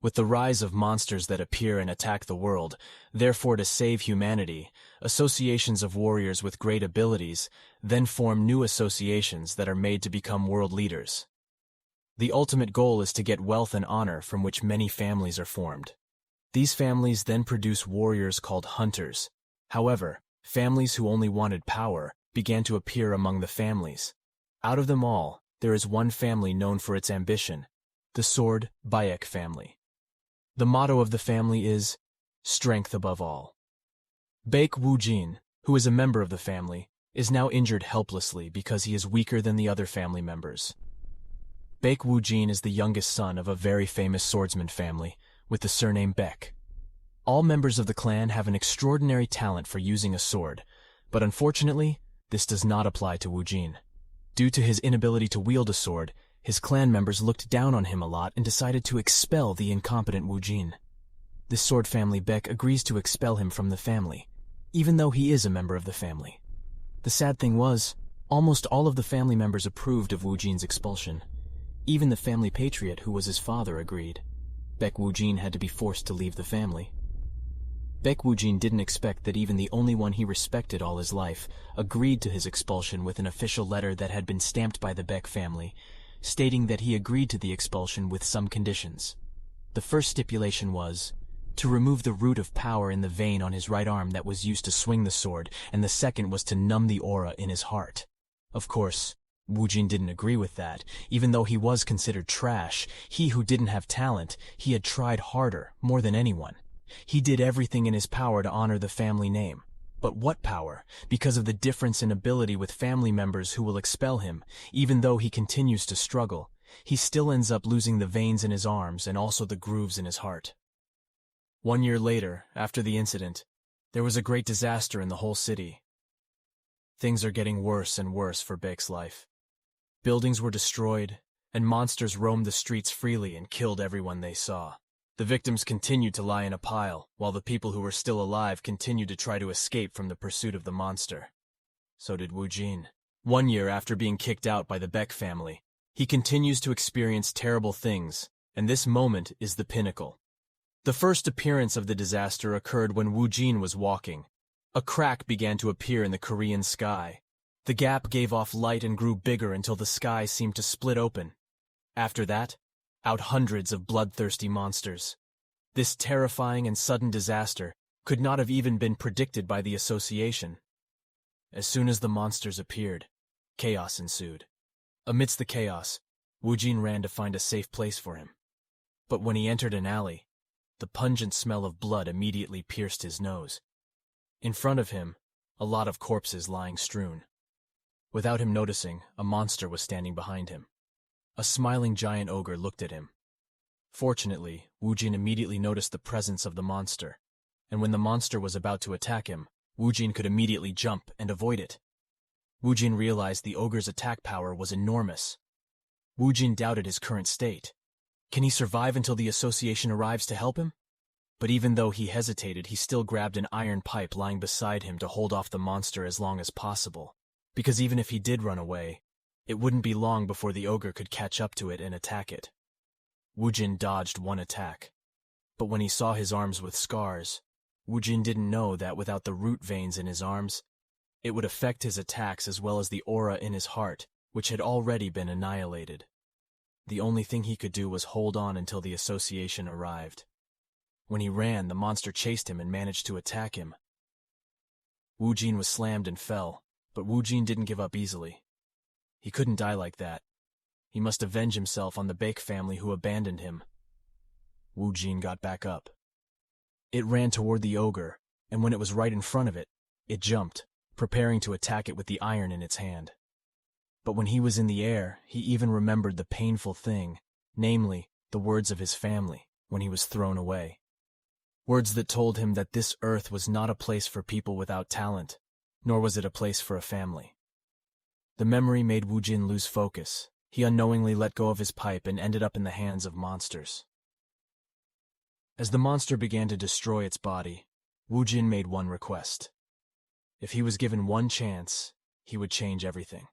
With the rise of monsters that appear and attack the world, therefore to save humanity, associations of warriors with great abilities then form new associations that are made to become world leaders. The ultimate goal is to get wealth and honor from which many families are formed. These families then produce warriors called hunters. However, families who only wanted power began to appear among the families. Out of them all, there is one family known for its ambition, the sword Baek family. The motto of the family is, strength above all. Baek Woojin, who is a member of the family, is now injured helplessly because he is weaker than the other family members. Baek Woojin is the youngest son of a very famous swordsman family with the surname Baek. All members of the clan have an extraordinary talent for using a sword, but unfortunately, this does not apply to Woojin. Due to his inability to wield a sword, his clan members looked down on him a lot and decided to expel the incompetent Woojin. This sword family Baek agrees to expel him from the family, even though he is a member of the family. The sad thing was, almost all of the family members approved of Woojin's expulsion. Even the family patriot who was his father agreed. Baek Woojin had to be forced to leave the family. Baek Woojin didn't expect that even the only one he respected all his life agreed to his expulsion with an official letter that had been stamped by the Baek family, stating that he agreed to the expulsion with some conditions. The first stipulation was to remove the root of power in the vein on his right arm that was used to swing the sword, and the second was to numb the aura in his heart. Of course, Woojin didn't agree with that. Even though he was considered trash, he who didn't have talent, he had tried harder, more than anyone. He did everything in his power to honor the family name. But what power? Because of the difference in ability with family members who will expel him, even though he continues to struggle, he still ends up losing the veins in his arms and also the grooves in his heart. 1 year later, after the incident, there was a great disaster in the whole city. Things are getting worse and worse for Baek's life. Buildings were destroyed, and monsters roamed the streets freely and killed everyone they saw. The victims continued to lie in a pile, while the people who were still alive continued to try to escape from the pursuit of the monster. So did Woojin. 1 year after being kicked out by the Baek family, he continues to experience terrible things, and this moment is the pinnacle. The first appearance of the disaster occurred when Woojin was walking. A crack began to appear in the Korean sky. The gap gave off light and grew bigger until the sky seemed to split open. After that, out hundreds of bloodthirsty monsters. This terrifying and sudden disaster could not have even been predicted by the association. As soon as the monsters appeared, chaos ensued. Amidst the chaos, Woojin ran to find a safe place for him. But when he entered an alley, the pungent smell of blood immediately pierced his nose. In front of him, a lot of corpses lying strewn. Without him noticing, a monster was standing behind him. A smiling giant ogre looked at him. Fortunately, Woojin immediately noticed the presence of the monster, and when the monster was about to attack him, Woojin could immediately jump and avoid it. Woojin realized the ogre's attack power was enormous. Woojin doubted his current state. Can he survive until the association arrives to help him? But even though he hesitated, he still grabbed an iron pipe lying beside him to hold off the monster as long as possible, because even if he did run away, it wouldn't be long before the ogre could catch up to it and attack it. Woojin dodged one attack, but when he saw his arms with scars, Woojin didn't know that without the root veins in his arms, it would affect his attacks as well as the aura in his heart, which had already been annihilated. The only thing he could do was hold on until the association arrived. When he ran, the monster chased him and managed to attack him. Woojin was slammed and fell, but Woojin didn't give up easily. He couldn't die like that. He must avenge himself on the Baek family who abandoned him. Woojin got back up. It ran toward the ogre, and when it was right in front of it, it jumped, preparing to attack it with the iron in its hand. But when he was in the air, he even remembered the painful thing, namely, the words of his family, when he was thrown away. Words that told him that this earth was not a place for people without talent, nor was it a place for a family. The memory made Woojin lose focus. He unknowingly let go of his pipe and ended up in the hands of monsters. As the monster began to destroy its body, Woojin made one request. If he was given one chance, he would change everything.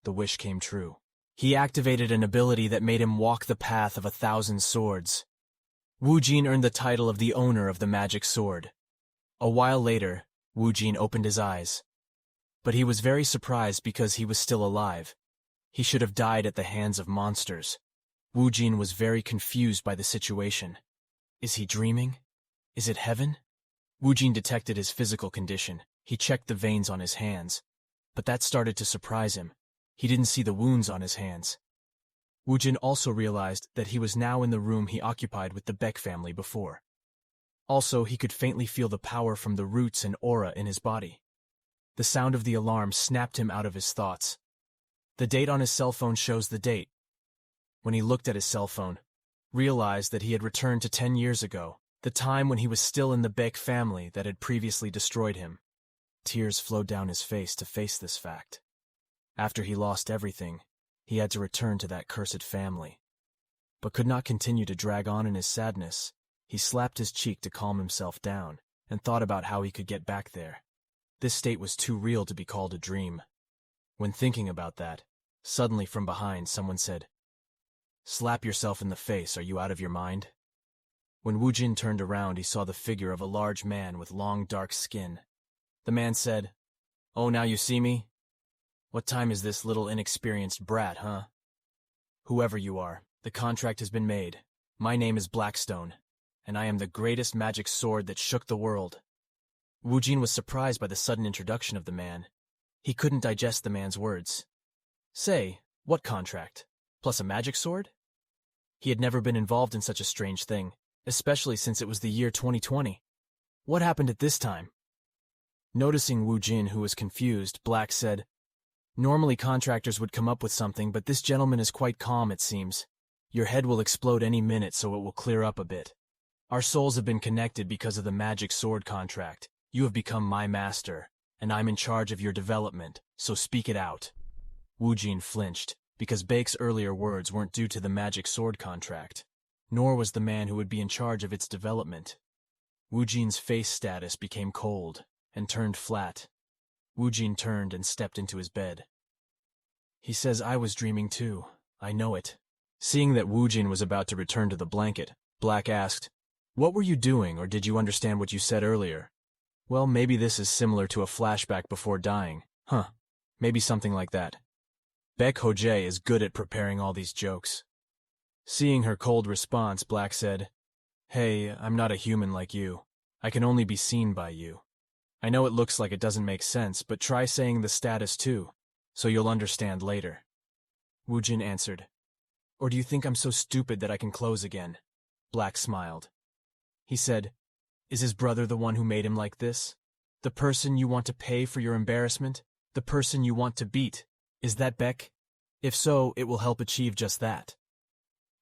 The wish came true. He activated an ability that made him walk the path of 1,000 swords. Woojin earned the title of the owner of the magic sword. A while later, Woojin opened his eyes. But he was very surprised because he was still alive. He should have died at the hands of monsters. Woojin was very confused by the situation. Is he dreaming? Is it heaven? Woojin detected his physical condition. He checked the veins on his hands. But that started to surprise him. He didn't see the wounds on his hands. Woojin also realized that he was now in the room he occupied with the Baek family before. Also, he could faintly feel the power from the roots and aura in his body. The sound of the alarm snapped him out of his thoughts. The date on his cell phone shows the date. When he looked at his cell phone, realized that he had returned to 10 years ago, the time when he was still in the Baek family that had previously destroyed him. Tears flowed down his face to face this fact. After he lost everything, he had to return to that cursed family. But could not continue to drag on in his sadness. He slapped his cheek to calm himself down, and thought about how he could get back there. This state was too real to be called a dream. When thinking about that, suddenly from behind someone said, "Slap yourself in the face, are you out of your mind?" When Woojin turned around, he saw the figure of a large man with long dark skin. The man said, "Oh, now you see me? What time is this little inexperienced brat, huh? Whoever you are, the contract has been made. My name is Blackstone, and I am the greatest magic sword that shook the world." Woojin was surprised by the sudden introduction of the man. He couldn't digest the man's words. Say, what contract? Plus a magic sword? He had never been involved in such a strange thing, especially since it was the year 2020. What happened at this time? Noticing Woojin, who was confused, Black said, "Normally contractors would come up with something, but this gentleman is quite calm, it seems. Your head will explode any minute, so it will clear up a bit. Our souls have been connected because of the magic sword contract. You have become my master, and I'm in charge of your development, so speak it out." Woojin flinched, because Baek's earlier words weren't due to the magic sword contract, nor was the man who would be in charge of its development. Woojin's face status became cold and turned flat. Woojin turned and stepped into his bed. "He says I was dreaming too. I know it." Seeing that Woojin was about to return to the blanket, Black asked, "What were you doing, or did you understand what you said earlier?" "Well, maybe this is similar to a flashback before dying. Huh, maybe something like that. Baek Woojin is good at preparing all these jokes." Seeing her cold response, Black said, "Hey, I'm not a human like you. I can only be seen by you. I know it looks like it doesn't make sense, but try saying the status too, so you'll understand later." Woojin answered, "Or do you think I'm so stupid that I can close again?" Black smiled. He said, "Is his brother the one who made him like this? The person you want to pay for your embarrassment? The person you want to beat? Is that Baek? If so, it will help achieve just that."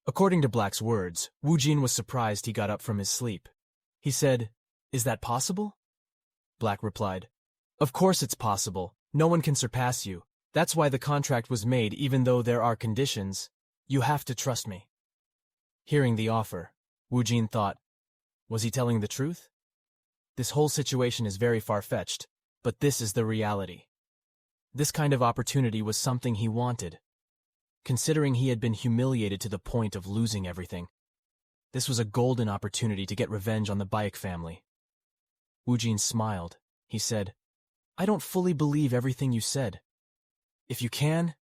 According to Black's words, Woojin was surprised he got up from his sleep. He said, "Is that possible?" Black replied, "Of course it's possible. No one can surpass you. That's why the contract was made, even though there are conditions. You have to trust me." Hearing the offer, Woojin thought, was he telling the truth? This whole situation is very far-fetched, but this is the reality. This kind of opportunity was something he wanted. Considering he had been humiliated to the point of losing everything, this was a golden opportunity to get revenge on the Baek family. Woojin smiled. He said, "I don't fully believe everything you said. If you can,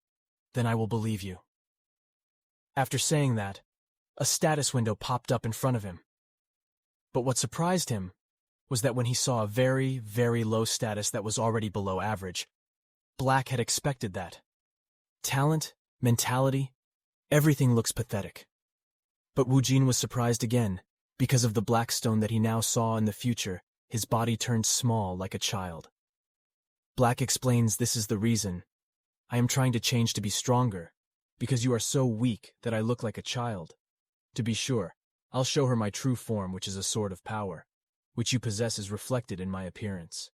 then I will believe you." After saying that, a status window popped up in front of him. But what surprised him was that when he saw a very, very low status that was already below average, Black had expected that. Talent, mentality, everything looks pathetic. But Woojin was surprised again, because of the Blackstone that he now saw in the future. His body turned small like a child. Black explains this is the reason. "I am trying to change to be stronger, because you are so weak that I look like a child. To be sure, I'll show her my true form, which is a sword of power, which you possess is reflected in my appearance."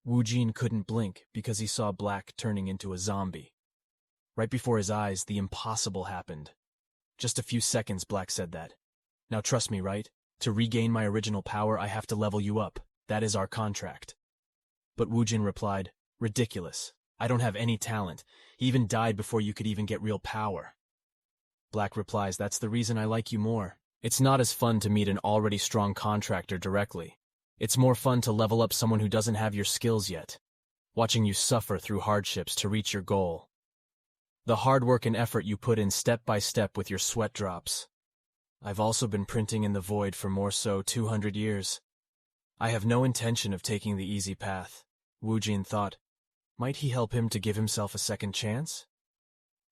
Woojin couldn't blink because he saw Black turning into a zombie. Right before his eyes, the impossible happened. "Just a few seconds," Black said that. "Now trust me, right? To regain my original power, I have to level you up. That is our contract." But Woojin replied, "Ridiculous. I don't have any talent. He even died before you could even get real power." Black replies, "That's the reason I like you more. It's not as fun to meet an already strong contractor directly. It's more fun to level up someone who doesn't have your skills yet, watching you suffer through hardships to reach your goal. The hard work and effort you put in step by step with your sweat drops. I've also been printing in the void for more so 200 years. I have no intention of taking the easy path. Woojin thought. Might he help him to give himself a second chance?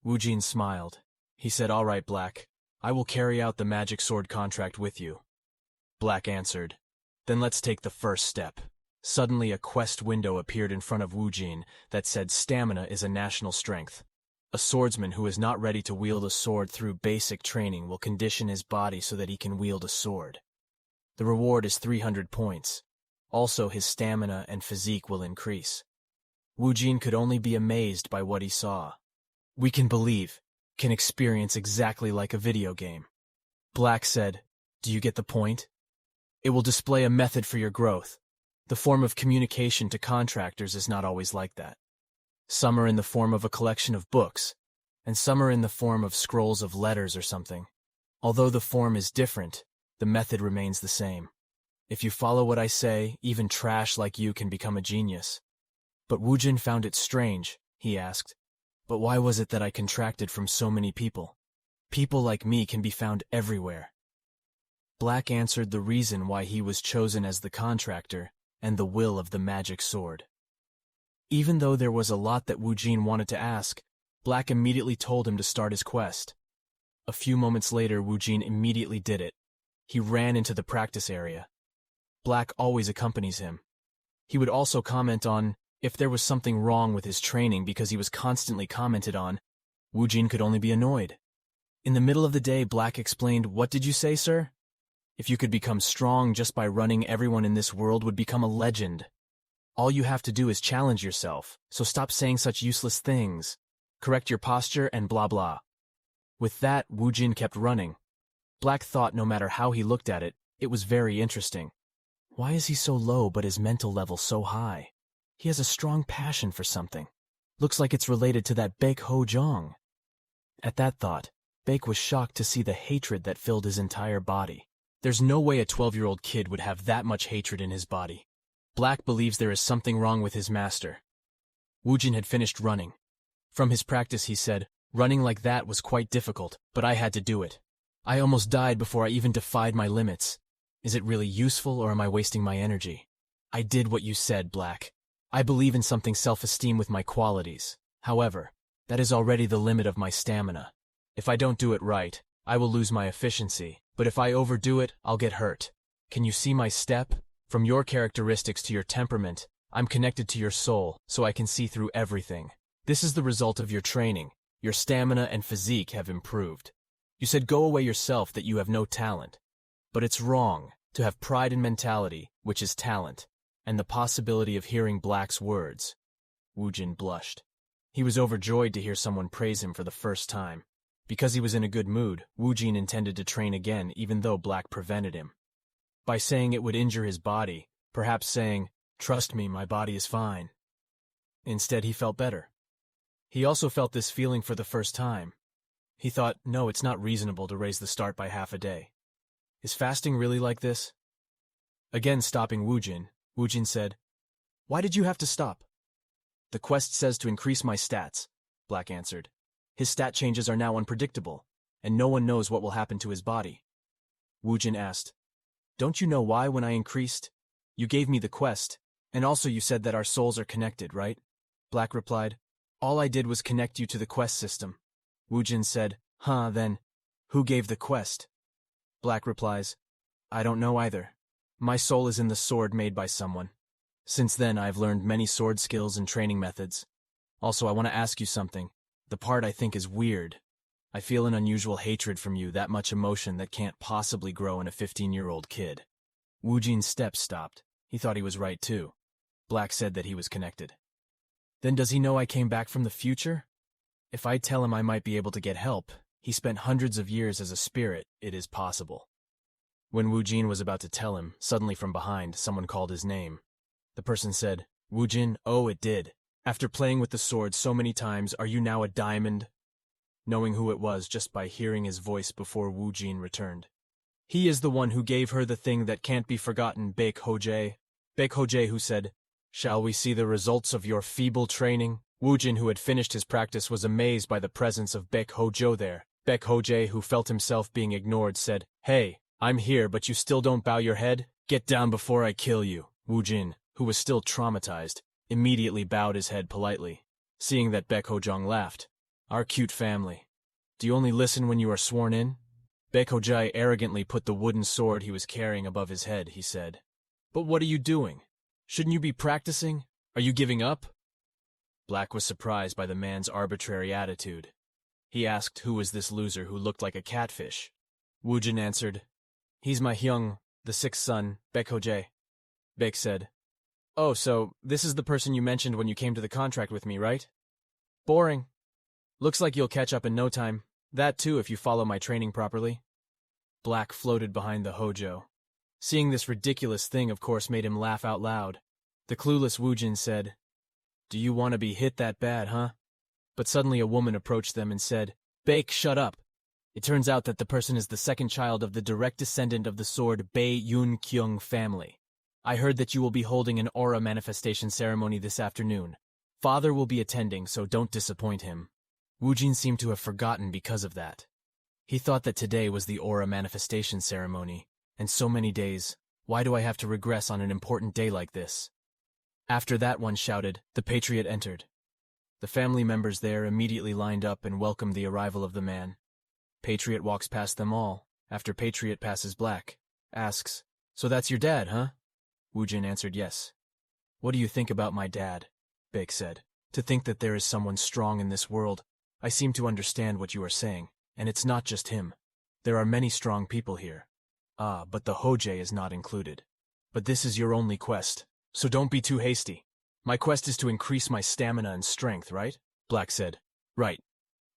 Woojin smiled. He said, "All right, Black. I will carry out the magic sword contract with you." Black answered, "Then let's take the first step." Suddenly a quest window appeared in front of Woojin that said stamina is a national strength. A swordsman who is not ready to wield a sword through basic training will condition his body so that he can wield a sword. The reward is 300 points. Also, his stamina and physique will increase. Woojin could only be amazed by what he saw. "We can believe, can experience exactly like a video game." Black said, "Do you get the point? It will display a method for your growth. The form of communication to contractors is not always like that. Some are in the form of a collection of books, and some are in the form of scrolls of letters or something. Although the form is different, the method remains the same. If you follow what I say, even trash like you can become a genius." But Woojin found it strange. He asked, "But why was it that I contracted from so many people? People like me can be found everywhere." Black answered the reason why he was chosen as the contractor and the will of the magic sword. Even though there was a lot that Woojin wanted to ask, Black immediately told him to start his quest. A few moments later, Woojin immediately did it. He ran into the practice area. Black always accompanies him. He would also comment on if there was something wrong with his training because he was constantly commented on. Woojin could only be annoyed. In the middle of the day, Black explained, "What did you say, sir? If you could become strong just by running, everyone in this world would become a legend. All you have to do is challenge yourself, so stop saying such useless things. Correct your posture and blah blah." With that, Woojin kept running. Black thought no matter how he looked at it, it was very interesting. Why is he so low but his mental level so high? He has a strong passion for something. Looks like it's related to that Baek Woojin. At that thought, Baek was shocked to see the hatred that filled his entire body. There's no way a 12-year-old kid would have that much hatred in his body. Black believes there is something wrong with his master. Woojin had finished running. From his practice, he said, "Running like that was quite difficult, but I had to do it. I almost died before I even defied my limits. Is it really useful or am I wasting my energy? I did what you said, Black. I believe in something self-esteem with my qualities. However, that is already the limit of my stamina. If I don't do it right, I will lose my efficiency, but if I overdo it, I'll get hurt. Can you see my step? From your characteristics to your temperament, I'm connected to your soul, so I can see through everything. This is the result of your training. Your stamina and physique have improved. You said go away yourself that you have no talent. But it's wrong to have pride in mentality, which is talent, and the possibility of hearing Black's words." Woojin blushed. He was overjoyed to hear someone praise him for the first time. Because he was in a good mood, Woojin intended to train again even though Black prevented him. By saying it would injure his body, perhaps saying, "Trust me, my body is fine." Instead, he felt better. He also felt this feeling for the first time. He thought, no, it's not reasonable to raise the start by half a day. Is fasting really like this? Again stopping Woojin, Woojin said, "Why did you have to stop?" "The quest says to increase my stats," Black answered. "His stat changes are now unpredictable, and no one knows what will happen to his body." Woojin asked, "Don't you know why when I increased? You gave me the quest, and also you said that our souls are connected, right?" Black replied, "All I did was connect you to the quest system." Woojin said, Then, who gave the quest?" Black replies, "I don't know either. My soul is in the sword made by someone. Since then, I've learned many sword skills and training methods. Also, I want to ask you something. The part I think is weird. I feel an unusual hatred from you, that much emotion that can't possibly grow in a 15-year-old kid." Woojin's steps stopped. He thought he was right too. Black said that he was connected. "Then does he know I came back from the future? If I tell him I might be able to get help, he spent hundreds of years as a spirit, it is possible." When Woojin was about to tell him, suddenly from behind, someone called his name. The person said, "Woojin, oh, it did. After playing with the sword so many times, are you now a diamond?" Knowing who it was just by hearing his voice before Woojin returned. He is the one who gave her the thing that can't be forgotten, Baek Woojin. Baek Woojin who said, "Shall we see the results of your feeble training?" Woojin, who had finished his practice, was amazed by the presence of Baek Woojin there. Baek Woojin, who felt himself being ignored, said, "Hey, I'm here, but you still don't bow your head? Get down before I kill you." Woojin, who was still traumatized, immediately bowed his head politely. Seeing that Baek Woojin laughed, "Our cute family. Do you only listen when you are sworn in?" Baek Woojin arrogantly put the wooden sword he was carrying above his head. He said, "But what are you doing? Shouldn't you be practicing? Are you giving up?" Black was surprised by the man's arbitrary attitude. He asked who was this loser who looked like a catfish. Woojin answered, "He's my Hyung, the sixth son, Baek Woojin." Baek said, "Oh, so this is the person you mentioned when you came to the contract with me, right? Boring. Looks like you'll catch up in no time. That too if you follow my training properly." Black floated behind the Hojo. Seeing this ridiculous thing, of course, made him laugh out loud. The clueless Woojin said, "Do you want to be hit that bad, huh?" But suddenly a woman approached them and said, "Baek, shut up. It turns out that the person is the second child of the direct descendant of the sword Bae Yun Kyung family. I heard that you will be holding an aura manifestation ceremony this afternoon. Father will be attending, so don't disappoint him." Woojin seemed to have forgotten because of that. He thought that today was the aura manifestation ceremony, and so many days, why do I have to regress on an important day like this? After that, one shouted, "The Patriot entered." The family members there immediately lined up and welcomed the arrival of the man. Patriot walks past them all. After Patriot passes Black, asks, "So that's your dad, huh?" Woojin answered yes. "What do you think about my dad?" Baek said. "To think that there is someone strong in this world. I seem to understand what you are saying, and it's not just him. There are many strong people here. Ah, but the Hojie is not included. But this is your only quest, so don't be too hasty. My quest is to increase my stamina and strength, right?" Black said, "Right.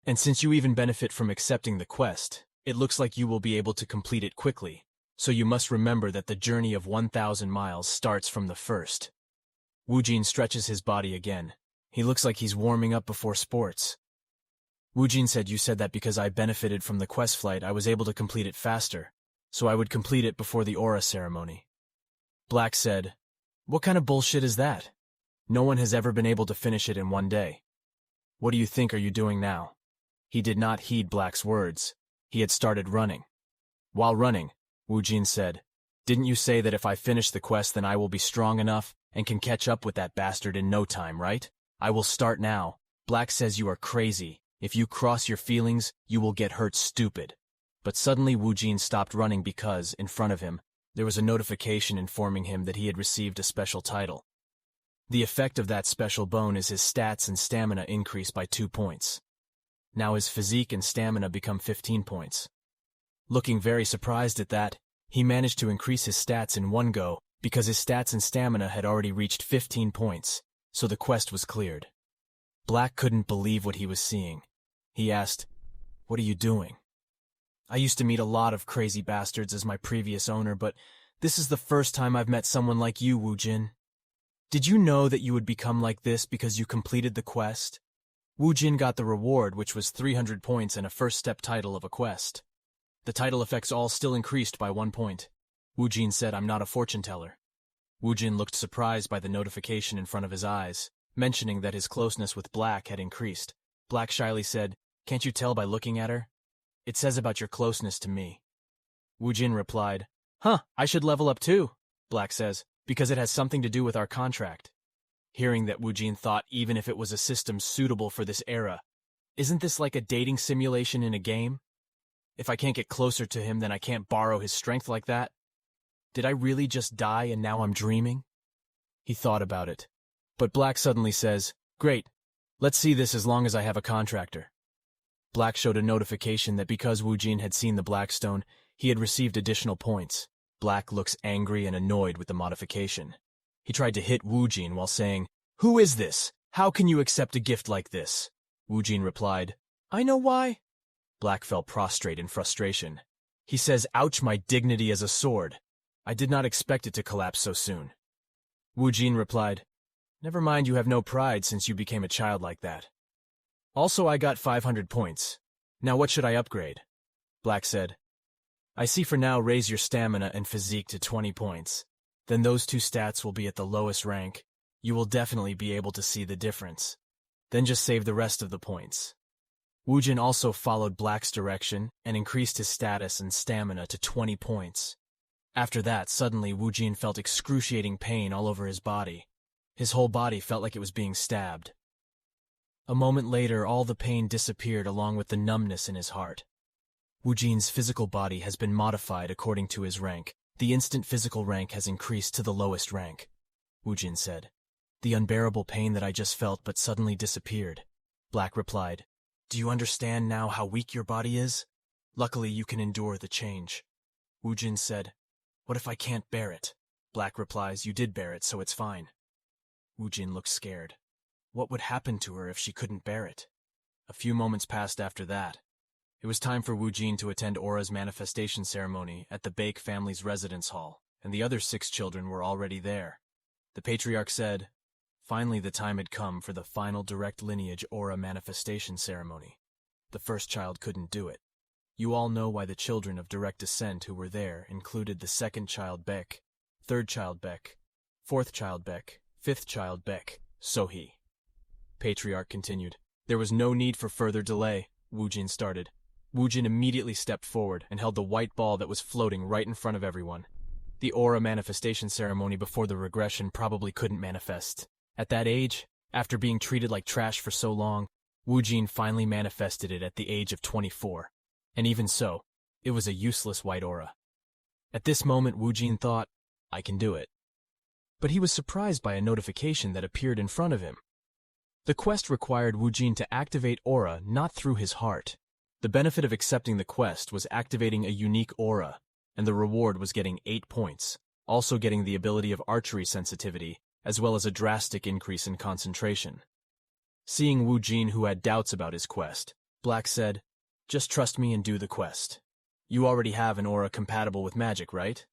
And since you even benefit from accepting the quest, it looks like you will be able to complete it quickly. So you must remember that the journey of 1,000 miles starts from the first." Woojin stretches his body again. He looks like he's warming up before sports. Woojin said, "You said that because I benefited from the quest flight, I was able to complete it faster, so I would complete it before the aura ceremony." Black said, "What kind of bullshit is that? No one has ever been able to finish it in one day. What do you think are you doing now?" He did not heed Black's words. He had started running. While running, Woojin said, "Didn't you say that if I finish the quest then I will be strong enough and can catch up with that bastard in no time, right? I will start now. Black says you are crazy. If you cross your feelings, you will get hurt stupid." But suddenly Woojin stopped running because, in front of him, there was a notification informing him that he had received a special title. The effect of that special bone is his stats and stamina increase by 2 points. Now his physique and stamina become 15 points. Looking very surprised at that, he managed to increase his stats in one go because his stats and stamina had already reached 15 points, so the quest was cleared. Black couldn't believe what he was seeing. He asked, "What are you doing?" "I used to meet a lot of crazy bastards as my previous owner, but this is the first time I've met someone like you, Woojin. Did you know that you would become like this because you completed the quest?" Woojin got the reward, which was 300 points and a first-step title of a quest. The title effects all still increased by 1 point. Woojin said, "I'm not a fortune teller." Woojin looked surprised by the notification in front of his eyes, mentioning that his closeness with Black had increased. Black shyly said, "Can't you tell by looking at her? It says about your closeness to me." Woojin replied, "Huh, I should level up too." Black says, "Because it has something to do with our contract." Hearing that, Woojin thought even if it was a system suitable for this era, isn't this like a dating simulation in a game? If I can't get closer to him, then I can't borrow his strength like that. Did I really just die and now I'm dreaming? He thought about it. But Black suddenly says, "Great, let's see this as long as I have a contractor." Black showed a notification that because Woojin had seen the Blackstone, he had received additional points. Black looks angry and annoyed with the modification. He tried to hit Woojin while saying, "Who is this? How can you accept a gift like this?" Woojin replied, "I know why." Black fell prostrate in frustration. He says, "Ouch, my dignity as a sword. I did not expect it to collapse so soon." Woojin replied, "Never mind, you have no pride since you became a child like that. Also, I got 500 points. Now what should I upgrade?" Black said, I see. For now, raise your stamina and physique to 20 points. Then those two stats will be at the lowest rank. You will definitely be able to see the difference. Then just save the rest of the points. Woojin also followed Black's direction and increased his status and stamina to 20 points. After that, suddenly Woojin felt excruciating pain all over his body. His whole body felt like it was being stabbed. A moment later, all the pain disappeared along with the numbness in his heart. Woojin's physical body has been modified according to his rank. The instant physical rank has increased to the lowest rank, Woojin said. The unbearable pain that I just felt but suddenly disappeared. Black replied, Do you understand now how weak your body is? Luckily you can endure the change. Woojin said, What if I can't bear it? Black replies, You did bear it, so it's fine. Woojin looked scared. What would happen to her if she couldn't bear it? A few moments passed after that. It was time for Woojin to attend Aura's manifestation ceremony at the Baek family's residence hall, and the other 6 children were already there. The patriarch said, Finally the time had come for the final direct lineage Aura manifestation ceremony. The first child couldn't do it. You all know why the children of direct descent who were there included the second child Baek, third child Baek, fourth child Baek, fifth child Baek, Sohee. Patriarch continued. There was no need for further delay, Woojin started. Woojin immediately stepped forward and held the white ball that was floating right in front of everyone. The Aura manifestation ceremony before the regression probably couldn't manifest. At that age, after being treated like trash for so long, Woojin finally manifested it at the age of 24. And even so, it was a useless white aura. At this moment, Woojin thought, I can do it. But he was surprised by a notification that appeared in front of him. The quest required Woojin to activate aura not through his heart. The benefit of accepting the quest was activating a unique aura, and the reward was getting 8 points, also getting the ability of archery sensitivity, as well as a drastic increase in concentration. Seeing Woojin, who had doubts about his quest, Black said, Just trust me and do the quest. You already have an aura compatible with magic, right?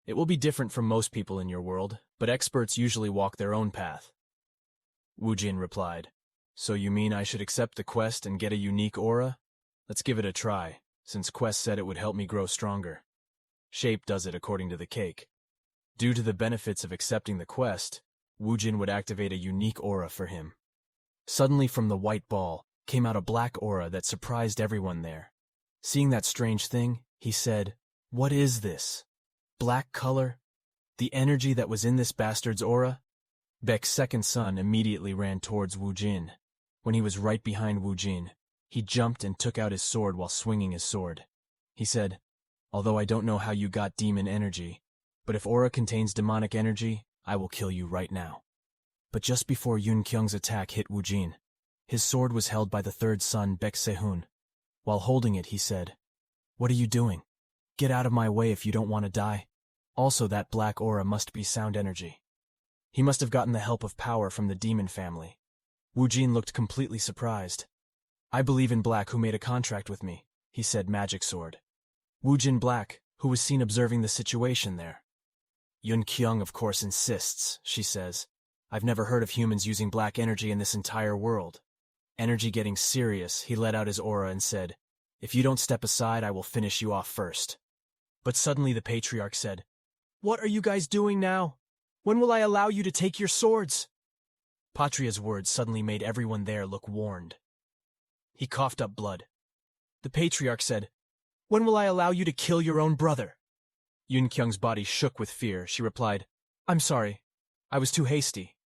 It will be different from most people in your world, but experts usually walk their own path. Woojin replied, So you mean I should accept the quest and get a unique aura? Let's give it a try, since Quest said it would help me grow stronger. Shape does it according to the cake. Due to the benefits of accepting the quest, Woojin would activate a unique aura for him. Suddenly from the white ball came out a black aura that surprised everyone there. Seeing that strange thing, he said, What is this? Black color? The energy that was in this bastard's aura? Baek's second son immediately ran towards Woojin. When he was right behind Woojin, he jumped and took out his sword while swinging his sword. He said, Although I don't know how you got demon energy, but if aura contains demonic energy, I will kill you right now. But just before Yun Kyung's attack hit Woojin, his sword was held by the third son, Baek Sehun. While holding it, he said, What are you doing? Get out of my way if you don't want to die. Also, that black aura must be sound energy. He must have gotten the help of power from the demon family. Woojin looked completely surprised. I believe in Black, who made a contract with me, he said, magic sword. Woojin Black, who was seen observing the situation there. Yun Kyung, of course, insists, she says. I've never heard of humans using black energy in this entire world. Energy getting serious, he let out his aura and said, If you don't step aside, I will finish you off first. But suddenly the patriarch said, What are you guys doing now? When will I allow you to take your swords? Patria's words suddenly made everyone there look warned. He coughed up blood. The patriarch said, When will I allow you to kill your own brother? Yun Kyung's body shook with fear. She replied, I'm sorry. I was too hasty.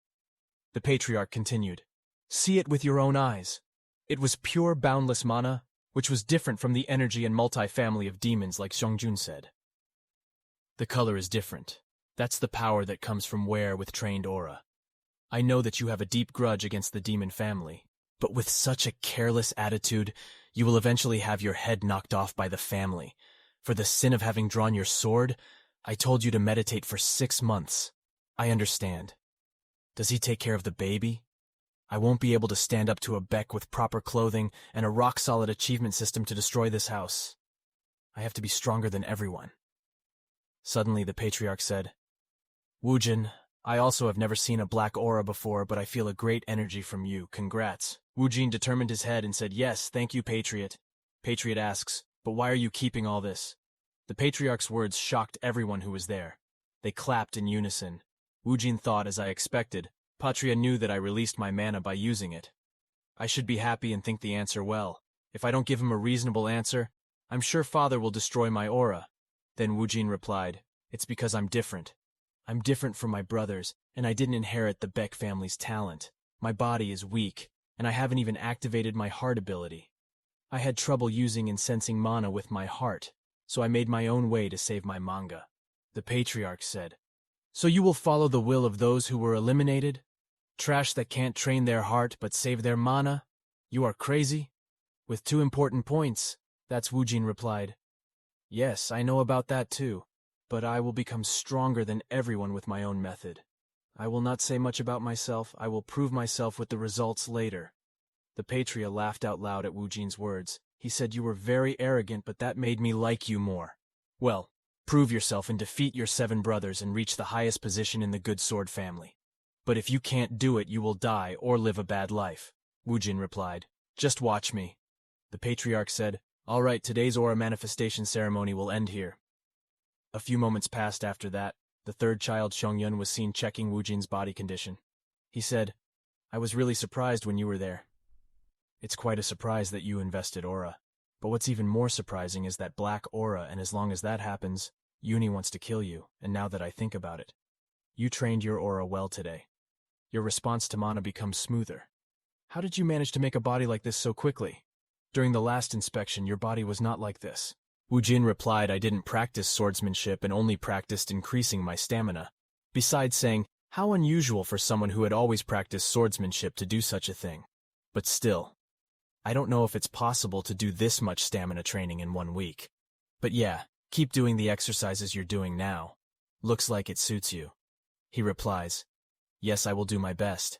The patriarch continued, See it with your own eyes. It was pure boundless mana, which was different from the energy and multi-family of demons like Xiangjun said. The color is different. That's the power that comes from wear with trained aura. I know that you have a deep grudge against the demon family, but with such a careless attitude, you will eventually have your head knocked off by the family. For the sin of having drawn your sword, I told you to meditate for 6 months. I understand. Does he take care of the baby? I won't be able to stand up to a Baek with proper clothing and a rock-solid achievement system to destroy this house. I have to be stronger than everyone. Suddenly the patriarch said, Woojin, I also have never seen a black aura before, but I feel a great energy from you. Congrats. Woojin determined his head and said, Yes, thank you, Patriot. Patriot asks, But why are you keeping all this? The patriarch's words shocked everyone who was there. They clapped in unison. Woojin thought, as I expected, Patria knew that I released my mana by using it. I should be happy and think the answer well. If I don't give him a reasonable answer, I'm sure father will destroy my aura. Then Woojin replied, it's because I'm different. I'm different from my brothers, and I didn't inherit the Baek family's talent. My body is weak, and I haven't even activated my heart ability. I had trouble using and sensing mana with my heart, so I made my own way to save my manga. The patriarch said, so you will follow the will of those who were eliminated? Trash that can't train their heart but save their mana? You are crazy? With 2 important points, that's Woojin replied. Yes, I know about that too, but I will become stronger than everyone with my own method. I will not say much about myself, I will prove myself with the results later. The Patria laughed out loud at Woojin's words. He said you were very arrogant, but that made me like you more. Well, prove yourself and defeat your 7 brothers and reach the highest position in the good sword family. But if you can't do it, you will die or live a bad life. Woojin replied, just watch me. The patriarch said, all right, today's aura manifestation ceremony will end here. A few moments passed after that. The 3rd child, Xiangyun, was seen checking Woojin's body condition. He said, I was really surprised when you were there. It's quite a surprise that you invested aura. But what's even more surprising is that black aura, and as long as that happens, Uni wants to kill you, and now that I think about it, you trained your aura well today. Your response to mana becomes smoother. How did you manage to make a body like this so quickly? During the last inspection, your body was not like this. Woojin replied I didn't practice swordsmanship and only practiced increasing my stamina. Besides saying, how unusual for someone who had always practiced swordsmanship to do such a thing. But still, I don't know if it's possible to do this much stamina training in 1 week. But yeah, keep doing the exercises you're doing now. Looks like it suits you. He replies, yes, I will do my best.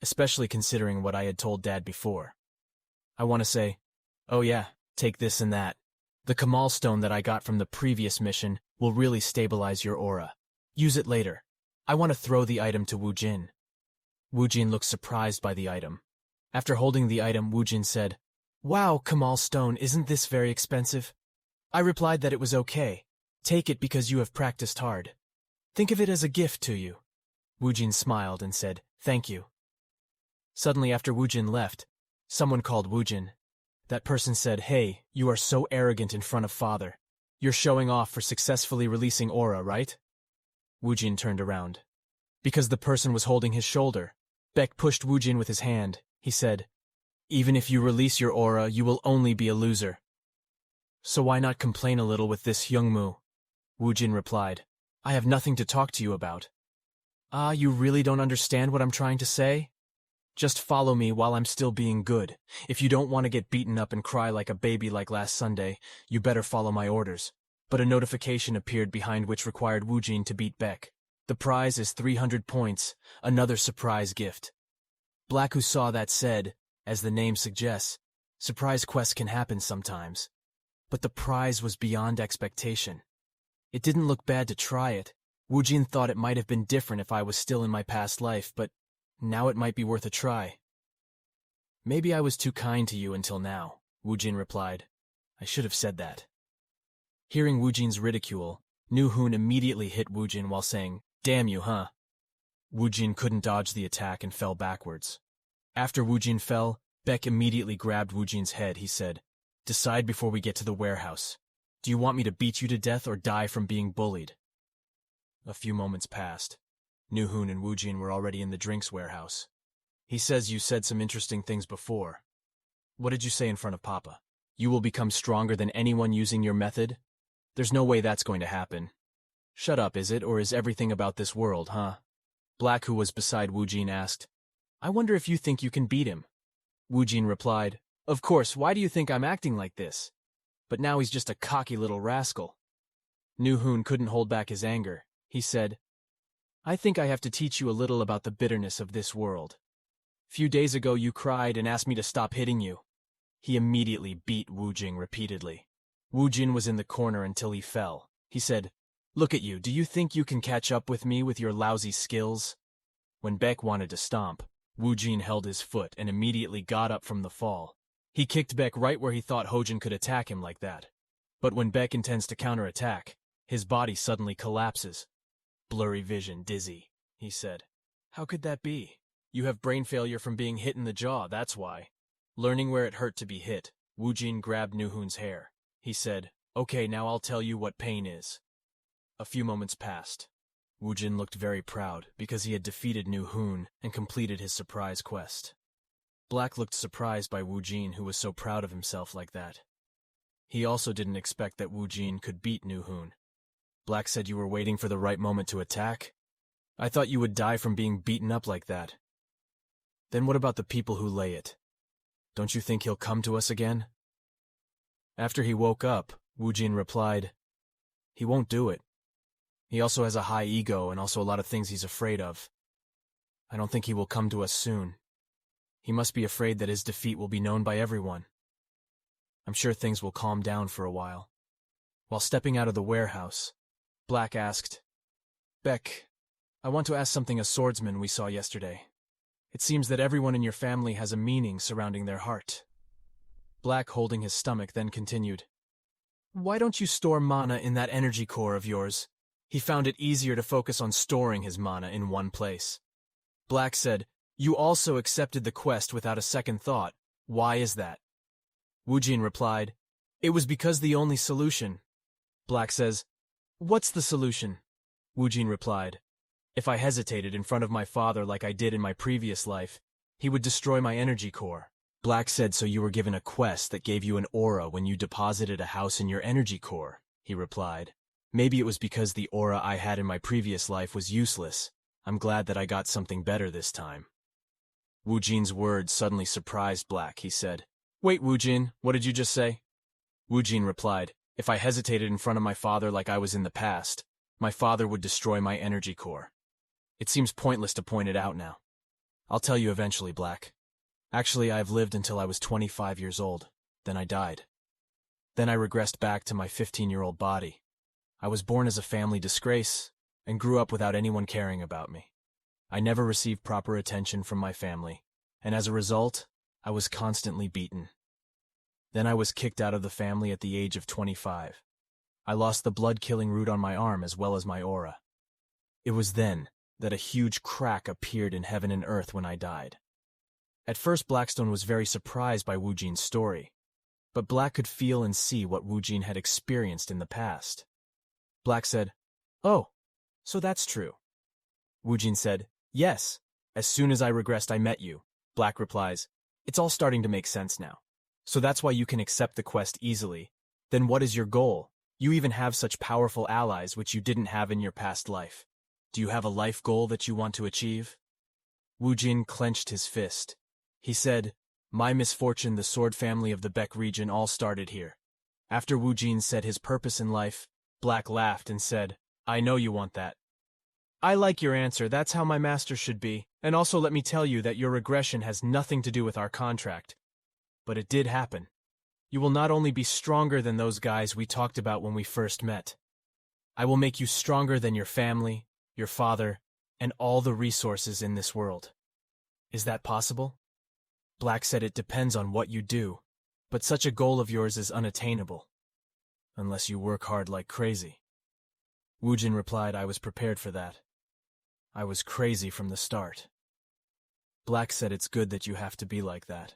Especially considering what I had told Dad before. I want to say, oh yeah, take this and that. The Kamal stone that I got from the previous mission will really stabilize your aura. Use it later. I want to throw the item to Woojin. Woojin looked surprised by the item. After holding the item, Woojin said, wow, Kamal stone, isn't this very expensive? I replied that it was okay. Take it because you have practiced hard. Think of it as a gift to you. Woojin smiled and said, thank you. Suddenly after Woojin left, someone called Woojin. That person said, hey, you are so arrogant in front of father. You're showing off for successfully releasing aura, right? Woojin turned around. Because the person was holding his shoulder. Baek pushed Woojin with his hand. He said, even if you release your aura, you will only be a loser. So why not complain a little with this Youngmu? Woojin replied, I have nothing to talk to you about. Ah, you really don't understand what I'm trying to say? Just follow me while I'm still being good. If you don't want to get beaten up and cry like a baby like last Sunday, you better follow my orders. But a notification appeared behind which required Woojin to beat Baek. The prize is 300 points, another surprise gift. Black, who saw that, said, as the name suggests, surprise quests can happen sometimes. But the prize was beyond expectation. It didn't look bad to try it. Woojin thought it might have been different if I was still in my past life, but now it might be worth a try. Maybe I was too kind to you until now, Woojin replied. I should have said that. Hearing Woojin's ridicule, Nu-hoon immediately hit Woojin while saying, damn you, huh? Woojin couldn't dodge the attack and fell backwards. After Woojin fell, Baek immediately grabbed Woojin's head. He said, decide before we get to the warehouse. Do you want me to beat you to death or die from being bullied? A few moments passed. Nu-hoon and Woojin were already in the drinks warehouse. He says you said some interesting things before. What did you say in front of Papa? You will become stronger than anyone using your method? There's no way that's going to happen. Shut up, is it, or is everything about this world, huh? Black, who was beside Woojin, asked, I wonder if you think you can beat him. Woojin replied, of course, why do you think I'm acting like this? But now he's just a cocky little rascal. Nu-hoon couldn't hold back his anger. He said, I think I have to teach you a little about the bitterness of this world. Few days ago you cried and asked me to stop hitting you. He immediately beat Woojin repeatedly. Woojin was in the corner until he fell. He said, look at you, do you think you can catch up with me with your lousy skills? When Baek wanted to stomp, Woojin held his foot and immediately got up from the fall. He kicked Baek right where he thought Hojin could attack him like that. But when Baek intends to counterattack, his body suddenly collapses. Blurry vision, dizzy, he said. How could that be? You have brain failure from being hit in the jaw, that's why. Learning where it hurt to be hit, Woojin grabbed Nu-hoon's hair. He said, Okay, now I'll tell you what pain is. A few moments passed. Woojin looked very proud because he had defeated Nu-hoon and completed his surprise quest. Black looked surprised by Woojin, who was so proud of himself like that. He also didn't expect that Woojin could beat Nu-hoon. Black said you were waiting for the right moment to attack? I thought you would die from being beaten up like that. Then what about the people who lay it? Don't you think he'll come to us again? After he woke up, Woojin replied, He won't do it. He also has a high ego and also a lot of things he's afraid of. I don't think he will come to us soon. He must be afraid that his defeat will be known by everyone. I'm sure things will calm down for a while. While stepping out of the warehouse, Black asked, Baek, I want to ask something a swordsman we saw yesterday. It seems that everyone in your family has a meaning surrounding their heart. Black, holding his stomach, then continued, Why don't you store mana in that energy core of yours? He found it easier to focus on storing his mana in one place. Black said, You also accepted the quest without a second thought. Why is that? Woojin replied, It was because the only solution. Black says, What's the solution? Woojin replied, If I hesitated in front of my father like I did in my previous life, he would destroy my energy core. Black said, So you were given a quest that gave you an aura when you deposited a house in your energy core, he replied. Maybe it was because the aura I had in my previous life was useless. I'm glad that I got something better this time. Woojin's words suddenly surprised Black. He said, Wait, Woojin, what did you just say? Woojin replied, If I hesitated in front of my father like I was in the past, my father would destroy my energy core. It seems pointless to point it out now. I'll tell you eventually, Black. Actually, I have lived until I was 25 years old. Then I died. Then I regressed back to my 15-year-old body. I was born as a family disgrace and grew up without anyone caring about me. I never received proper attention from my family, and as a result, I was constantly beaten. Then I was kicked out of the family at the age of 25. I lost the blood-killing root on my arm as well as my aura. It was then that a huge crack appeared in heaven and earth when I died. At first, Blackstone was very surprised by Woojin's story, but Black could feel and see what Woojin had experienced in the past. Black said, Oh, so that's true. Woojin said, Yes. As soon as I regressed, I met you. Black replies, It's all starting to make sense now. So that's why you can accept the quest easily. Then what is your goal? You even have such powerful allies which you didn't have in your past life. Do you have a life goal that you want to achieve? Woojin clenched his fist. He said, My misfortune, the sword family of the Baek region all started here. After Woojin said his purpose in life, Black laughed and said, I know you want that. I like your answer, that's how my master should be, and also let me tell you that your regression has nothing to do with our contract. But it did happen. You will not only be stronger than those guys we talked about when we first met. I will make you stronger than your family, your father, and all the resources in this world. Is that possible? Black said, It depends on what you do, but such a goal of yours is unattainable. Unless you work hard like crazy. Woojin replied, I was prepared for that. I was crazy from the start. Black said, It's good that you have to be like that.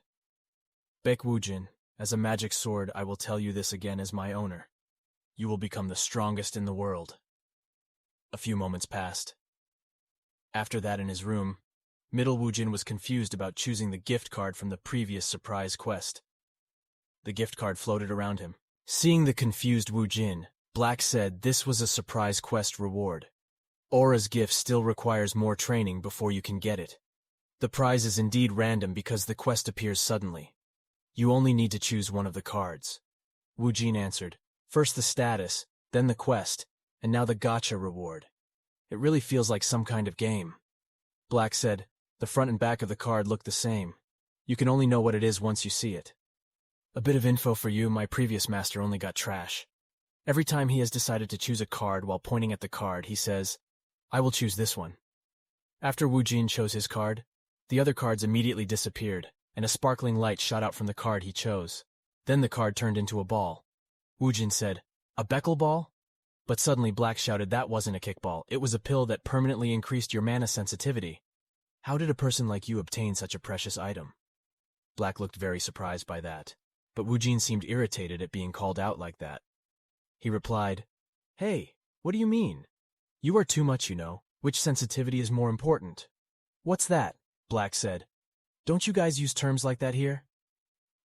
Baek Woojin, as a magic sword, I will tell you this again as my owner. You will become the strongest in the world. A few moments passed. After that, in his room, Middle Woojin was confused about choosing the gift card from the previous surprise quest. The gift card floated around him. Seeing the confused Woojin, Black said this was a surprise quest reward. Aura's gift still requires more training before you can get it. The prize is indeed random because the quest appears suddenly. You only need to choose one of the cards. Woojin answered, First the status, then the quest, and now the gacha reward. It really feels like some kind of game. Black said, The front and back of the card look the same. You can only know what it is once you see it. A bit of info for you, my previous master only got trash. Every time he has decided to choose a card while pointing at the card, he says, I will choose this one. After Woojin chose his card, the other cards immediately disappeared, and a sparkling light shot out from the card he chose. Then the card turned into a ball. Woojin said, a Beckel ball? But suddenly Black shouted that wasn't a kickball, it was a pill that permanently increased your mana sensitivity. How did a person like you obtain such a precious item? Black looked very surprised by that, but Woojin seemed irritated at being called out like that. He replied, Hey, what do you mean? You are too much, you know. Which sensitivity is more important? What's that? Black said. Don't you guys use terms like that here?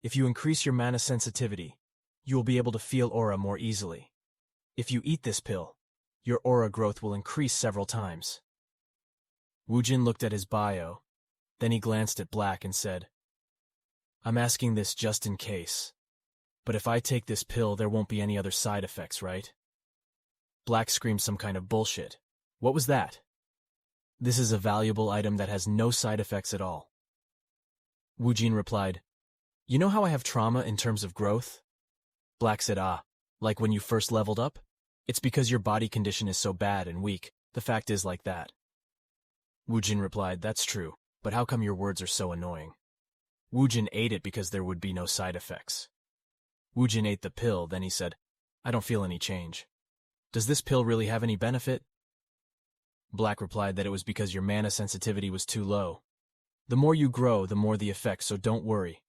If you increase your mana sensitivity, you will be able to feel aura more easily. If you eat this pill, your aura growth will increase several times. Woojin looked at his bio, then he glanced at Black and said, I'm asking this just in case, but if I take this pill there won't be any other side effects, right? Black screamed some kind of bullshit. What was that? This is a valuable item that has no side effects at all. Woojin replied, You know how I have trauma in terms of growth? Black said, like when you first leveled up? It's because your body condition is so bad and weak, the fact is like that. Woojin replied, That's true, but how come your words are so annoying? Woojin ate it because there would be no side effects. Woojin ate the pill, then he said, I don't feel any change. Does this pill really have any benefit? Black replied that it was because your mana sensitivity was too low. The more you grow, the more the effect, so don't worry.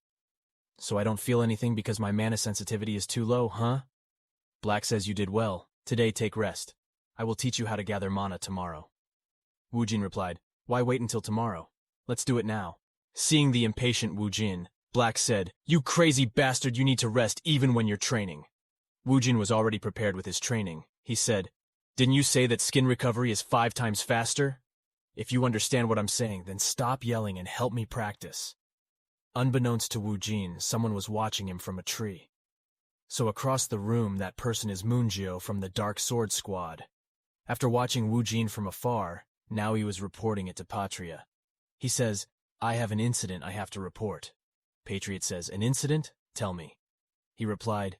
So I don't feel anything because my mana sensitivity is too low, huh? Black says you did well. Today take rest. I will teach you how to gather mana tomorrow. Woojin replied, Why wait until tomorrow? Let's do it now. Seeing the impatient Woojin, Black said, You crazy bastard, you need to rest even when you're training. Woojin was already prepared with his training. He said, Didn't you say that skin recovery is 5 times faster? If you understand what I'm saying, then stop yelling and help me practice. Unbeknownst to Woojin, someone was watching him from a tree. So across the room, that person is Moonjio from the Dark Sword Squad. After watching Woojin from afar, now he was reporting it to Patria. He says, I have an incident I have to report. Patriot says, An incident? Tell me. He replied,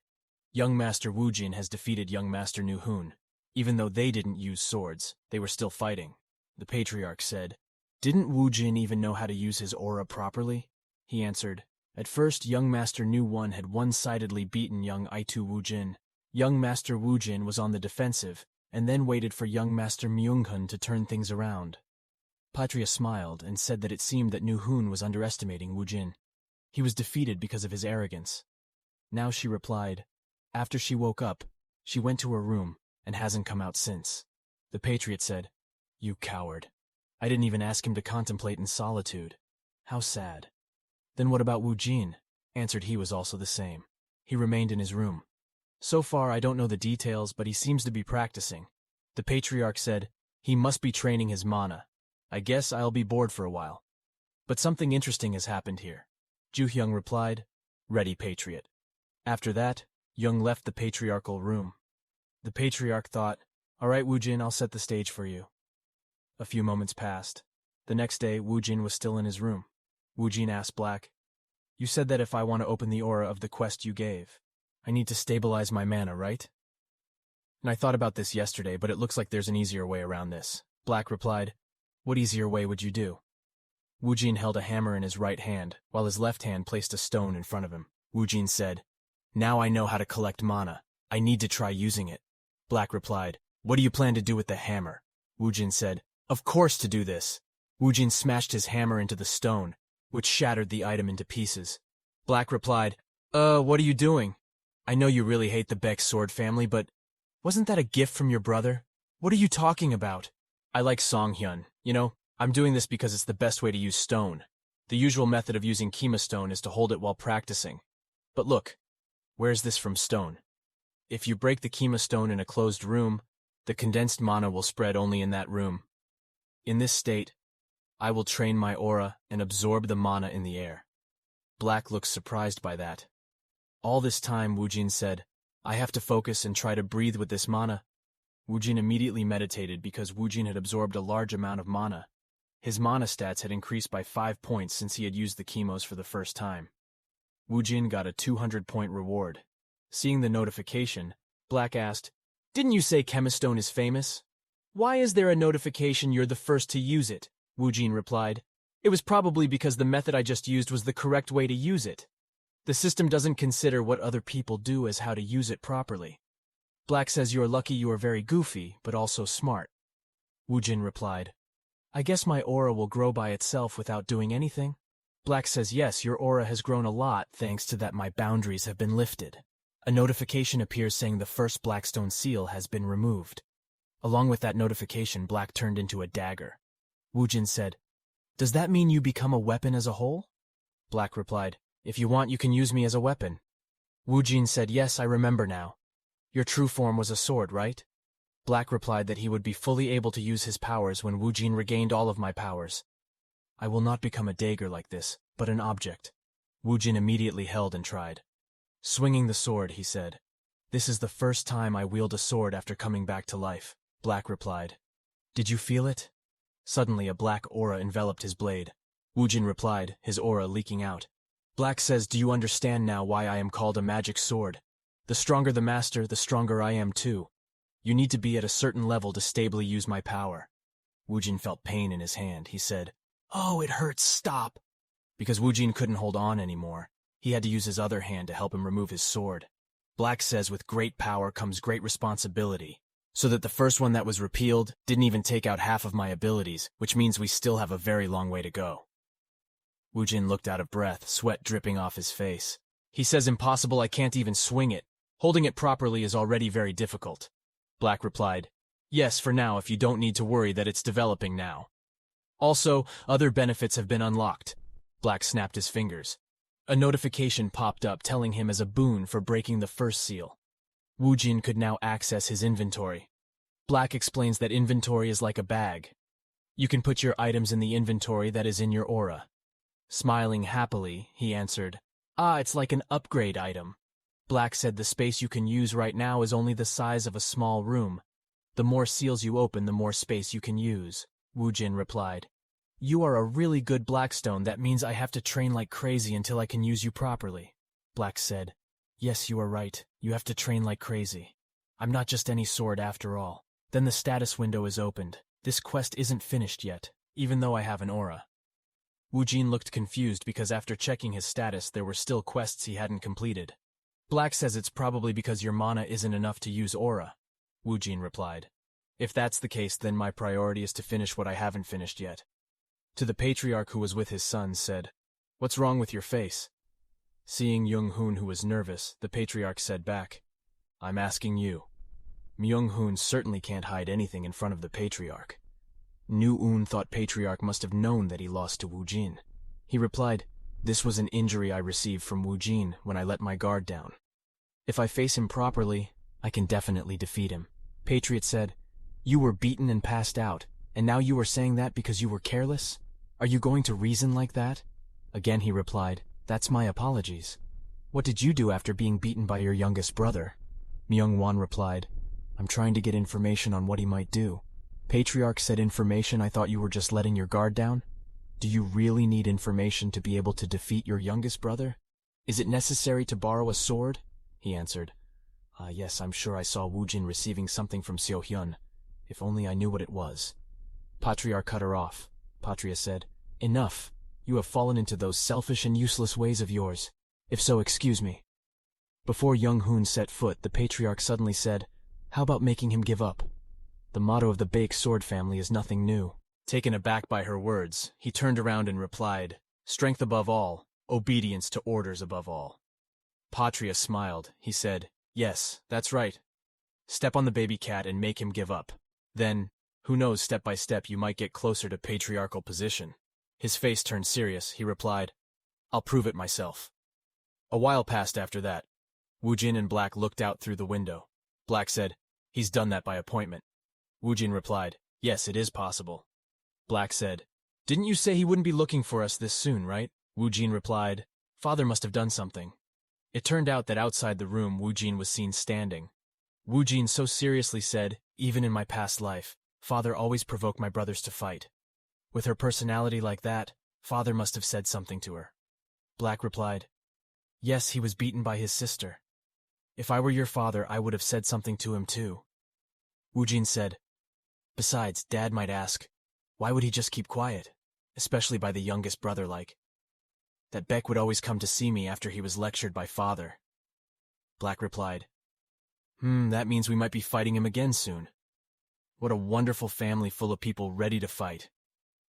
Young Master Woojin has defeated Young Master Nu-hoon. Even though they didn't use swords, they were still fighting. The Patriarch said, Didn't Woojin even know how to use his aura properly? He answered, At first Young Master Nu-1 had one-sidedly beaten Young Itu Woojin. Young Master Woojin was on the defensive, and then waited for Young Master Myung-hun to turn things around. Patria smiled and said that it seemed that Nu-hoon was underestimating Woojin. He was defeated because of his arrogance. Now she replied, After she woke up, she went to her room and hasn't come out since. The Patriot said, You coward. I didn't even ask him to contemplate in solitude. How sad. Then what about Woojin? Answered he was also the same. He remained in his room. So far I don't know the details, but he seems to be practicing. The Patriarch said, He must be training his mana. I guess I'll be bored for a while. But something interesting has happened here. Ju-hyung replied, Ready, Patriot. After that, Young left the patriarchal room. The Patriarch thought, All right, Woojin, I'll set the stage for you. A few moments passed. The next day, Woojin was still in his room. Woojin asked Black, You said that if I want to open the aura of the quest you gave, I need to stabilize my mana, right? And I thought about this yesterday, but it looks like there's an easier way around this. Black replied, What easier way would you do? Woojin held a hammer in his right hand, while his left hand placed a stone in front of him. Woojin said, Now I know how to collect mana. I need to try using it. Black replied, What do you plan to do with the hammer? Woojin said, Of course to do this. Woojin smashed his hammer into the stone, which shattered the item into pieces. Black replied, What are you doing? I know you really hate the Baek sword family, but wasn't that a gift from your brother? What are you talking about? I like Songhyun. You know, I'm doing this because it's the best way to use stone. The usual method of using Kima stone is to hold it while practicing. But look, where's this from stone? If you break the Kima stone in a closed room, the condensed mana will spread only in that room. In this state, I will train my aura and absorb the mana in the air. Black looks surprised by that. All this time, Woojin said, I have to focus and try to breathe with this mana. Woojin immediately meditated because Woojin had absorbed a large amount of mana. His mana stats had increased by 5 points since he had used the chemos for the first time. Woojin got a 200-point reward. Seeing the notification, Black asked, Didn't you say Chemistone is famous? Why is there a notification you're the first to use it? Woojin replied, It was probably because the method I just used was the correct way to use it. The system doesn't consider what other people do as how to use it properly. Black says you're lucky you are very goofy, but also smart. Woojin replied, I guess my aura will grow by itself without doing anything. Black says yes, your aura has grown a lot thanks to that my boundaries have been lifted. A notification appears saying the first Blackstone seal has been removed. Along with that notification, Black turned into a dagger. Woojin said, Does that mean you become a weapon as a whole? Black replied, If you want, you can use me as a weapon. Woojin said, Yes, I remember now. Your true form was a sword, right? Black replied that he would be fully able to use his powers when Woojin regained all of my powers. I will not become a dagger like this, but an object. Woojin immediately held and tried. Swinging the sword, he said, This is the first time I wield a sword after coming back to life. Black replied, Did you feel it? Suddenly a black aura enveloped his blade. Woojin replied, his aura leaking out. Black says, Do you understand now why I am called a magic sword? The stronger the master, the stronger I am too. You need to be at a certain level to stably use my power. Woojin felt pain in his hand. He said, Oh, it hurts, stop. Because Woojin couldn't hold on anymore, he had to use his other hand to help him remove his sword. Black says with great power comes great responsibility, so that the first one that was repealed didn't even take out half of my abilities, which means we still have a very long way to go. Woojin looked out of breath, sweat dripping off his face. He says, Impossible, I can't even swing it. Holding it properly is already very difficult. Black replied, Yes, for now, if you don't need to worry that it's developing now. Also, other benefits have been unlocked. Black snapped his fingers. A notification popped up telling him as a boon for breaking the first seal. Woojin could now access his inventory. Black explains that inventory is like a bag. You can put your items in the inventory that is in your aura. Smiling happily, he answered, It's like an upgrade item. Black said the space you can use right now is only the size of a small room. The more seals you open, the more space you can use. Woojin replied, You are a really good Blackstone. That means I have to train like crazy until I can use you properly. Black said, Yes, you are right. You have to train like crazy. I'm not just any sword after all. Then the status window is opened. This quest isn't finished yet, even though I have an aura. Woojin looked confused because after checking his status, there were still quests he hadn't completed. Black says it's probably because your mana isn't enough to use aura. Woojin replied, If that's the case, then my priority is to finish what I haven't finished yet. To the patriarch who was with his sons said, What's wrong with your face? Seeing Myung-hoon, who was nervous, the patriarch said back, I'm asking you. Myung-hoon certainly can't hide anything in front of the patriarch. Nu-un thought patriarch must have known that he lost to Woojin. He replied, This was an injury I received from Woojin when I let my guard down. If I face him properly, I can definitely defeat him. Patriot said, You were beaten and passed out, and now you are saying that because you were careless? Are you going to reason like that? Again he replied, That's my apologies. What did you do after being beaten by your youngest brother? Myung-won replied, I'm trying to get information on what he might do. Patriarch said information. I thought you were just letting your guard down. Do you really need information to be able to defeat your youngest brother? Is it necessary to borrow a sword? He answered, Yes, I'm sure I saw Woojin receiving something from Seo-hyun. If only I knew what it was. Patriarch cut her off. Patria said, Enough. You have fallen into those selfish and useless ways of yours. If so, excuse me. Before Young-hoon set foot, the patriarch suddenly said, How about making him give up? The motto of the Baek sword family is nothing new. Taken aback by her words, he turned around and replied, Strength above all, obedience to orders above all. Patria smiled. He said, Yes, that's right. Step on the baby cat and make him give up. Then, who knows, step by step you might get closer to patriarchal position. His face turned serious. He replied, I'll prove it myself. A while passed after that. Woojin and Black looked out through the window. Black said, He's done that by appointment. Woojin replied, Yes, it is possible. Black said, Didn't you say he wouldn't be looking for us this soon, right? Woojin replied, Father must have done something. It turned out that outside the room Woojin was seen standing. Woojin so seriously said, Even in my past life, Father always provoked my brothers to fight. With her personality like that, Father must have said something to her. Black replied, Yes, he was beaten by his sister. If I were your father, I would have said something to him too. Woojin said, Besides, Dad might ask, why would he just keep quiet? Especially by the youngest brother like. that Baek would always come to see me after he was lectured by father. Black replied, that means we might be fighting him again soon. What a wonderful family full of people ready to fight.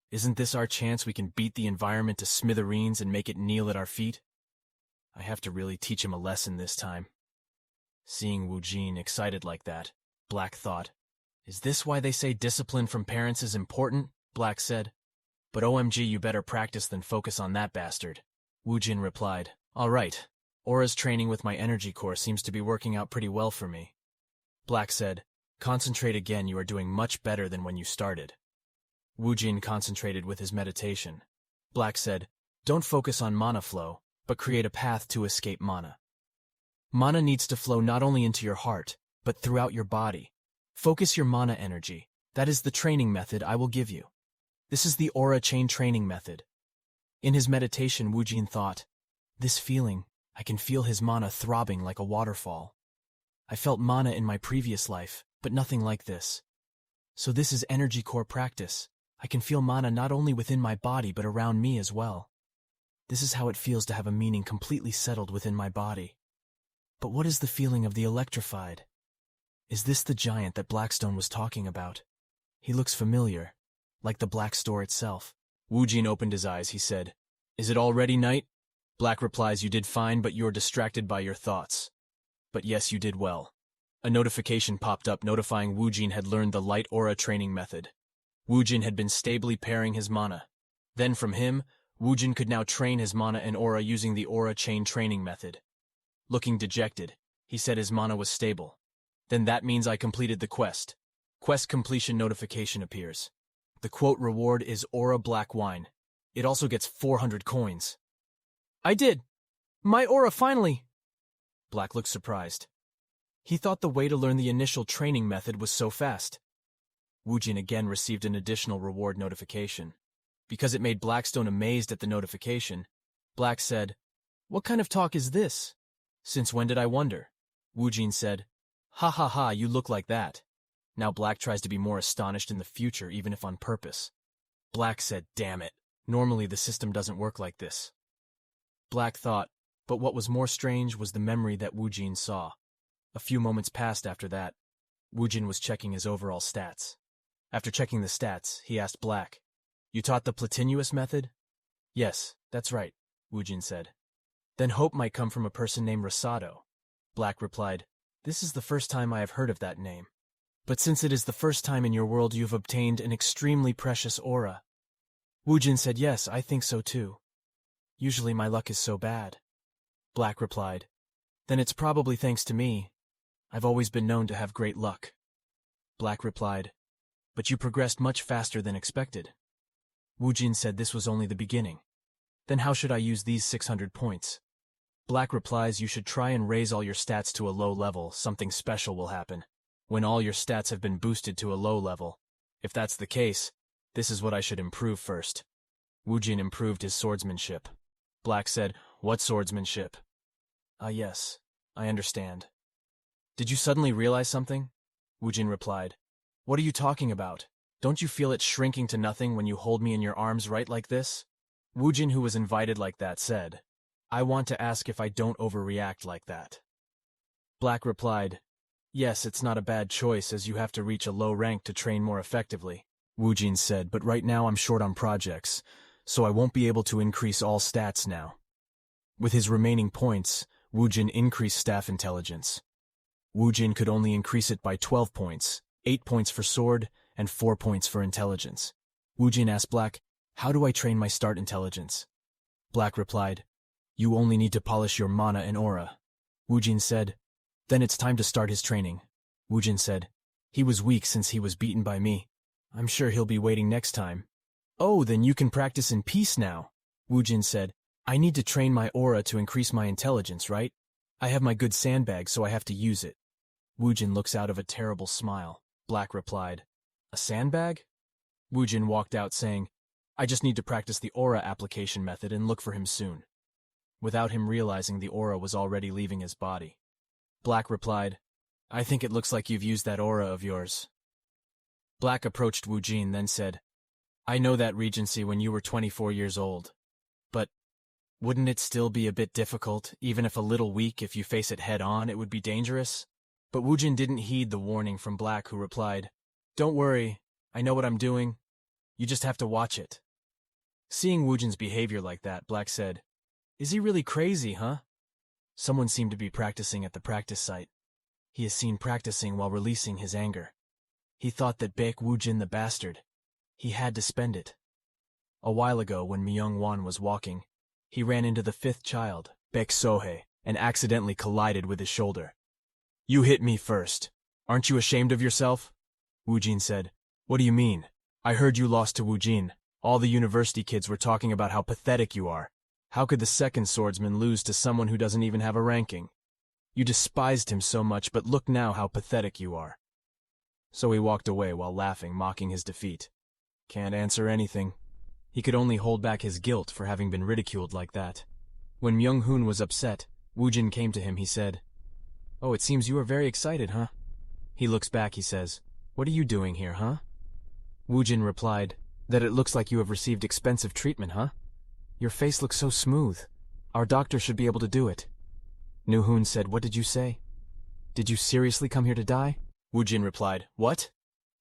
Isn't this our chance we can beat the environment to smithereens and make it kneel at our feet? I have to really teach him a lesson this time. Seeing Woojin excited like that, Black thought, is this why they say discipline from parents is important? Black said. But OMG, you better practice than focus on that bastard. Woojin replied, all right. Aura's training with my energy core seems to be working out pretty well for me. Black said, concentrate again, you are doing much better than when you started. Woojin concentrated with his meditation. Black said, don't focus on mana flow, but create a path to escape mana. Mana needs to flow not only into your heart, but throughout your body. Focus your mana energy. That is the training method I will give you. This is the aura chain training method. In his meditation, Woojin thought, this feeling, I can feel his mana throbbing like a waterfall. I felt mana in my previous life, but nothing like this. So this is energy core practice. I can feel mana not only within my body but around me as well. This is how it feels to have a meaning completely settled within my body. But what is the feeling of the electrified? Is this the giant that Blackstone was talking about? He looks familiar, like the Black Store itself. Woojin opened his eyes. He said, is it already night? Black replies, you did fine, but you're distracted by your thoughts. But yes, you did well. A notification popped up notifying Woojin had learned the light aura training method. Woojin had been stably pairing his mana. Then from him, Woojin could now train his mana and aura using the aura chain training method. Looking dejected, he said his mana was stable. Then that means I completed the quest. Quest completion notification appears. The quote reward is aura black wine. It also gets 400 coins. I did! My aura finally! Black looked surprised. He thought the way to learn the initial training method was so fast. Woojin again received an additional reward notification. Because it made Blackstone amazed at the notification, Black said, what kind of talk is this? Since when did I wonder? Woojin said, ha ha ha, you look like that. Now Black tries to be more astonished in the future, even if on purpose. Black said, damn it, normally the system doesn't work like this. Black thought, but what was more strange was the memory that Woojin saw. A few moments passed after that. Woojin was checking his overall stats. After checking the stats, he asked Black, you taught the Platinuous method? Yes, that's right, Woojin said. Then hope might come from a person named Rosado. Black replied, this is the first time I have heard of that name. But since it is the first time in your world you have obtained an extremely precious aura. Woojin said, yes, I think so too. Usually my luck is so bad. Black replied, then it's probably thanks to me. I've always been known to have great luck. Black replied, but you progressed much faster than expected. Woojin said this was only the beginning. Then how should I use these 600 points? Black replies, you should try and raise all your stats to a low level. Something special will happen. When all your stats have been boosted to a low level. If that's the case, this is what I should improve first. Woojin improved his swordsmanship. Black said, what swordsmanship? Ah yes, I understand. Did you suddenly realize something? Woojin replied, what are you talking about? Don't you feel it shrinking to nothing when you hold me in your arms right like this? Woojin, who was invited like that, said, I want to ask if I don't overreact like that. Black replied, yes, it's not a bad choice as you have to reach a low rank to train more effectively. Woojin said, but right now I'm short on projects, so I won't be able to increase all stats now. With his remaining points, Woojin increased staff intelligence. Woojin could only increase it by 12 points, 8 points for sword, and 4 points for intelligence. Woojin asked Black, how do I train my start intelligence? Black replied, you only need to polish your mana and aura. Woojin said, then it's time to start his training. Woojin said, he was weak since he was beaten by me. I'm sure he'll be waiting next time. Oh, then you can practice in peace now. Woojin said, I need to train my aura to increase my intelligence, right? I have my good sandbag, so I have to use it. Woojin looks out of a terrible smile. Black replied, a sandbag? Woojin walked out saying, I just need to practice the aura application method and look for him soon. Without him realizing, the aura was already leaving his body. Black replied, I think it looks like you've used that aura of yours. Black approached Woojin, then said, I know that regency when you were 24 years old. But Wouldn't it still be a bit difficult, even if a little weak? If you face it head-on, it would be dangerous? But Woojin didn't heed the warning from Black, who replied, "Don't worry, I know what I'm doing. You just have to watch it." Seeing Woojin's behavior like that, Black said, "Is he really crazy, huh?" Someone seemed to be practicing at the practice site. He is seen practicing while releasing his anger. He thought that Baek Woojin the bastard, he had to spend it. A while ago, when Myung-won was walking, he ran into the fifth child, Baek Sohei, and accidentally collided with his shoulder. "You hit me first. Aren't you ashamed of yourself?" Woojin said. "What do you mean? I heard you lost to Woojin. All the university kids were talking about how pathetic you are. How could the second swordsman lose to someone who doesn't even have a ranking? You despised him so much, but look now how pathetic you are." So he walked away while laughing, mocking his defeat. Can't answer anything. He could only hold back his guilt for having been ridiculed like that. When Myung-hoon was upset, Woojin came to him. He said, "Oh, it seems you are very excited, huh?" He looks back. He says, "What are you doing here, huh?" Woojin replied, "That it looks like you have received expensive treatment, huh? Your face looks so smooth. Our doctor should be able to do it." Nu-hoon said, "What did you say? Did you seriously come here to die?" Woojin replied, "What?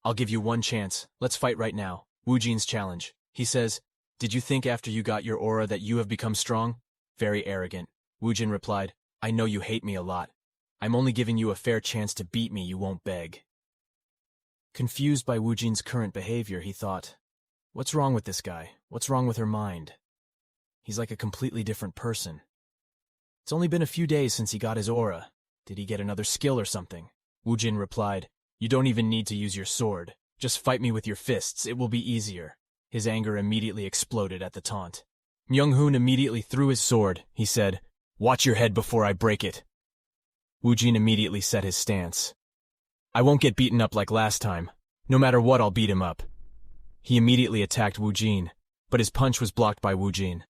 I'll give you one chance. Let's fight right now." Woojin's challenge. He says, "Did you think after you got your aura that you have become strong?" Very arrogant. Woojin replied, "I know you hate me a lot. I'm only giving you a fair chance to beat me. You won't beg." Confused by Woojin's current behavior, he thought, "What's wrong with this guy? What's wrong with her mind? He's like a completely different person. It's only been a few days since he got his aura. Did he get another skill or something?" Woojin replied, "You don't even need to use your sword. Just fight me with your fists. It will be easier." His anger immediately exploded at the taunt. Myung-hoon immediately threw his sword. He said, "Watch your head before I break it." Woojin immediately set his stance. "I won't get beaten up like last time. No matter what, I'll beat him up." He immediately attacked Woojin, but his punch was blocked by Woojin.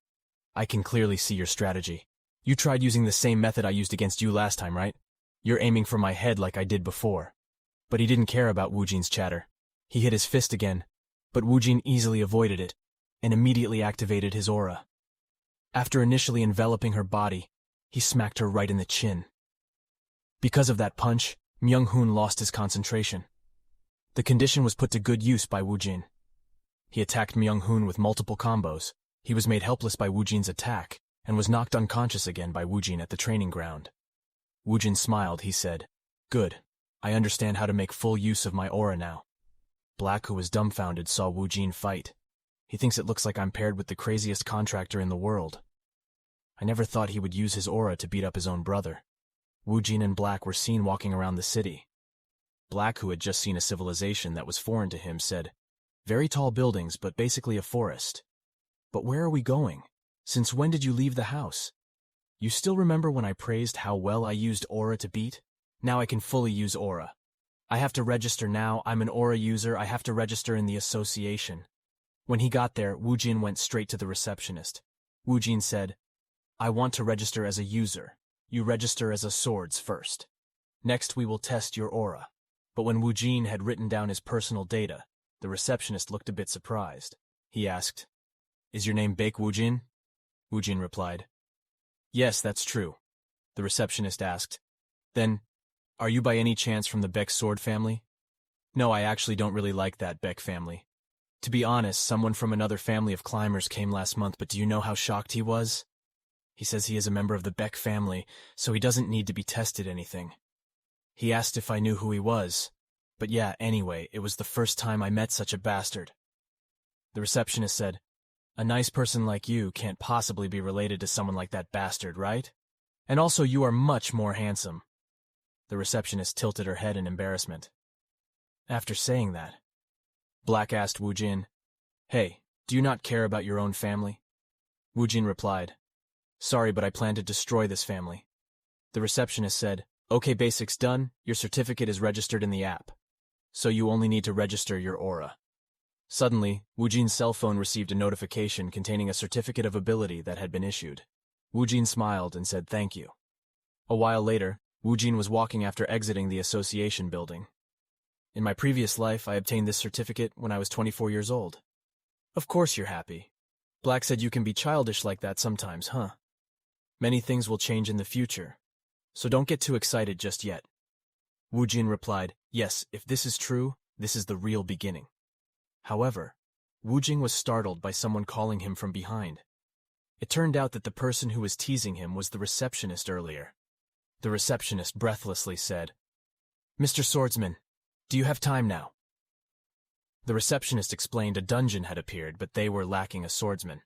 "I can clearly see your strategy. You tried using the same method I used against you last time, right? You're aiming for my head like I did before." But he didn't care about Woojin's chatter. He hit his fist again, but Woojin easily avoided it and immediately activated his aura. After initially enveloping her body, he smacked her right in the chin. Because of that punch, Myung-hoon lost his concentration. The condition was put to good use by Woojin. He attacked Myung-hoon with multiple combos. He was made helpless by Woojin's attack and was knocked unconscious again by Woojin at the training ground. Woojin smiled. He said, "Good. I understand how to make full use of my aura now." Black, who was dumbfounded, saw Woojin fight. He thinks it looks like I'm paired with the craziest contractor in the world. I never thought he would use his aura to beat up his own brother. Woojin and Black were seen walking around the city. Black, who had just seen a civilization that was foreign to him, said, "Very tall buildings, but basically a forest. But where are we going? Since when did you leave the house? You still remember when I praised how well I used aura to beat? Now I can fully use aura. I have to register now. I'm an aura user. I have to register in the association." When he got there, Woojin went straight to the receptionist. Woojin said, "I want to register as a user. You register as a swords first. Next we will test your aura." But when Woojin had written down his personal data, the receptionist looked a bit surprised. He asked, "Is your name Baek Woojin?" Woojin replied, "Yes, that's true." The receptionist asked, "Then, are you by any chance from the Baek sword family?" "No, I actually don't really like that Baek family. To be honest, someone from another family of climbers came last month, but do you know how shocked he was? He says he is a member of the Baek family, so he doesn't need to be tested anything. He asked if I knew who he was. But yeah, anyway, it was the first time I met such a bastard." The receptionist said, "A nice person like you can't possibly be related to someone like that bastard, right? And also you are much more handsome." The receptionist tilted her head in embarrassment. After saying that, Black asked Woojin, "Hey, do you not care about your own family?" Woojin replied, "Sorry, but I plan to destroy this family." The receptionist said, "Okay, basics done. Your certificate is registered in the app. So you only need to register your aura." Suddenly, Woojin's cell phone received a notification containing a certificate of ability that had been issued. Woojin smiled and said thank you. A while later, Woojin was walking after exiting the association building. "In my previous life, I obtained this certificate when I was 24 years old." "Of course you're happy. Black said you can be childish like that sometimes, huh?" Many things will change in the future, so don't get too excited just yet. Woojin replied, yes, if this is true, this is the real beginning. However, Woojin was startled by someone calling him from behind. It turned out that the person who was teasing him was the receptionist earlier. The receptionist breathlessly said, Mr. Swordsman, do you have time now? The receptionist explained a dungeon had appeared, but they were lacking a swordsman.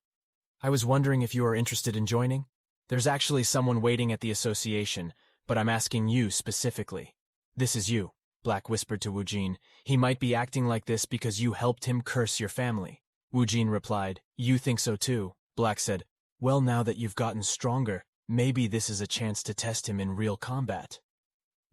I was wondering if you are interested in joining? There's actually someone waiting at the association, but I'm asking you specifically. This is you, Black whispered to Woojin. He might be acting like this because you helped him curse your family. Woojin replied, you think so too. Black said, well, now that you've gotten stronger, maybe this is a chance to test him in real combat.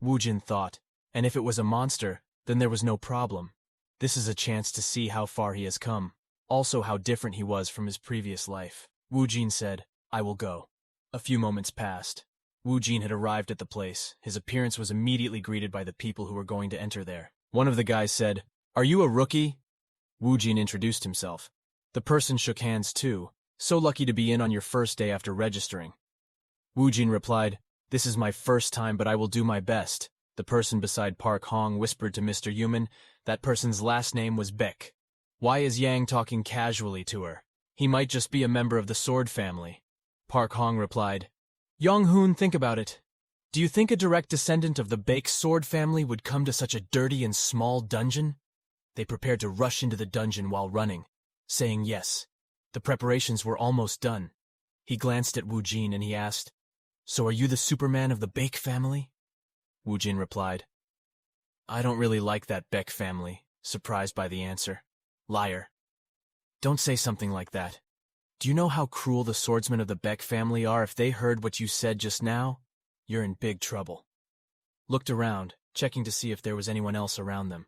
Woojin thought, and if it was a monster, then there was no problem. This is a chance to see how far he has come, also how different he was from his previous life. Woojin said, I will go. A few moments passed. Woojin had arrived at the place. His appearance was immediately greeted by the people who were going to enter there. One of the guys said, are you a rookie? Woojin introduced himself. The person shook hands too. So lucky to be in on your first day after registering. Woojin replied, this is my first time, but I will do my best. The person beside Park Hong whispered to Mr. Human. That person's last name was Baek. Why is Yang talking casually to her? He might just be a member of the sword family. Park Hong replied, Yong-hoon, think about it. Do you think a direct descendant of the Baek sword family would come to such a dirty and small dungeon? They prepared to rush into the dungeon while running, saying yes. The preparations were almost done. He glanced at Woojin and he asked, so are you the Superman of the Baek family? Woojin replied, I don't really like that Baek family, surprised by the answer. Liar. Don't say something like that. Do you know how cruel the swordsmen of the Baek family are? If they heard what you said just now, you're in big trouble. Looked around, checking to see if there was anyone else around them.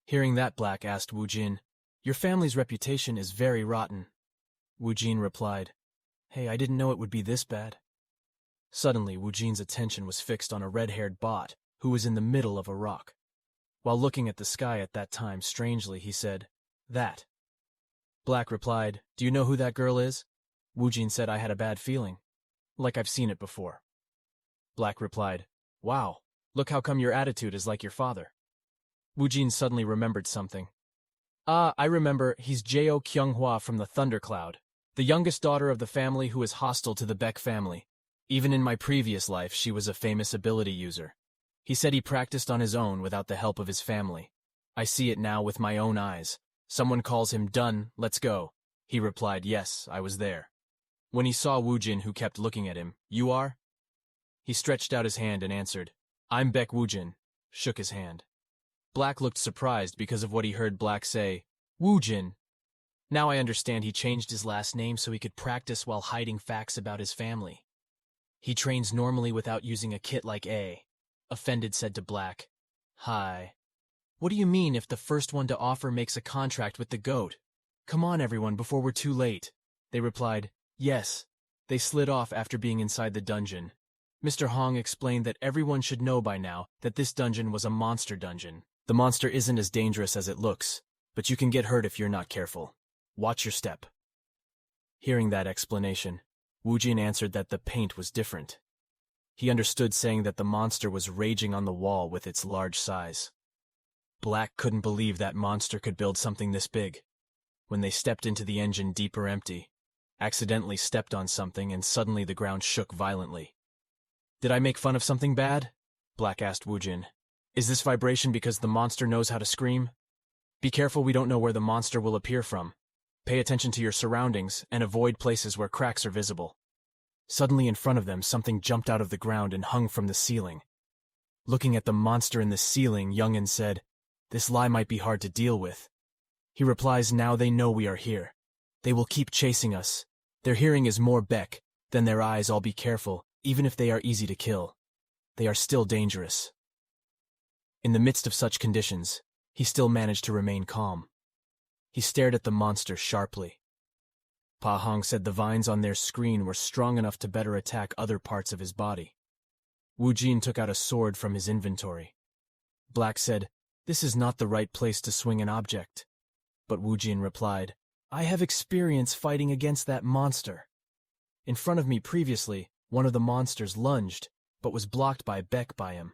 Hearing that, Black asked Woojin, your family's reputation is very rotten. Woojin replied, hey, I didn't know it would be this bad. Suddenly, Woojin's attention was fixed on a red-haired bot who was in the middle of a rock. While looking at the sky at that time, strangely, he said, that. Black replied, do you know who that girl is? Woojin said, I had a bad feeling. Like I've seen it before. Black replied, wow, look how come your attitude is like your father. Woojin suddenly remembered something. I remember, he's Jo Kyunghwa from the Thundercloud, the youngest daughter of the family who is hostile to the Baek family. Even in my previous life, she was a famous ability user. He said he practiced on his own without the help of his family. I see it now with my own eyes. Someone calls him done, let's go. He replied, yes, I was there. When he saw Woojin, who kept looking at him, you are? He stretched out his hand and answered, I'm Baek Woojin, shook his hand. Black looked surprised because of what he heard Black say, Woojin. Now I understand he changed his last name so he could practice while hiding facts about his family. He trains normally without using a kit like A. Offended said to Black, hi. What do you mean if the first one to offer makes a contract with the goat? Come on everyone before we're too late. They replied, yes. They slid off after being inside the dungeon. Mr. Hong explained that everyone should know by now that this dungeon was a monster dungeon. The monster isn't as dangerous as it looks, but you can get hurt if you're not careful. Watch your step. Hearing that explanation, Woojin answered that the paint was different. He understood, saying that the monster was raging on the wall with its large size. Black couldn't believe that monster could build something this big. When they stepped into the engine deeper empty, accidentally stepped on something and suddenly the ground shook violently. Did I make fun of something bad? Black asked Woojin. Is this vibration because the monster knows how to scream? Be careful, we don't know where the monster will appear from. Pay attention to your surroundings and avoid places where cracks are visible. Suddenly in front of them, something jumped out of the ground and hung from the ceiling. Looking at the monster in the ceiling, Youngin said, this lie might be hard to deal with. He replies, now they know we are here. They will keep chasing us. Their hearing is more Baek than their eyes. All be careful, even if they are easy to kill. They are still dangerous. In the midst of such conditions, he still managed to remain calm. He stared at the monster sharply. Pa Hong said the vines on their screen were strong enough to better attack other parts of his body. Woojin took out a sword from his inventory. Black said, this is not the right place to swing an object. But Woojin replied, I have experience fighting against that monster. In front of me previously, One of the monsters lunged, but was blocked by Baek by him.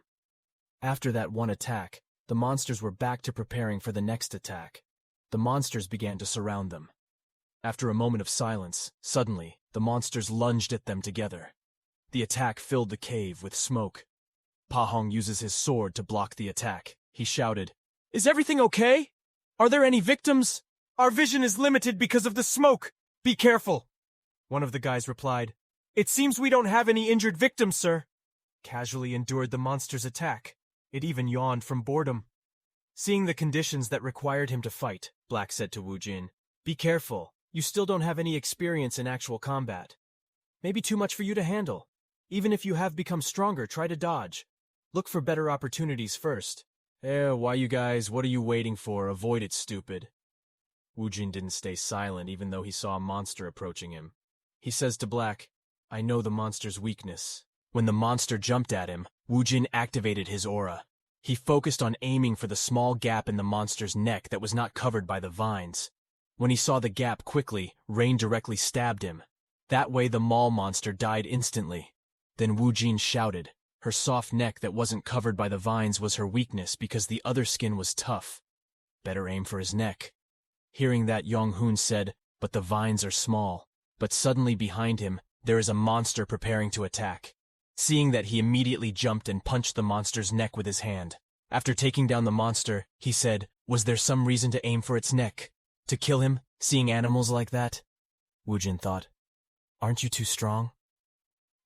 After that one attack, the monsters were back to preparing for the next attack. The monsters began to surround them. After a moment of silence, suddenly, the monsters lunged at them together. The attack filled the cave with smoke. Pahong uses his sword to block the attack. He shouted, "Is everything okay? Are there any victims? Our vision is limited because of the smoke. Be careful." One of the guys replied, "It seems we don't have any injured victims, sir." Casually endured the monster's attack. It even yawned from boredom. Seeing the conditions that required him to fight, Black said to Woojin, "Be careful. You still don't have any experience in actual combat. Maybe too much for you to handle. Even if you have become stronger, try to dodge. Look for better opportunities first." Why you guys, what are you waiting for? Avoid it, stupid." Woojin didn't stay silent even though he saw a monster approaching him. He says to Black, "I know the monster's weakness." When the monster jumped at him, Woojin activated his aura. He focused on aiming for the small gap in the monster's neck that was not covered by the vines. When he saw the gap quickly, Rain directly stabbed him. That way the mall monster died instantly. Then Woojin shouted. Her soft neck that wasn't covered by the vines was her weakness because the other skin was tough. Better aim for his neck. Hearing that, Yong-hoon said, "But the vines are small." But suddenly behind him, there is a monster preparing to attack. Seeing that, he immediately jumped and punched the monster's neck with his hand. After taking down the monster, he said, "Was there some reason to aim for its neck? To kill him, seeing animals like that?" Woojin thought, "Aren't you too strong?"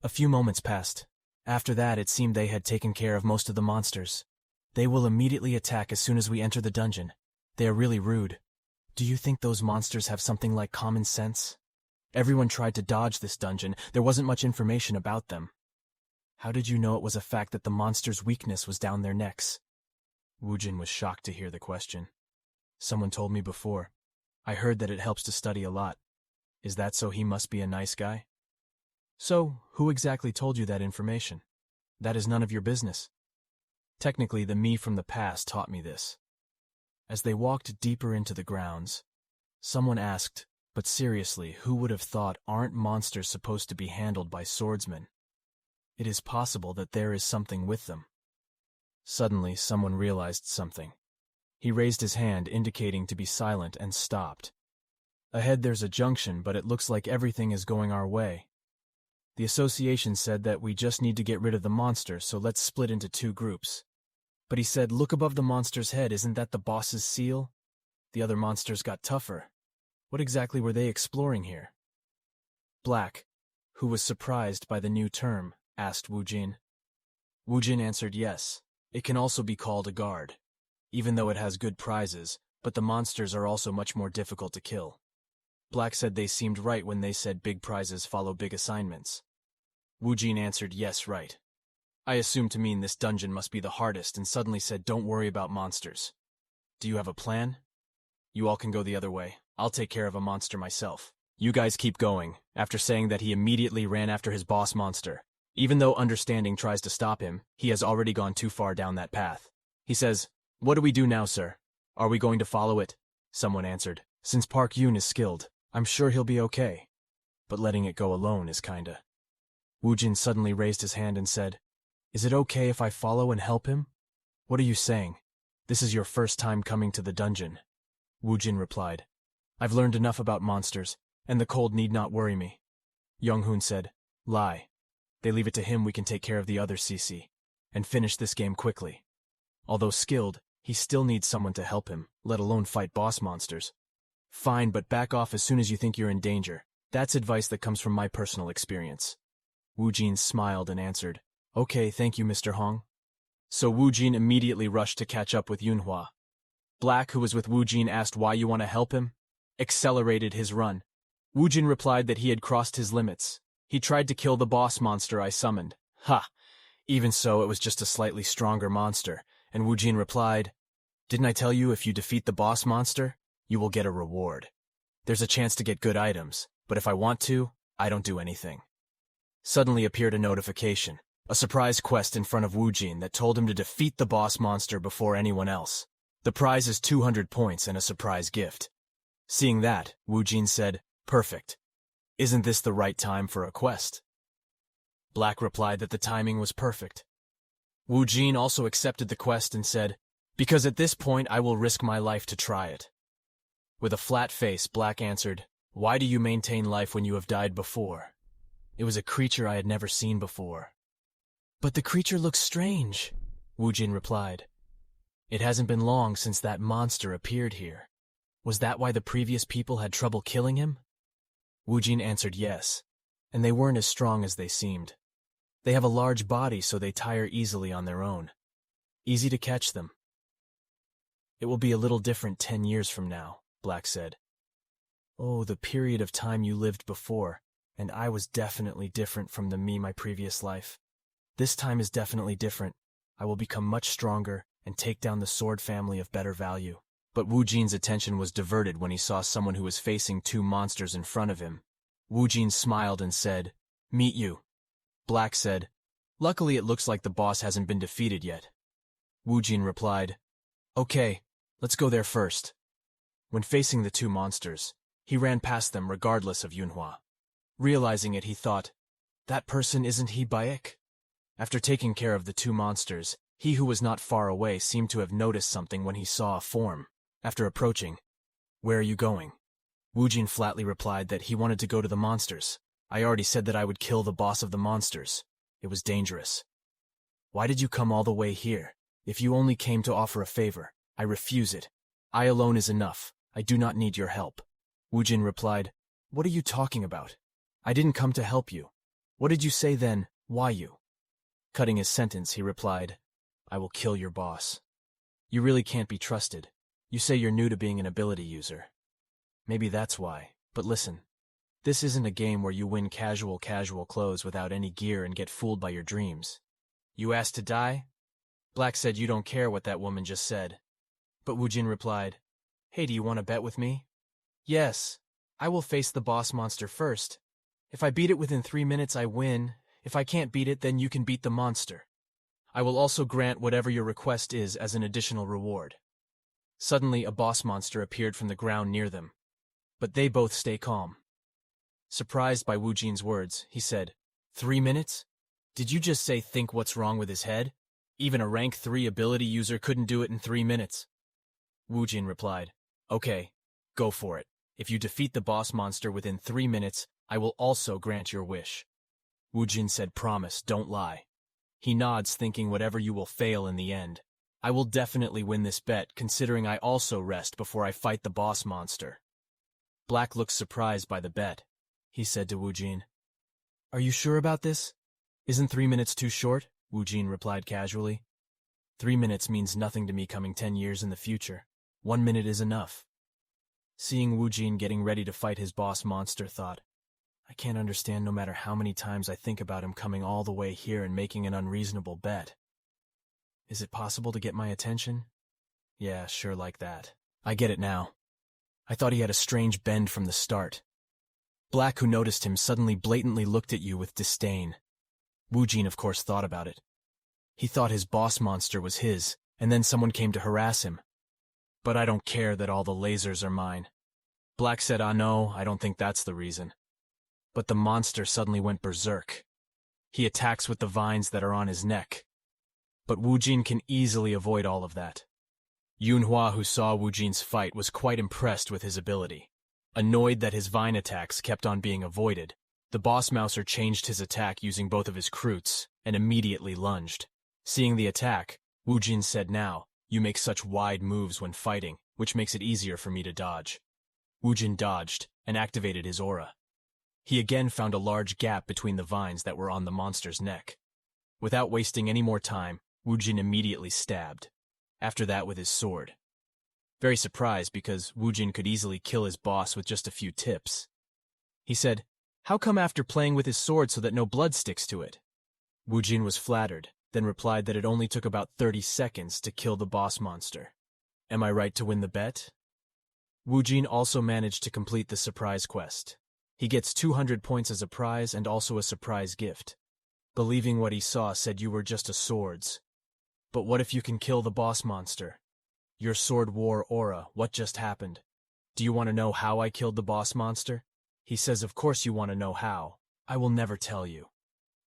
A few moments passed. After that, it seemed they had taken care of most of the monsters. "They will immediately attack as soon as we enter the dungeon. They are really rude. Do you think those monsters have something like common sense? Everyone tried to dodge this dungeon. There wasn't much information about them. How did you know it was a fact that the monster's weakness was down their necks?" Woojin was shocked to hear the question. "Someone told me before. I heard that it helps to study a lot. Is that so he must be a nice guy?" "So, who exactly told you that information? That is none of your business. Technically, the me from the past taught me this." As they walked deeper into the grounds, someone asked, but seriously, who would have thought, aren't monsters supposed to be handled by swordsmen? It is possible that there is something with them. Suddenly, someone realized something. He raised his hand, indicating to be silent, and stopped. "Ahead there's a junction, but it looks like everything is going our way. The association said that we just need to get rid of the monster, so let's split into 2 groups. But he said, look above the monster's head, isn't that the boss's seal? The other monsters got tougher. What exactly were they exploring here?" Black, who was surprised by the new term, asked Woojin. Woojin answered yes. It can also be called a guard, even though it has good prizes, but the monsters are also much more difficult to kill. Black said they seemed right when they said big prizes follow big assignments. Woojin answered yes, right. I assumed to mean this dungeon must be the hardest and suddenly said don't worry about monsters. "Do you have a plan? You all can go the other way. I'll take care of a monster myself. You guys keep going." After saying that, he immediately ran after his boss monster. Even though understanding tries to stop him, he has already gone too far down that path. He says, "What do we do now, sir? Are we going to follow it?" Someone answered, "Since Park Yoon is skilled, I'm sure he'll be okay. But letting it go alone is kinda." Woojin suddenly raised his hand and said, "Is it okay if I follow and help him?" "What are you saying? This is your first time coming to the dungeon." Woojin replied, "I've learned enough about monsters, and the cold need not worry me." Yong-hoon said, "Lie. They leave it to him, we can take care of the other CC, and finish this game quickly. Although skilled, he still needs someone to help him, let alone fight boss monsters." "Fine, but back off as soon as you think you're in danger. That's advice that comes from my personal experience." Woojin smiled and answered, "Okay, thank you, Mr. Hong." So Woojin immediately rushed to catch up with Yunhua. Black, who was with Woojin, asked why you want to help him, accelerated his run. Woojin replied that he had crossed his limits. He tried to kill the boss monster I summoned. Ha! Even so, it was just a slightly stronger monster, and Woojin replied, "Didn't I tell you if you defeat the boss monster, you will get a reward? There's a chance to get good items, but if I want to, I don't do anything." Suddenly appeared a notification, a surprise quest in front of Woojin that told him to defeat the boss monster before anyone else. The prize is 200 points and a surprise gift. Seeing that, Woojin said, "Perfect. Isn't this the right time for a quest?" Black replied that the timing was perfect. Woojin also accepted the quest and said, "Because at this point I will risk my life to try it." With a flat face, Black answered, "Why do you maintain life when you have died before?" It was a creature I had never seen before. "But the creature looks strange," Woojin replied. "It hasn't been long since that monster appeared here. Was that why the previous people had trouble killing him?" Woojin answered yes, and they weren't as strong as they seemed. They have a large body, so they tire easily on their own. Easy to catch them. "It will be a little different 10 years from now," Black said. "Oh, the period of time you lived before, and I was definitely different from the me my previous life. This time is definitely different. I will become much stronger and take down the sword family of better value." But Woojin's attention was diverted when he saw someone who was facing 2 monsters in front of him. Woojin smiled and said, "Meet you." Black said, "Luckily it looks like the boss hasn't been defeated yet." Woojin replied, "Okay, let's go there first." When facing the 2 monsters, he ran past them regardless of Yunhua. Realizing it, he thought, "That person isn't he Baek?" After taking care of the 2 monsters, he who was not far away seemed to have noticed something when he saw a form. After approaching, "Where are you going?" Woojin flatly replied that he wanted to go to the monsters. "I already said that I would kill the boss of the monsters. It was dangerous." "Why did you come all the way here? If you only came to offer a favor, I refuse it. I alone is enough. I do not need your help." Woojin replied, "What are you talking about? I didn't come to help you. What did you say then? Why you?" Cutting his sentence, he replied, "I will kill your boss. You really can't be trusted. You say you're new to being an ability user. Maybe that's why, but listen. This isn't a game where you win casual clothes without any gear and get fooled by your dreams. You asked to die?" Black said you don't care what that woman just said. But Woojin replied, "Hey, do you want to bet with me?" "Yes. I will face the boss monster first. If I beat it within 3 minutes, I win. If I can't beat it, then you can beat the monster. I will also grant whatever your request is as an additional reward." Suddenly, a boss monster appeared from the ground near them. But they both stay calm. Surprised by Woojin's words, he said, 3 minutes? Did you just say think what's wrong with his head? Even a rank 3 ability user couldn't do it in 3 minutes. Woojin replied, "Okay, go for it. If you defeat the boss monster within 3 minutes, I will also grant your wish." Woojin said, "Promise, don't lie." He nods, thinking whatever you will fail in the end. I will definitely win this bet, considering I also rest before I fight the boss monster. Black looked surprised by the bet. He said to Woojin, "Are you sure about this? Isn't 3 minutes too short?" Woojin replied casually. 3 minutes means nothing to me coming 10 years in the future. 1 minute is enough." Seeing Woojin getting ready to fight his boss monster, thought, I can't understand no matter how many times I think about him coming all the way here and making an unreasonable bet. Is it possible to get my attention? Yeah, sure, like that. I get it now. I thought he had a strange bend from the start. Black, who noticed him, suddenly blatantly looked at you with disdain. Woojin, of course, thought about it. He thought his boss monster was his, and then someone came to harass him. But I don't care that all the lasers are mine. Black said, no, I don't think that's the reason. But the monster suddenly went berserk. He attacks with the vines that are on his neck. But Woojin can easily avoid all of that. Yunhua, who saw Woojin's fight, was quite impressed with his ability. Annoyed that his vine attacks kept on being avoided, the boss mouser changed his attack using both of his kroots and immediately lunged. Seeing the attack, Woojin said, "Now, you make such wide moves when fighting, which makes it easier for me to dodge." Woojin dodged and activated his aura. He again found a large gap between the vines that were on the monster's neck. Without wasting any more time, Woojin immediately stabbed. After that with his sword. Very surprised because Woojin could easily kill his boss with just a few tips. He said, "How come after playing with his sword so that no blood sticks to it?" Woojin was flattered, then replied that it only took about 30 seconds to kill the boss monster. Am I right to win the bet? Woojin also managed to complete the surprise quest. He gets 200 points as a prize and also a surprise gift. Believing what he saw, said you were just a swords. But what if you can kill the boss monster? Your sword wore aura, what just happened? Do you want to know how I killed the boss monster? He says, of course you want to know how. I will never tell you.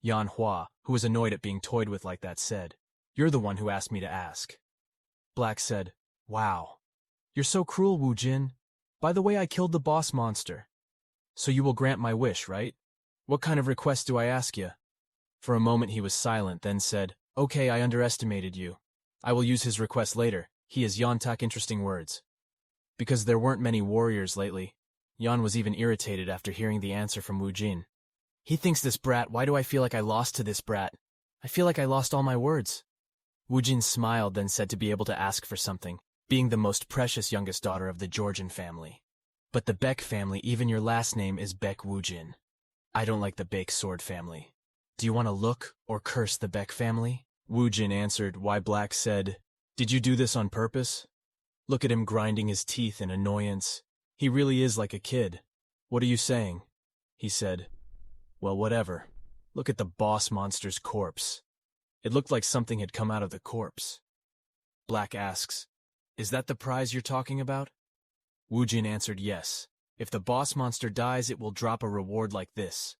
Manhua, who was annoyed at being toyed with like that, said, "You're the one who asked me to ask." Black said, "Wow. You're so cruel, Woojin. By the way, I killed the boss monster. So you will grant my wish, right? What kind of request do I ask you?" For a moment he was silent, then said, "Okay, I underestimated you. I will use his request later. He is Yontak interesting words." Because there weren't many warriors lately, Yan was even irritated after hearing the answer from Woojin. He thinks this brat, why do I feel like I lost to this brat? I feel like I lost all my words. Woojin smiled, then said to be able to ask for something, being the most precious youngest daughter of the Georgian family. But the Baek family, even your last name is Baek Woojin. I don't like the Baek sword family. Do you want to look or curse the Baek family? Woojin answered, why Black said, "Did you do this on purpose? Look at him grinding his teeth in annoyance. He really is like a kid. What are you saying?" He said, "Well, whatever. Look at the boss monster's corpse. It looked like something had come out of the corpse." Black asks, "Is that the prize you're talking about?" Woojin answered, "Yes. If the boss monster dies, it will drop a reward like this."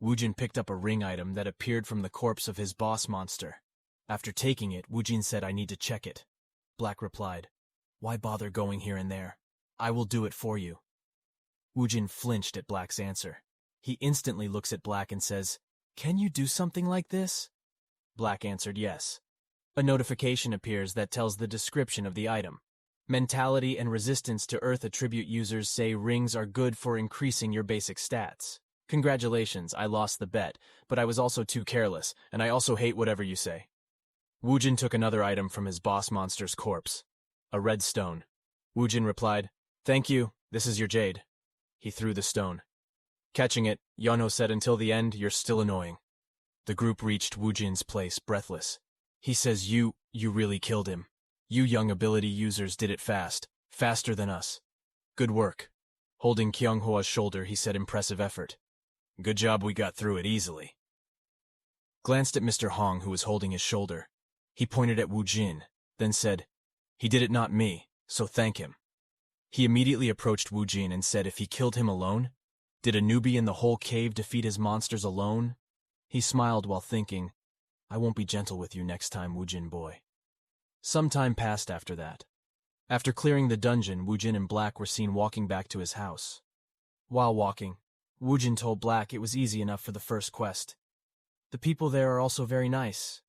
Woojin picked up a ring item that appeared from the corpse of his boss monster. After taking it, Woojin said, "I need to check it." Black replied, "Why bother going here and there? I will do it for you." Woojin flinched at Black's answer. He instantly looks at Black and says, "Can you do something like this?" Black answered yes. A notification appears that tells the description of the item. Mentality and resistance to Earth attribute users say rings are good for increasing your basic stats. Congratulations, I lost the bet, but I was also too careless, and I also hate whatever you say. Woojin took another item from his boss monster's corpse. A red stone. Woojin replied, "Thank you, this is your jade." He threw the stone. Catching it, Yonho said, "Until the end, you're still annoying." The group reached Woojin's place, breathless. He says, You really killed him. You young ability users did it fast, faster than us. Good work." Holding Kyunghoa's shoulder, he said, "Impressive effort. Good job we got through it easily." Glanced at Mr. Hong, who was holding his shoulder. He pointed at Woojin, then said, "He did it, not me, so thank him." He immediately approached Woojin and said if he killed him alone? Did a newbie in the whole cave defeat his monsters alone? He smiled while thinking, I won't be gentle with you next time, Woojin boy. Some time passed after that. After clearing the dungeon, Woojin and Black were seen walking back to his house. While walking, Woojin told Black it was easy enough for the first quest. The people there are also very nice.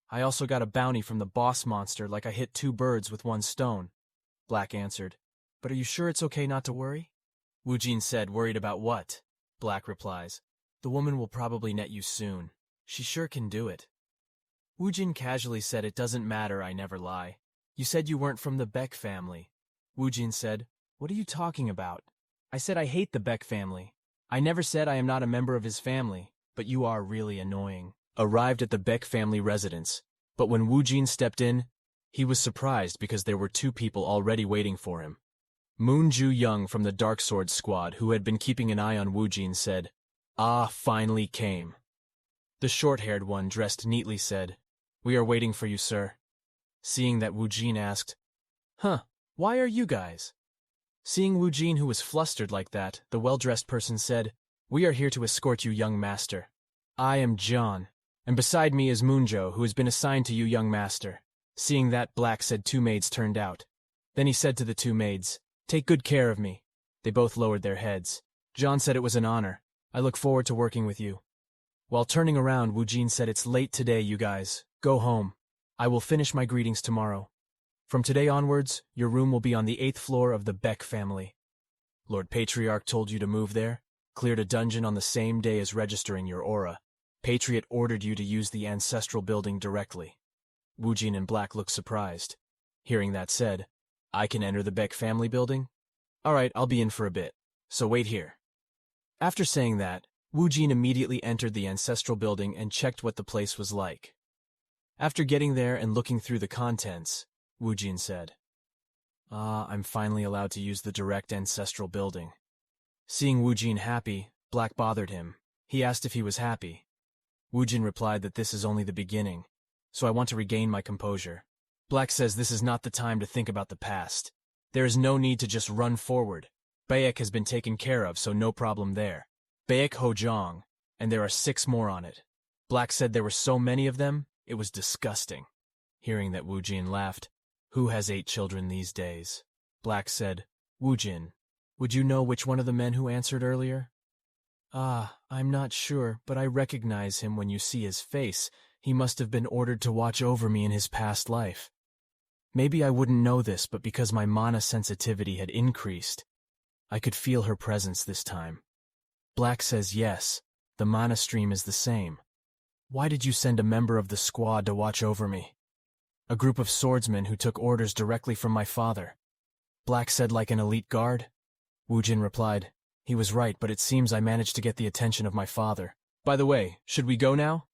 I also got a bounty from the boss monster, like I hit 2 birds with 1 stone. Black answered, "But are you sure it's okay not to worry?" Woojin said, "Worried about what?" Black replies, "The woman will probably net you soon. She sure can do it." Woojin casually said, "It doesn't matter, I never lie. You said you weren't from the Baek family." Woojin said, "What are you talking about? I said I hate the Baek family. I never said I am not a member of his family, but you are really annoying." Arrived at the Baek family residence, but when Woojin stepped in, he was surprised because there were 2 people already waiting for him. Moon Ju Young from the Dark Sword Squad, who had been keeping an eye on Woojin, said, "Ah, finally came." The short-haired one, dressed neatly, said, "We are waiting for you, sir." Seeing that, Woojin asked, Why are you guys?" Seeing Woojin, who was flustered like that, the well-dressed person said, "We are here to escort you, young master. I am John, and beside me is Moonjo, who has been assigned to you, young master." Seeing that, Black said 2 maids turned out. Then he said to the 2 maids, "Take good care of me." They both lowered their heads. John said, "It was an honor. I look forward to working with you." While turning around, Woojin said, "It's late today, you guys. Go home. I will finish my greetings tomorrow. From today onwards, your room will be on the 8th floor of the Baek family. Lord Patriarch told you to move there, cleared a dungeon on the same day as registering your aura. Patriot ordered you to use the ancestral building directly." Woojin and Black looked surprised. Hearing that said, "I can enter the Baek family building? All right, I'll be in for a bit, so wait here." After saying that, Woojin immediately entered the ancestral building and checked what the place was like. After getting there and looking through the contents, Woojin said, I'm finally allowed to use the direct ancestral building." Seeing Woojin happy, Black bothered him. He asked if he was happy. Woojin replied that this is only the beginning, so I want to regain my composure. Black says this is not the time to think about the past. There is no need to just run forward. Baek has been taken care of, so no problem there. Baek Hojong, and there are 6 more on it. Black said there were so many of them, it was disgusting. Hearing that, Woojin laughed. Who has 8 children these days? Black said, Woojin, would you know which one of the men who answered earlier? Ah, I'm not sure, but I recognize him when you see his face. He must have been ordered to watch over me in his past life. Maybe I wouldn't know this, but because my mana sensitivity had increased, I could feel her presence this time. Black says yes, the mana stream is the same. Why did you send a member of the squad to watch over me? A group of swordsmen who took orders directly from my father. Black said like an elite guard? Woojin replied, he was right, but it seems I managed to get the attention of my father. By the way, should we go now?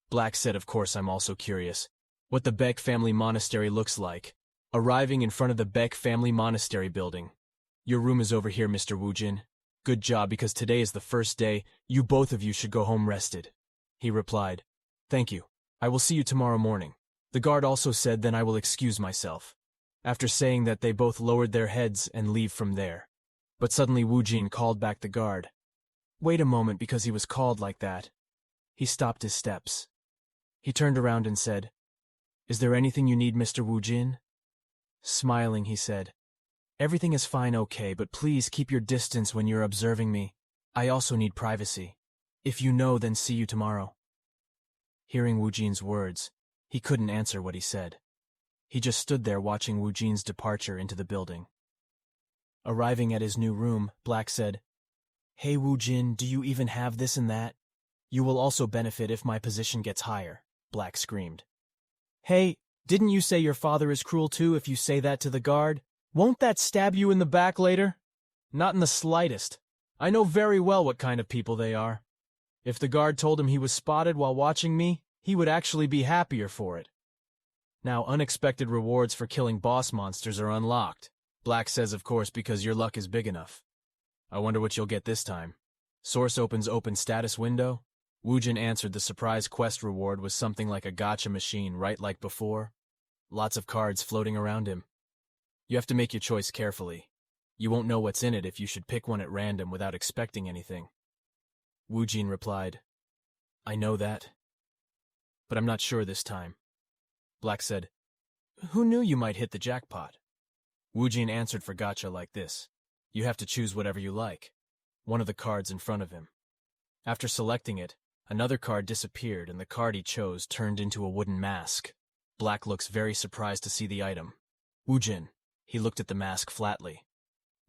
Black said, of course I'm also curious. What the Baek family monastery looks like. Arriving in front of the Baek family monastery building. Your room is over here, Mr. Woojin. Good job, because today is the first day. You both of you should go home rested. He replied, thank you. I will see you tomorrow morning. The guard also said then I will excuse myself. After saying that, they both lowered their heads and leave from there. But suddenly Woojin called back the guard. Wait a moment, because he was called like that. He stopped his steps. He turned around and said, Is there anything you need, Mr. Woojin? Smiling, he said, Everything is fine, okay, but please keep your distance when you're observing me. I also need privacy. If you know, then see you tomorrow. Hearing Woojin's words, he couldn't answer what he said. He just stood there watching Woojin's departure into the building. Arriving at his new room, Black said, Hey Woojin, do you even have this and that? You will also benefit if my position gets higher, Black screamed. Hey, didn't you say your father is cruel too if you say that to the guard? Won't that stab you in the back later? Not in the slightest. I know very well what kind of people they are. If the guard told him he was spotted while watching me, he would actually be happier for it. Now, unexpected rewards for killing boss monsters are unlocked. Black says, of course, because your luck is big enough. I wonder what you'll get this time. Source opens open status window. Woojin answered the surprise quest reward was something like a gacha machine, right like before. Lots of cards floating around him. You have to make your choice carefully. You won't know what's in it if you should pick one at random without expecting anything. Woojin replied, I know that. But I'm not sure this time. Black said, Who knew you might hit the jackpot? Woojin answered for gacha like this. You have to choose whatever you like. One of the cards in front of him. After selecting it, another card disappeared and the card he chose turned into a wooden mask. Black looks very surprised to see the item. Woojin. He looked at the mask flatly.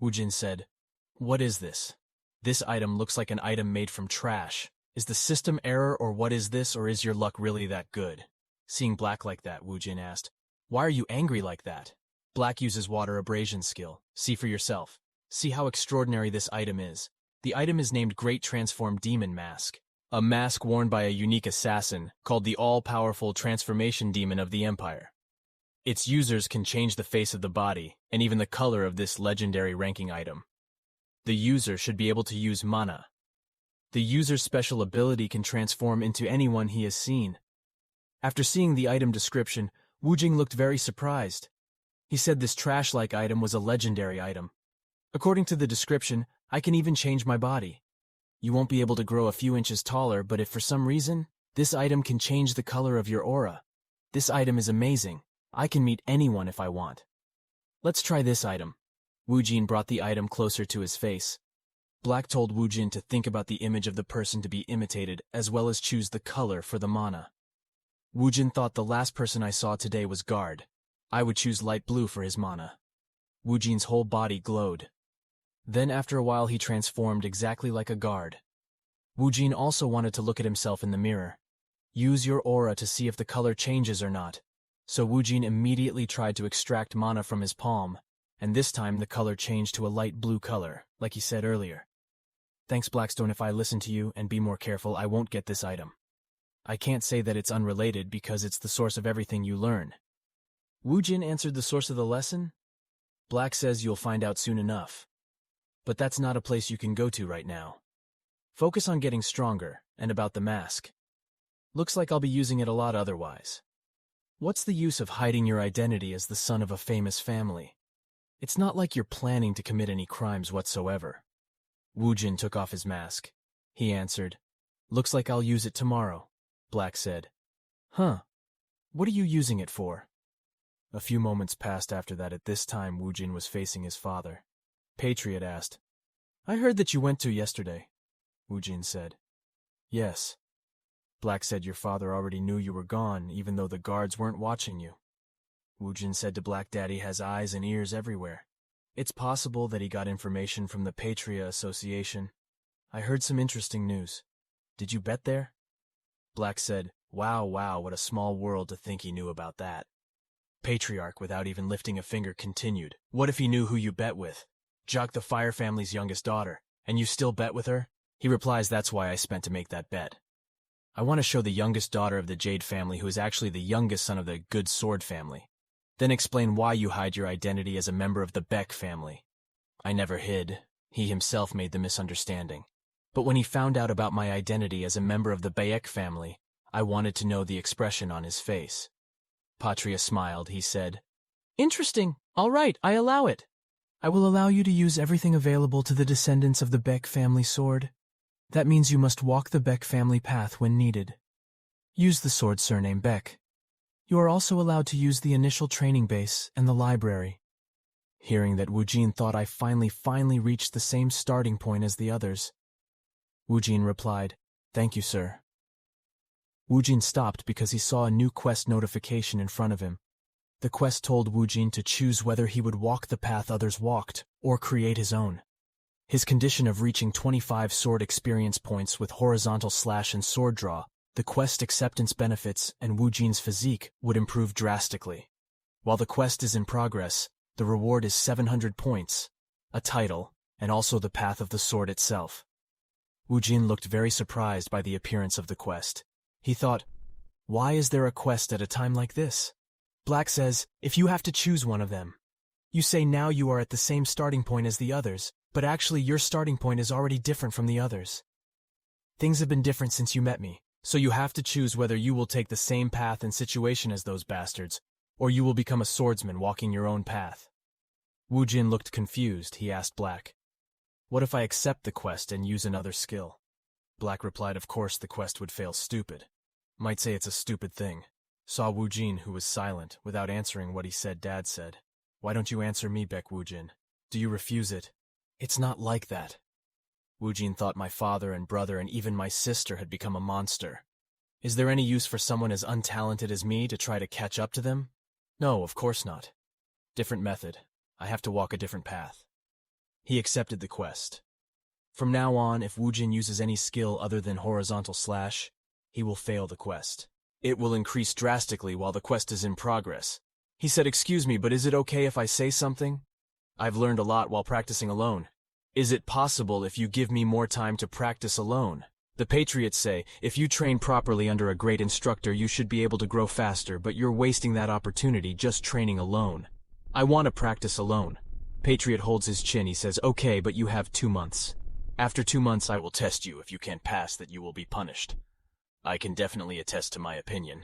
Woojin said, What is this? This item looks like an item made from trash. Is the system error or what is this, or is your luck really that good? Seeing Black like that, Woojin asked, Why are you angry like that? Black uses water abrasion skill. See for yourself. See how extraordinary this item is. The item is named Great Transform Demon Mask, a mask worn by a unique assassin called the all-powerful Transformation Demon of the Empire. Its users can change the face of the body and even the color of this legendary ranking item. The user should be able to use mana. The user's special ability can transform into anyone he has seen. After seeing the item description, Woojin looked very surprised. He said this trash-like item was a legendary item. According to the description, I can even change my body. You won't be able to grow a few inches taller, but if for some reason, this item can change the color of your aura. This item is amazing. I can meet anyone if I want. Let's try this item. Woojin brought the item closer to his face. Black told Woojin to think about the image of the person to be imitated, as well as choose the color for the mana. Woojin thought the last person I saw today was Guard. I would choose light blue for his mana. Woojin's whole body glowed. Then after a while he transformed exactly like a guard. Woojin also wanted to look at himself in the mirror. Use your aura to see if the color changes or not. So Woojin immediately tried to extract mana from his palm, and this time the color changed to a light blue color, like he said earlier. Thanks, Blackstone. If I listen to you and be more careful, I won't get this item. I can't say that it's unrelated because it's the source of everything you learn. Woojin answered the source of the lesson? Black says you'll find out soon enough. But that's not a place you can go to right now. Focus on getting stronger, and about the mask. Looks like I'll be using it a lot otherwise. What's the use of hiding your identity as the son of a famous family? It's not like you're planning to commit any crimes whatsoever. Woojin took off his mask. He answered, Looks like I'll use it tomorrow. Black said. Huh. What are you using it for? A few moments passed after that. At this time, Woojin was facing his father. Patriot asked, I heard that you went to yesterday. Woojin said. Yes. Black said your father already knew you were gone, even though the guards weren't watching you. Woojin said to Black, Daddy has eyes and ears everywhere. It's possible that he got information from the Patria Association. I heard some interesting news. Did you bet there? Black said, Wow, what a small world to think he knew about that. Patriarch, without even lifting a finger, continued, What if he knew who you bet with? Jock the Fire family's youngest daughter, and you still bet with her? He replies, That's why I spent to make that bet. I want to show the youngest daughter of the Jade family who is actually the youngest son of the Good Sword family. Then explain why you hide your identity as a member of the Baek family. I never hid. He himself made the misunderstanding. But when he found out about my identity as a member of the Baek family, I wanted to know the expression on his face. Patria smiled. He said, Interesting. All right, I allow it. I will allow you to use everything available to the descendants of the Baek family sword. That means you must walk the Baek family path when needed. Use the sword surname Baek. You are also allowed to use the initial training base and the library. Hearing that, Woojin thought I finally reached the same starting point as the others. Woojin replied, Thank you, sir. Woojin stopped because he saw a new quest notification in front of him. The quest told Woojin to choose whether he would walk the path others walked or create his own. His condition of reaching 25 sword experience points with horizontal slash and sword draw, the quest acceptance benefits, and Woojin's physique would improve drastically. While the quest is in progress, the reward is 700 points, a title, and also the path of the sword itself. Woojin looked very surprised by the appearance of the quest. He thought, Why is there a quest at a time like this? Black says, If you have to choose one of them. You say now you are at the same starting point as the others, but actually your starting point is already different from the others. Things have been different since you met me, so you have to choose whether you will take the same path and situation as those bastards, or you will become a swordsman walking your own path. Woojin looked confused. He asked Black, What if I accept the quest and use another skill? Black replied, Of course the quest would fail. Stupid. Might say it's a stupid thing. Saw Woojin, who was silent. Without answering what he said, Dad said, Why don't you answer me, Baek Woojin? Do you refuse it? It's not like that. Woojin thought my father and brother and even my sister had become a monster. Is there any use for someone as untalented as me to try to catch up to them? No, of course not. Different method. I have to walk a different path. He accepted the quest. From now on, if Woojin uses any skill other than horizontal slash, he will fail the quest. It will increase drastically while the quest is in progress. He said, Excuse me, but is it okay if I say something? I've learned a lot while practicing alone. Is it possible if you give me more time to practice alone? The Patriots say, if you train properly under a great instructor, you should be able to grow faster, but you're wasting that opportunity just training alone. I want to practice alone. Patriot holds his chin. He says, Okay, but you have 2 months. After 2 months, I will test you. If you can't pass, that you will be punished. I can definitely attest to my opinion.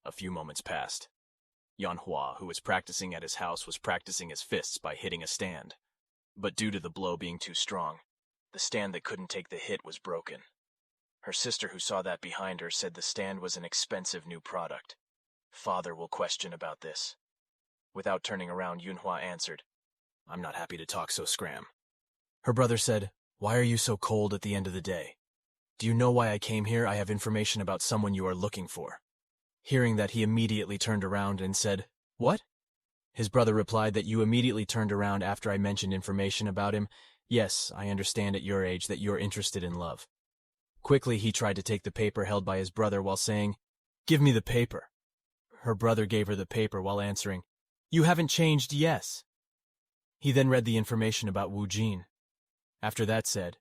A few moments passed. Manhua, who was practicing at his house, was practicing his fists by hitting a stand. But due to the blow being too strong, the stand that couldn't take the hit was broken. Her sister, who saw that behind her, said the stand was an expensive new product. Father will question about this. Without turning around, Yunhua answered, I'm not happy to talk so scram. Her brother said, Why are you so cold at the end of the day? Do you know why I came here? I have information about someone you are looking for. Hearing that, he immediately turned around and said, What? His brother replied that you immediately turned around after I mentioned information about him. Yes, I understand at your age that you're interested in love. Quickly, he tried to take the paper held by his brother while saying, Give me the paper. Her brother gave her the paper while answering, You haven't changed, yes. He then read the information about Woojin. After that said,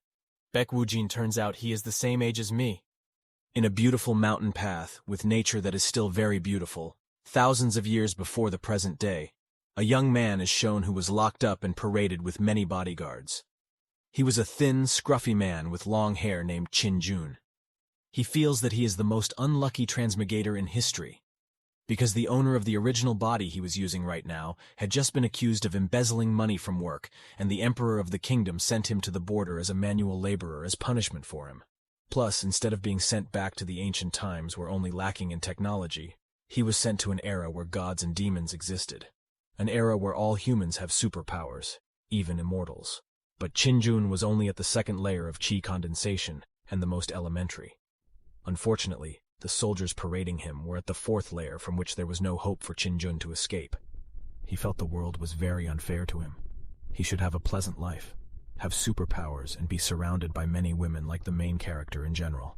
Baek Woojin, turns out he is the same age as me. In a beautiful mountain path, with nature that is still very beautiful, thousands of years before the present day, a young man is shown who was locked up and paraded with many bodyguards. He was a thin, scruffy man with long hair named Chin-jun. He feels that he is the most unlucky transmigrator in history, because the owner of the original body he was using right now had just been accused of embezzling money from work, and the emperor of the kingdom sent him to the border as a manual laborer as punishment for him. Plus, instead of being sent back to the ancient times where only lacking in technology, he was sent to an era where gods and demons existed. An era where all humans have superpowers, even immortals. But Qinjun was only at the second layer of qi condensation, and the most elementary. Unfortunately, the soldiers parading him were at the fourth layer from which there was no hope for Qinjun to escape. He felt the world was very unfair to him. He should have a pleasant life, have superpowers, and be surrounded by many women like the main character in general.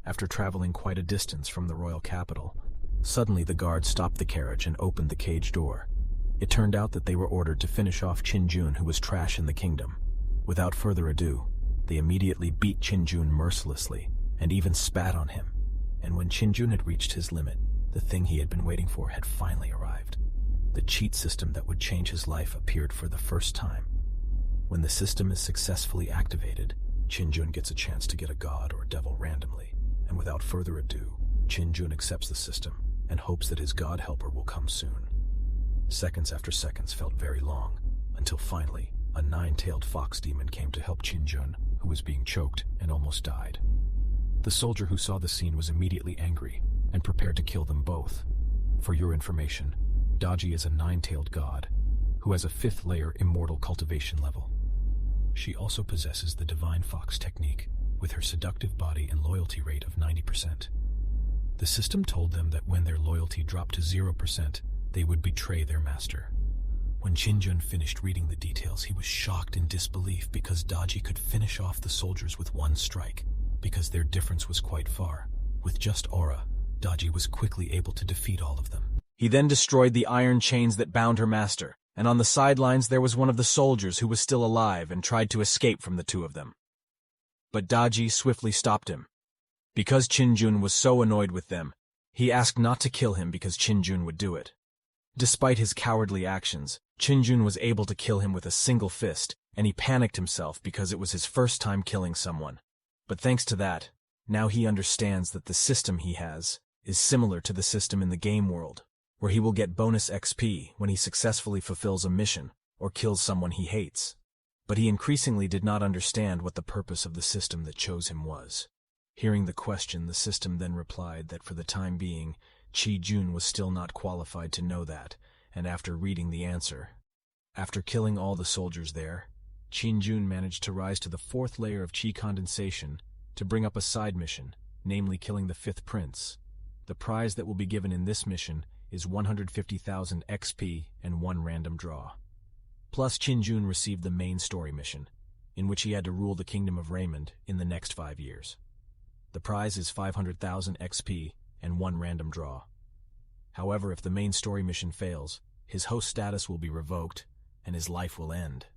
After traveling quite a distance from the royal capital, suddenly the guard stopped the carriage and opened the cage door. It turned out that they were ordered to finish off Qinjun, who was trash in the kingdom. Without further ado, they immediately beat Qinjun mercilessly, and even spat on him. And when Qinjun had reached his limit, the thing he had been waiting for had finally arrived. The cheat system that would change his life appeared for the first time. When the system is successfully activated, Qinjun gets a chance to get a god or devil randomly, and without further ado, Qinjun accepts the system and hopes that his god helper will come soon. Seconds after seconds felt very long, until finally, a nine-tailed fox demon came to help Qinjun, who was being choked and almost died. The soldier who saw the scene was immediately angry and prepared to kill them both. For your information, Daji is a nine-tailed god, who has a fifth-layer immortal cultivation level. She also possesses the divine fox technique, with her seductive body and loyalty rate of 90%. The system told them that when their loyalty dropped to 0%, they would betray their master. When Qinjun finished reading the details, he was shocked in disbelief because Daji could finish off the soldiers with one strike, because their difference was quite far. With just aura, Daji was quickly able to defeat all of them. He then destroyed the iron chains that bound her master, and on the sidelines there was one of the soldiers who was still alive and tried to escape from the two of them. But Daji swiftly stopped him. Because Qinjun was so annoyed with them, he asked not to kill him because Qinjun would do it. Despite his cowardly actions, Qinjun was able to kill him with a single fist, and he panicked himself because it was his first time killing someone. But thanks to that, now he understands that the system he has is similar to the system in the game world, where he will get bonus XP when he successfully fulfills a mission or kills someone he hates. But he increasingly did not understand what the purpose of the system that chose him was. Hearing the question, the system then replied that for the time being, Qi-jun was still not qualified to know that, and after reading the answer, after killing all the soldiers there, Qin-jun managed to rise to the fourth layer of qi condensation to bring up a side mission, namely killing the fifth prince. The prize that will be given in this mission is 150,000 XP and one random draw. Plus, Qin-jun received the main story mission, in which he had to rule the kingdom of Raymond in the next 5 years. The prize is 500,000 XP and one random draw. However, if the main story mission fails, his host status will be revoked, and his life will end.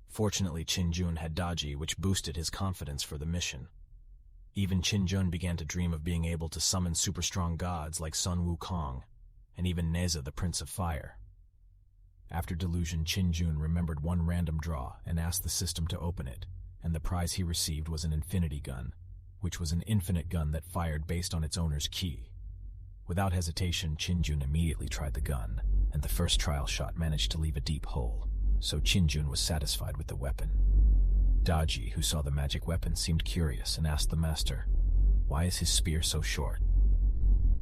Fortunately, Qin-jun had Daji, which boosted his confidence for the mission. Even Qin-jun began to dream of being able to summon super-strong gods like Sun Wukong, and even Neza, the Prince of Fire. After delusion, Qin-jun remembered one random draw and asked the system to open it, and the prize he received was an infinity gun, which was an infinite gun that fired based on its owner's ki. Without hesitation, Qin-jun immediately tried the gun, and the first trial shot managed to leave a deep hole, so Qin-jun was satisfied with the weapon. Daji, who saw the magic weapon, seemed curious and asked the master, "Why is his spear so short?"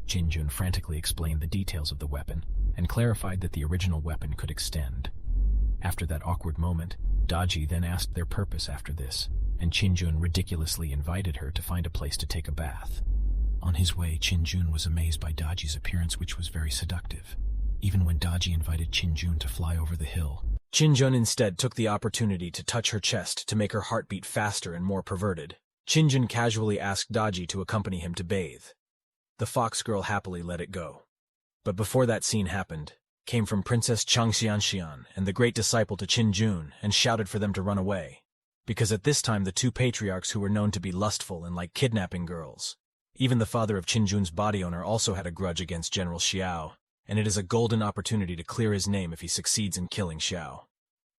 Qin-jun frantically explained the details of the weapon and clarified that the original weapon could extend. After that awkward moment, Daji then asked their purpose after this, and Qin-jun ridiculously invited her to find a place to take a bath. On his way, Qin-jun was amazed by Daji's appearance, which was very seductive. Even when Daji invited Qin-jun to fly over the hill, Qin-jun instead took the opportunity to touch her chest to make her heart beat faster and more perverted. Qin-jun casually asked Daji to accompany him to bathe. The fox girl happily let it go. But before that scene happened, came from Princess Changxianxian and the great disciple to Qin-jun and shouted for them to run away. Because at this time the two patriarchs who were known to be lustful and like kidnapping girls. Even the father of Qin-jun's body owner also had a grudge against General Xiao, and it is a golden opportunity to clear his name if he succeeds in killing Xiao.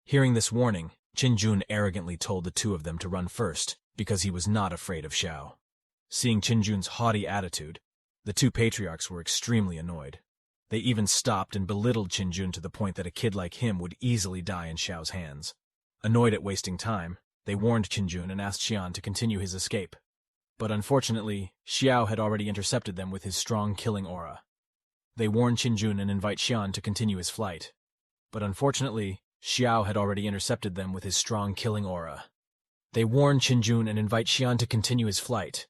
Hearing this warning, Qin-jun arrogantly told the two of them to run first, because he was not afraid of Xiao. Seeing Qin-jun's haughty attitude, the two patriarchs were extremely annoyed. They even stopped and belittled Qin-jun to the point that a kid like him would easily die in Xiao's hands. Annoyed at wasting time, they warned Qin-jun and asked Xian to continue his escape. But unfortunately, Xiao had already intercepted them with his strong killing aura. They warn Qinjun and invite Xian to continue his flight. But unfortunately, Xiao had already intercepted them with his strong killing aura. They warn Qinjun and invite Xian to continue his flight.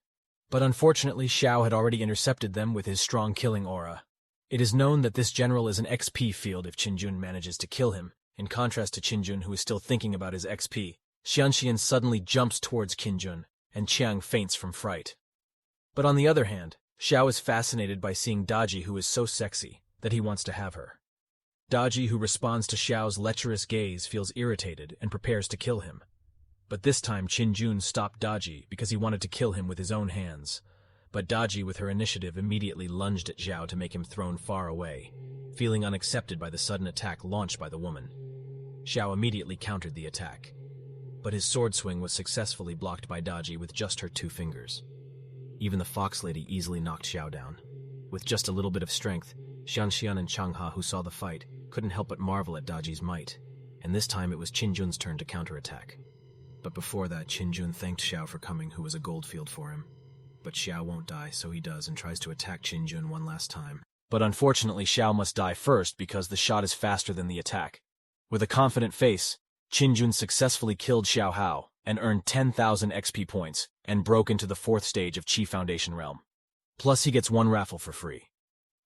But unfortunately, Xiao had already intercepted them with his strong killing aura. It is known that this general is an XP field if Qinjun manages to kill him. In contrast to Qinjun, who is still thinking about his XP, Xianxian suddenly jumps towards Qinjun, and Qiang faints from fright. But on the other hand, Xiao is fascinated by seeing Daji, who is so sexy that he wants to have her. Daji, who responds to Xiao's lecherous gaze, feels irritated and prepares to kill him. But this time Qinjun stopped Daji because he wanted to kill him with his own hands. But Daji, with her initiative, immediately lunged at Xiao to make him thrown far away, feeling unaccepted by the sudden attack launched by the woman. Xiao immediately countered the attack, but his sword swing was successfully blocked by Daji with just her 2 fingers. Even the fox lady easily knocked Xiao down. With just a little bit of strength, Xianxian and Changha, who saw the fight, couldn't help but marvel at Daji's might, and this time it was Qinjun's turn to counterattack. But before that, Qinjun thanked Xiao for coming, who was a goldfield for him. But Xiao won't die, so he does and tries to attack Qinjun one last time. But unfortunately, Xiao must die first because the shot is faster than the attack. With a confident face, Qinjun successfully killed Xiao Hao and earned 10,000 XP points and broke into the 4th stage of Qi Foundation Realm. Plus, he gets 1 raffle for free.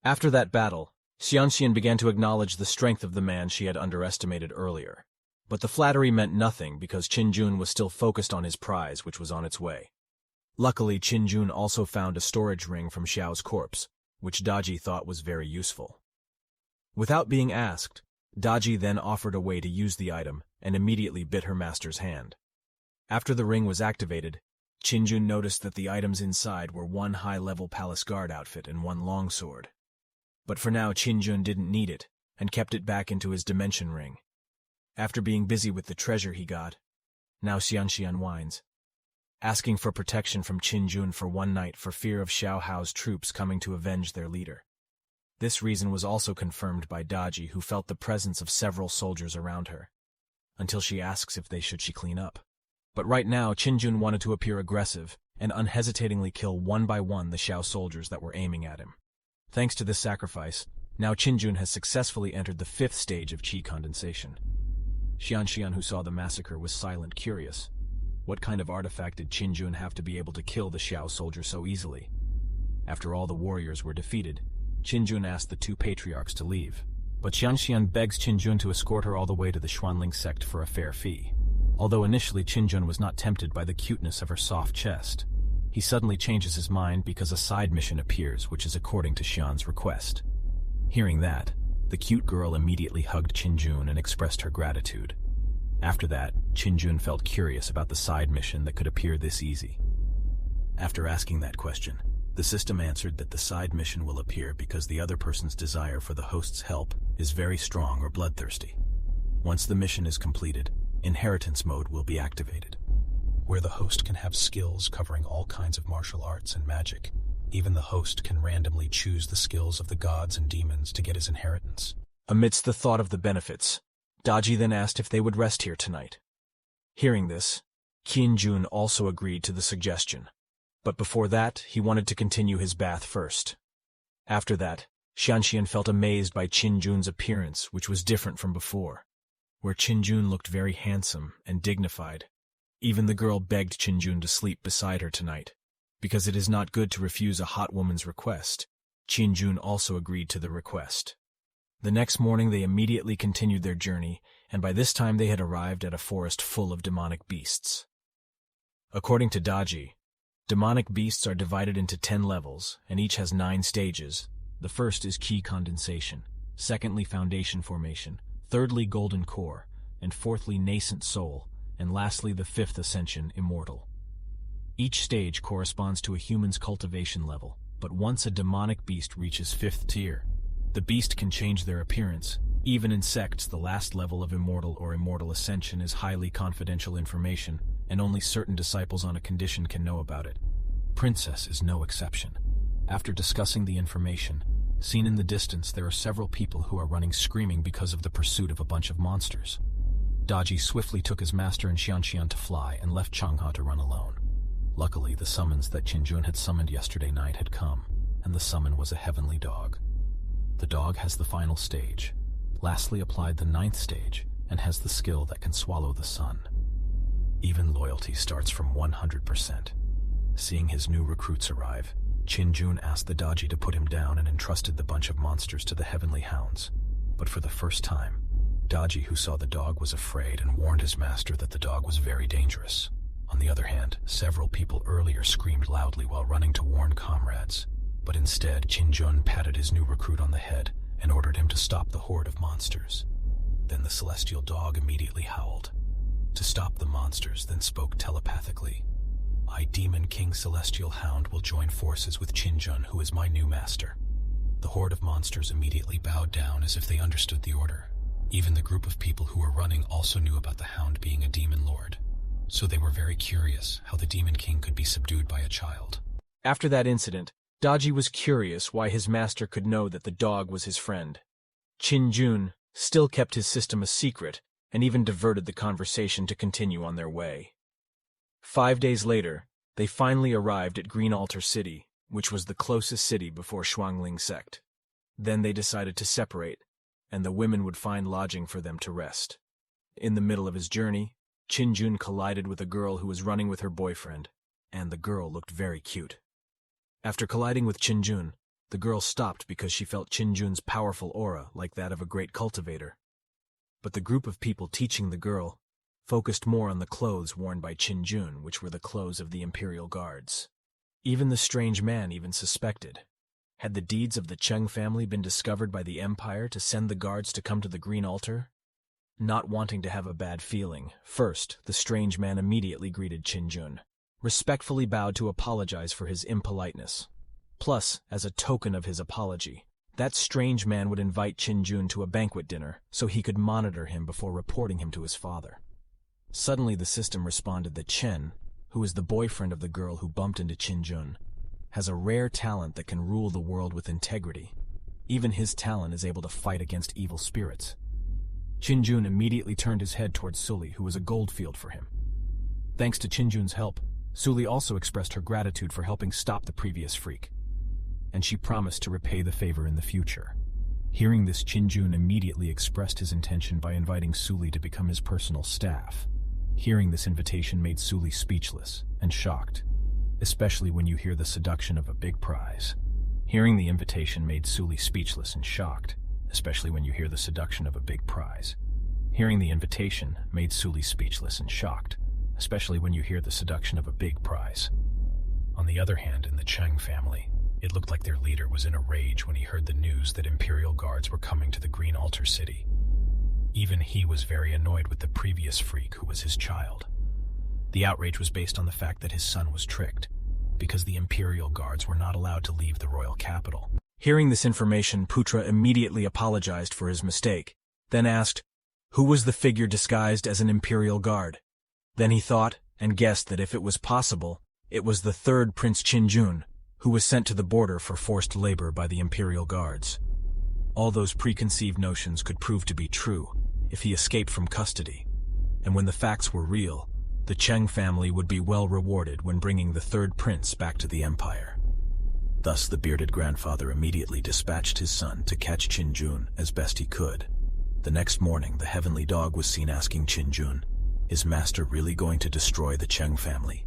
After that battle, Xianxian began to acknowledge the strength of the man she had underestimated earlier. But the flattery meant nothing because Qinjun was still focused on his prize, which was on its way. Luckily, Qinjun also found a storage ring from Xiao's corpse, which Daji thought was very useful. Without being asked, Daji then offered a way to use the item and immediately bit her master's hand. After the ring was activated, Qinjun noticed that the items inside were 1 high-level palace guard outfit and 1 longsword. But for now, Qinjun didn't need it and kept it back into his dimension ring. After being busy with the treasure he got, now Xianxian whines, asking for protection from Qinjun for 1 night for fear of Xiao Hao's troops coming to avenge their leader. This reason was also confirmed by Daji, who felt the presence of several soldiers around her, until she asks if she clean up. But right now, Qinjun wanted to appear aggressive and unhesitatingly kill 1 by 1 the Xiao soldiers that were aiming at him. Thanks to this sacrifice, now Qinjun has successfully entered the 5th stage of Qi condensation. Xianxian, who saw the massacre, was silent, curious. What kind of artifact did Qinjun have to be able to kill the Xiao soldier so easily? After all the warriors were defeated, Qinjun asked the 2 patriarchs to leave, but Xianxian begs Qinjun to escort her all the way to the Xuanling sect for a fair fee. Although initially Qinjun was not tempted by the cuteness of her soft chest, he suddenly changes his mind because a side mission appears, which is according to Xian's request. Hearing that, the cute girl immediately hugged Qinjun and expressed her gratitude. After that, Qinjun felt curious about the side mission that could appear this easy. After asking that question, the system answered that the side mission will appear because the other person's desire for the host's help is very strong or bloodthirsty. Once the mission is completed, inheritance mode will be activated, where the host can have skills covering all kinds of martial arts and magic. Even the host can randomly choose the skills of the gods and demons to get his inheritance. Amidst the thought of the benefits, Daji then asked if they would rest here tonight. Hearing this, Qinjun also agreed to the suggestion. But before that, he wanted to continue his bath first. After that, Xianxian felt amazed by Qinjun's appearance, which was different from before, where Qinjun looked very handsome and dignified. Even the girl begged Qinjun to sleep beside her tonight, because it is not good to refuse a hot woman's request. Qinjun also agreed to the request. The next morning they immediately continued their journey, and by this time they had arrived at a forest full of demonic beasts. According to Daji, demonic beasts are divided into 10 levels, and each has 9 stages. The first is Qi condensation, secondly foundation formation, thirdly golden core, and fourthly nascent soul, and lastly the 5th ascension, immortal. Each stage corresponds to a human's cultivation level, but once a demonic beast reaches 5th tier, the beast can change their appearance. Even in sects, the last level of immortal or immortal ascension is highly confidential information, and only certain disciples on a condition can know about it. Princess is no exception. After discussing the information, seen in the distance there are several people who are running screaming because of the pursuit of a bunch of monsters. Daji swiftly took his master and Xianxian to fly and left Changha to run alone. Luckily, the summons that Qinjun had summoned yesterday night had come, and the summon was a heavenly dog. The dog has the final stage, lastly applied the 9th stage, and has the skill that can swallow the sun. Even loyalty starts from 100%. Seeing his new recruits arrive, Qinjun asked the Daji to put him down and entrusted the bunch of monsters to the heavenly hounds. But for the first time, Daji, who saw the dog, was afraid and warned his master that the dog was very dangerous. On the other hand, several people earlier screamed loudly while running to warn comrades. But instead, Qinjun patted his new recruit on the head and ordered him to stop the horde of monsters. Then the celestial dog immediately howled. To stop the monsters, then spoke telepathically. I, Demon King Celestial Hound, will join forces with Qinjun, who is my new master. The horde of monsters immediately bowed down as if they understood the order. Even the group of people who were running also knew about the hound being a demon lord. So they were very curious how the Demon King could be subdued by a child. After that incident, Daji was curious why his master could know that the dog was his friend. Qinjun still kept his system a secret and even diverted the conversation to continue on their way. 5 days later, they finally arrived at Green Altar City, which was the closest city before Shuangling sect. Then they decided to separate, and the women would find lodging for them to rest. In the middle of his journey, Qinjun collided with a girl who was running with her boyfriend, and the girl looked very cute. After colliding with Qinjun, the girl stopped because she felt Qinjun's powerful aura like that of a great cultivator. But the group of people teaching the girl focused more on the clothes worn by Qinjun, which were the clothes of the Imperial Guards. Even the strange man even suspected. Had the deeds of the Cheng family been discovered by the Empire to send the guards to come to the Green Altar? Not wanting to have a bad feeling, first, the strange man immediately greeted Qinjun, respectfully bowed to apologize for his impoliteness. Plus, as a token of his apology, that strange man would invite Qinjun to a banquet dinner so he could monitor him before reporting him to his father. Suddenly the system responded that Chen, who is the boyfriend of the girl who bumped into Qinjun, has a rare talent that can rule the world with integrity. Even his talent is able to fight against evil spirits. Qinjun immediately turned his head towards Suli, who was a goldfield for him. Thanks to Qinjun's help, Suli also expressed her gratitude for helping stop the previous freak, and she promised to repay the favor in the future. Hearing this, Qinjun immediately expressed his intention by inviting Suli to become his personal staff. Hearing this invitation made Suli speechless and shocked, especially when you hear the seduction of a big prize. Hearing the invitation made Suli speechless and shocked, especially when you hear the seduction of a big prize. Hearing the invitation made Suli speechless and shocked, especially when you hear the seduction of a big prize. On the other hand, in the Cheng family, it looked like their leader was in a rage when he heard the news that Imperial Guards were coming to the Green Altar City. Even he was very annoyed with the previous freak who was his child. The outrage was based on the fact that his son was tricked, because the Imperial Guards were not allowed to leave the royal capital. Hearing this information, Putra immediately apologized for his mistake, then asked, who was the figure disguised as an Imperial Guard? Then he thought and guessed that if it was possible, it was the third Prince Qinjun, who was sent to the border for forced labor by the Imperial Guards. All those preconceived notions could prove to be true if he escaped from custody, and when the facts were real, the Cheng family would be well rewarded when bringing the third prince back to the empire. Thus the bearded grandfather immediately dispatched his son to catch Qinjun as best he could. The next morning, the heavenly dog was seen asking Qinjun, is master really going to destroy the Cheng family?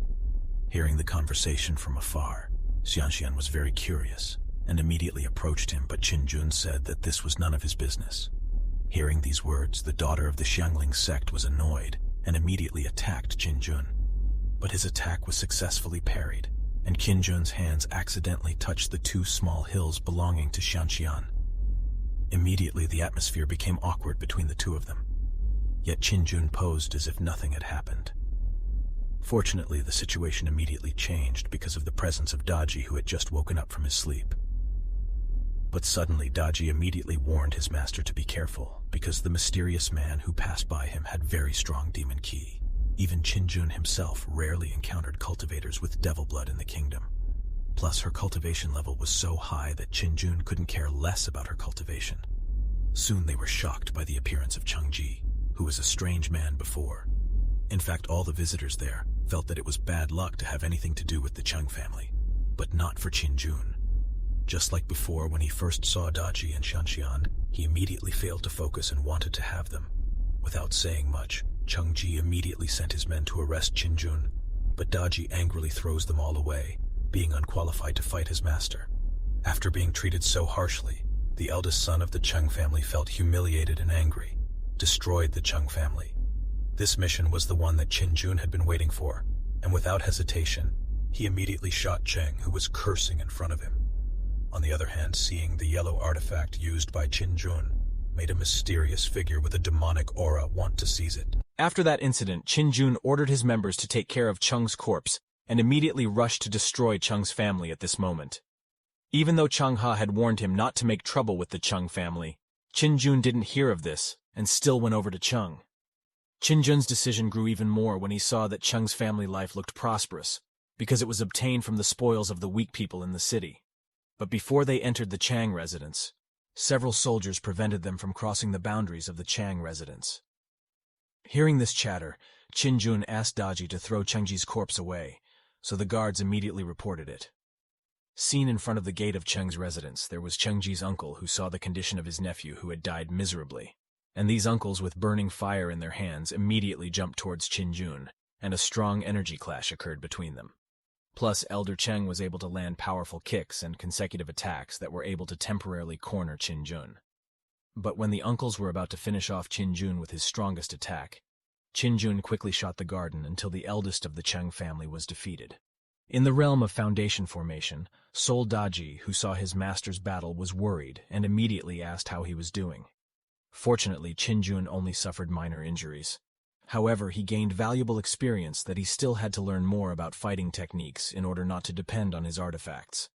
Hearing the conversation from afar, Xianxian was very curious and immediately approached him, but Qinjun said that this was none of his business. Hearing these words, the daughter of the Xiangling sect was annoyed and immediately attacked Qinjun. But his attack was successfully parried, and Qinjun's hands accidentally touched the two small hills belonging to Xianxian. Immediately the atmosphere became awkward between the two of them. Yet Qinjun posed as if nothing had happened. Fortunately, the situation immediately changed because of the presence of Daji, who had just woken up from his sleep. But suddenly Daji immediately warned his master to be careful, because the mysterious man who passed by him had very strong demon ki. Even Qinjun himself rarely encountered cultivators with devil blood in the kingdom. Plus, her cultivation level was so high that Qinjun couldn't care less about her cultivation. Soon they were shocked by the appearance of Changji, who was a strange man before. In fact, all the visitors there felt that it was bad luck to have anything to do with the Chung family, but not for Qin Jun. Just like before, when he first saw Daji and Xianxian, he immediately failed to focus and wanted to have them. Without saying much, Cheng Ji immediately sent his men to arrest Qin Jun, but Daji angrily throws them all away, being unqualified to fight his master. After being treated so harshly, the eldest son of the Cheng family felt humiliated and angry, destroyed the Cheng family. This mission was the one that Qin Jun had been waiting for, and without hesitation, he immediately shot Cheng, who was cursing in front of him. On the other hand, seeing the yellow artifact used by Qin Jun made a mysterious figure with a demonic aura want to seize it. After that incident, Qin Jun ordered his members to take care of Cheng's corpse and immediately rushed to destroy Cheng's family at this moment. Even though Cheng Ha had warned him not to make trouble with the Cheng family, Qin Jun didn't hear of this and still went over to Cheng. Qin Jun's decision grew even more when he saw that Cheng's family life looked prosperous, because it was obtained from the spoils of the weak people in the city. But before they entered the Chang residence, several soldiers prevented them from crossing the boundaries of the Chang residence. Hearing this chatter, Qin Jun asked Daji to throw Chengji's corpse away, so the guards immediately reported it. Seen in front of the gate of Cheng's residence, there was Chengji's uncle who saw the condition of his nephew who had died miserably, and these uncles with burning fire in their hands immediately jumped towards Qin Jun, and a strong energy clash occurred between them. Plus, Elder Cheng was able to land powerful kicks and consecutive attacks that were able to temporarily corner Qin Jun. But when the uncles were about to finish off Qin Jun with his strongest attack, Qin Jun quickly shot the garden until the eldest of the Cheng family was defeated. In the realm of foundation formation, Sol Daji, who saw his master's battle, was worried and immediately asked how he was doing. Fortunately, Qin Jun only suffered minor injuries. However, he gained valuable experience that he still had to learn more about fighting techniques in order not to depend on his artifacts.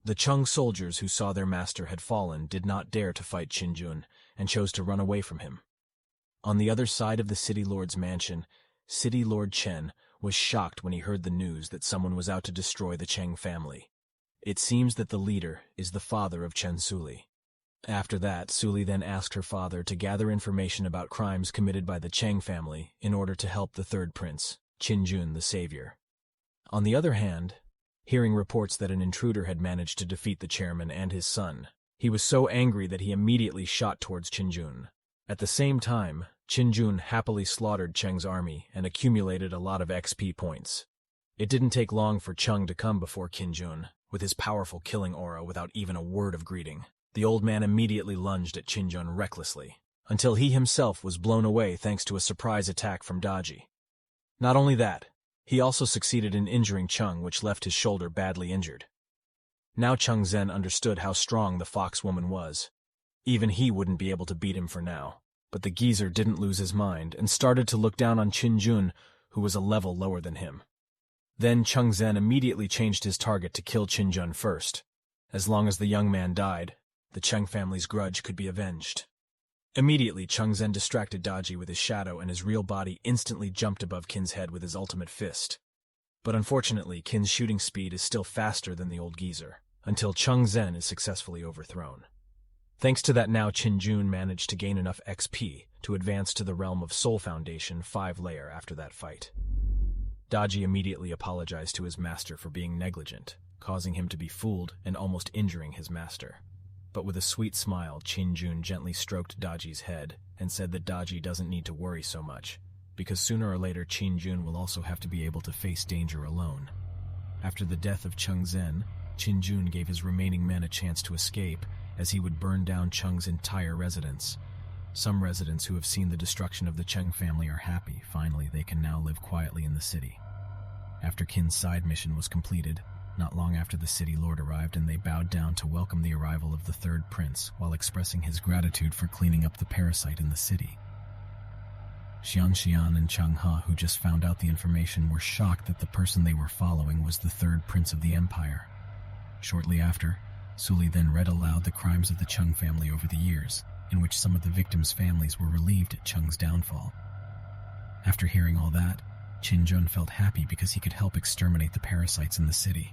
The Cheng soldiers who saw their master had fallen did not dare to fight Qin Jun and chose to run away from him. On the other side of the city lord's mansion, City Lord Chen was shocked when he heard the news that someone was out to destroy the Cheng family. It seems that the leader is the father of Chen Suli. After that, Suli then asked her father to gather information about crimes committed by the Cheng family in order to help the third prince, Qin Jun the savior. On the other hand, hearing reports that an intruder had managed to defeat the chairman and his son, he was so angry that he immediately shot towards Qin Jun. At the same time, Qin Jun happily slaughtered Cheng's army and accumulated a lot of XP points. It didn't take long for Cheng to come before Qin Jun, with his powerful killing aura without even a word of greeting. The old man immediately lunged at Qin Jun recklessly, until he himself was blown away thanks to a surprise attack from Daji. Not only that, he also succeeded in injuring Cheng, which left his shoulder badly injured. Now Cheng Zhen understood how strong the fox woman was. Even he wouldn't be able to beat him for now, but the geezer didn't lose his mind and started to look down on Qin Jun, who was a level lower than him. Then Cheng Zhen immediately changed his target to kill Qin Jun first. As long as the young man died, the Cheng family's grudge could be avenged. Immediately, Cheng Zhen distracted Daji with his shadow, and his real body instantly jumped above Qin's head with his ultimate fist. But unfortunately, Qin's shooting speed is still faster than the old geezer, until Cheng Zhen is successfully overthrown. Thanks to that, now Qin Jun managed to gain enough XP to advance to the realm of Soul Foundation 5 layer after that fight. Daji immediately apologized to his master for being negligent, causing him to be fooled and almost injuring his master. But with a sweet smile, Qin Jun gently stroked Daji's head and said that Daji doesn't need to worry so much, because sooner or later Qin Jun will also have to be able to face danger alone. After the death of Cheng Zhen, Qin Jun gave his remaining men a chance to escape, as he would burn down Cheng's entire residence. Some residents who have seen the destruction of the Cheng family are happy. Finally, they can now live quietly in the city. After Qin's side mission was completed, not long after the city lord arrived, and they bowed down to welcome the arrival of the third prince, while expressing his gratitude for cleaning up the parasite in the city. Xianxian and Cheng Ha, who just found out the information, were shocked that the person they were following was the third prince of the empire. Shortly after, Suli then read aloud the crimes of the Cheng family over the years, in which some of the victims' families were relieved at Cheng's downfall. After hearing all that, Qin Jun felt happy because he could help exterminate the parasites in the city.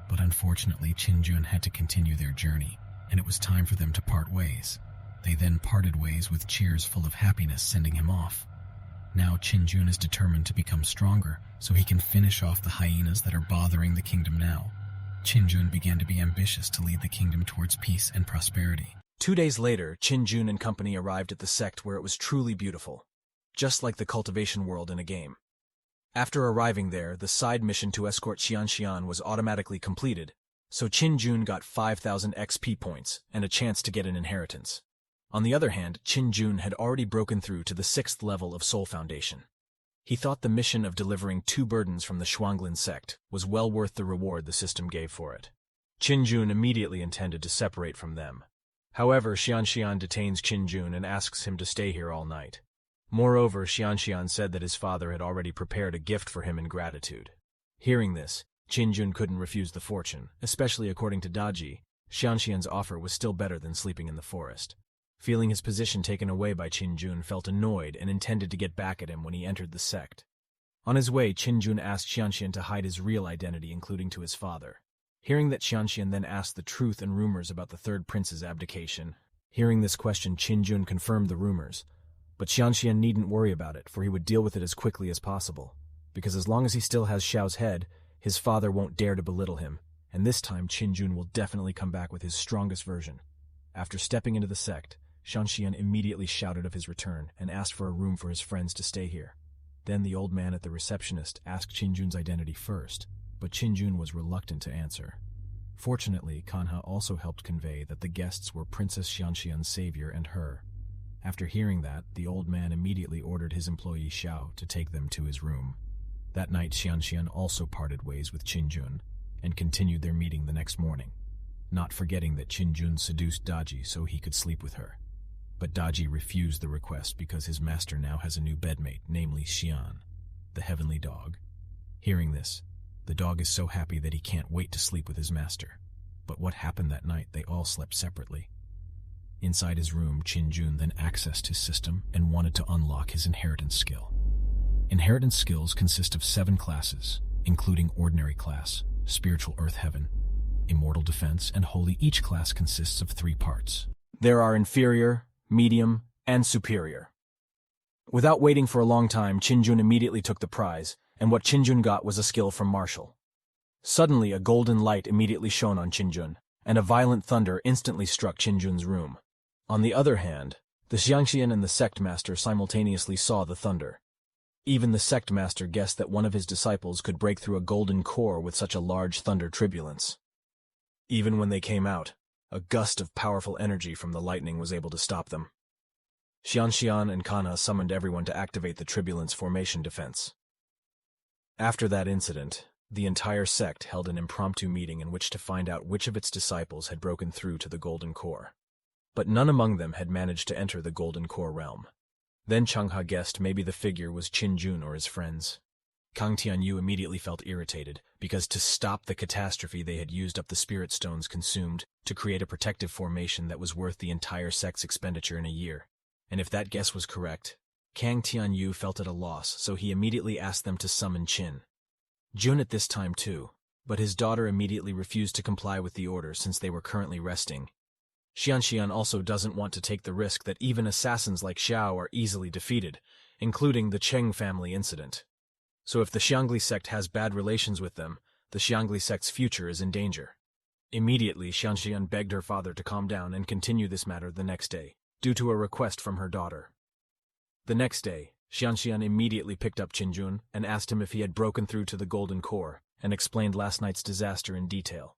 But unfortunately, Qin Jun had to continue their journey, and it was time for them to part ways. They then parted ways with cheers full of happiness sending him off. Now Qin Jun is determined to become stronger, so he can finish off the hyenas that are bothering the kingdom now. Qin Jun began to be ambitious to lead the kingdom towards peace and prosperity. 2 days later, Qin Jun and company arrived at the sect where it was truly beautiful, just like the cultivation world in a game. After arriving there, the side mission to escort Xianxian was automatically completed, so Qin Jun got 5,000 XP points and a chance to get an inheritance. On the other hand, Qin Jun had already broken through to the 6th level of Soul Foundation. He thought the mission of delivering 2 burdens from the Shuanglin sect was well worth the reward the system gave for it. Qin Jun immediately intended to separate from them. However, Xianxian detains Qin Jun and asks him to stay here all night. Moreover, Xianxian said that his father had already prepared a gift for him in gratitude. Hearing this, Qin Jun couldn't refuse the fortune, especially according to Daji. Xianxian's offer was still better than sleeping in the forest. Feeling his position taken away by Qin Jun, felt annoyed and intended to get back at him when he entered the sect. On his way, Qin Jun asked Xianxian to hide his real identity, including to his father. Hearing that, Xianxian then asked the truth and rumors about the third prince's abdication. Hearing this question, Qin Jun confirmed the rumors. But Xianxian needn't worry about it, for he would deal with it as quickly as possible. Because as long as he still has Xiao's head, his father won't dare to belittle him, and this time Qin Jun will definitely come back with his strongest version. After stepping into the sect, Xianxian immediately shouted of his return and asked for a room for his friends to stay here. Then the old man at the receptionist asked Qin Jun's identity first, but Qin Jun was reluctant to answer. Fortunately, Kanha also helped convey that the guests were Princess Xianxian's savior and her. After hearing that, the old man immediately ordered his employee Xiao to take them to his room. That night, Xianxian also parted ways with Qin Jun and continued their meeting the next morning, not forgetting that Qin Jun seduced Daji so he could sleep with her. But Daji refused the request because his master now has a new bedmate, namely Xian, the heavenly dog. Hearing this, the dog is so happy that he can't wait to sleep with his master. But what happened that night, they all slept separately. Inside his room, Qin Jun then accessed his system and wanted to unlock his inheritance skill. Inheritance skills consist of 7 classes, including Ordinary Class, Spiritual Earth Heaven, Immortal Defense, and Holy. Each class consists of 3 parts. There are Inferior, Medium, and Superior. Without waiting for a long time, Qin Jun immediately took the prize, and what Qin Jun got was a skill from Martial. Suddenly, a golden light immediately shone on Qin Jun, and a violent thunder instantly struck Qin Jun's room. On the other hand, the Xianxian and the sect master simultaneously saw the thunder. Even the sect master guessed that one of his disciples could break through a golden core with such a large thunder turbulence. Even when they came out, a gust of powerful energy from the lightning was able to stop them. Xianxian and Kanha summoned everyone to activate the turbulence formation defense. After that incident, the entire sect held an impromptu meeting in which to find out which of its disciples had broken through to the golden core. But none among them had managed to enter the golden core realm. Then Changha guessed maybe the figure was Qin Jun or his friends. Kang Tianyu immediately felt irritated, because to stop the catastrophe they had used up the spirit stones consumed to create a protective formation that was worth the entire sect's expenditure in a year. And if that guess was correct, Kang Tianyu felt at a loss, so he immediately asked them to summon Qin Jun at this time too, but his daughter immediately refused to comply with the order since they were currently resting. Xianxian also doesn't want to take the risk that even assassins like Xiao are easily defeated, including the Cheng family incident. So if the Xiangli sect has bad relations with them, the Xiangli sect's future is in danger. Immediately, Xianxian begged her father to calm down and continue this matter the next day, due to a request from her daughter. The next day, Xianxian immediately picked up Qin Jun and asked him if he had broken through to the Golden Core, and explained last night's disaster in detail.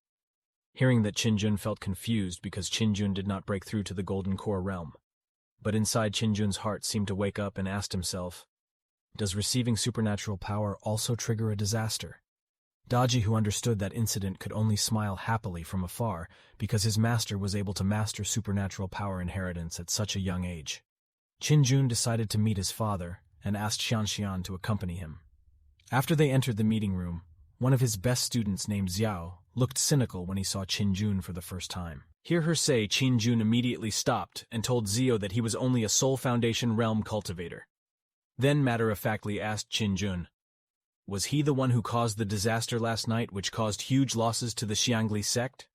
Hearing that, Qin Jun felt confused because Qin Jun did not break through to the Golden Core realm. But inside, Qin Jun's heart seemed to wake up and asked himself, does receiving supernatural power also trigger a disaster? Daji, who understood that incident, could only smile happily from afar because his master was able to master supernatural power inheritance at such a young age. Qin Jun decided to meet his father and asked Xianxian to accompany him. After they entered the meeting room, one of his best students named Xiao looked cynical when he saw Qin Jun for the first time. Hear her say, Qin Jun immediately stopped and told Zio that he was only a Soul Foundation realm cultivator. Then matter-of-factly asked Qin Jun, was he the one who caused the disaster last night which caused huge losses to the Xiangli sect?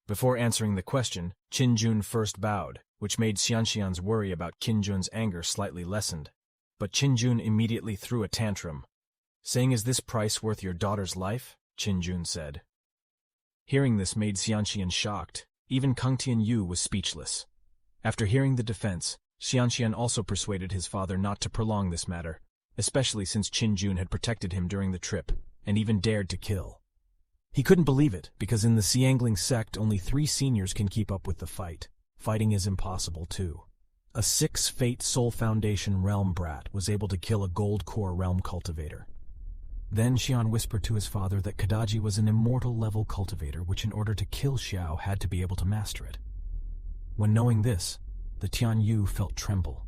Before answering the question, Qin Jun first bowed, which made Xianxian's worry about Qin Jun's anger slightly lessened. But Qin immediately threw a tantrum, saying, "Is this price worth your daughter's life?" Qin said. Hearing this made Xianxian shocked. Even Kung Tianyu was speechless. After hearing the defense, Xianxian also persuaded his father not to prolong this matter, especially since Qin had protected him during the trip, and even dared to kill. He couldn't believe it, because in the Xiangling sect only 3 seniors can keep up with the fight. Fighting is impossible, too. A 6 Fate Soul Foundation realm brat was able to kill a gold core realm cultivator. Then Xian whispered to his father that Kadaji was an immortal-level cultivator which in order to kill Xiao had to be able to master it. When knowing this, the Tianyu felt tremble.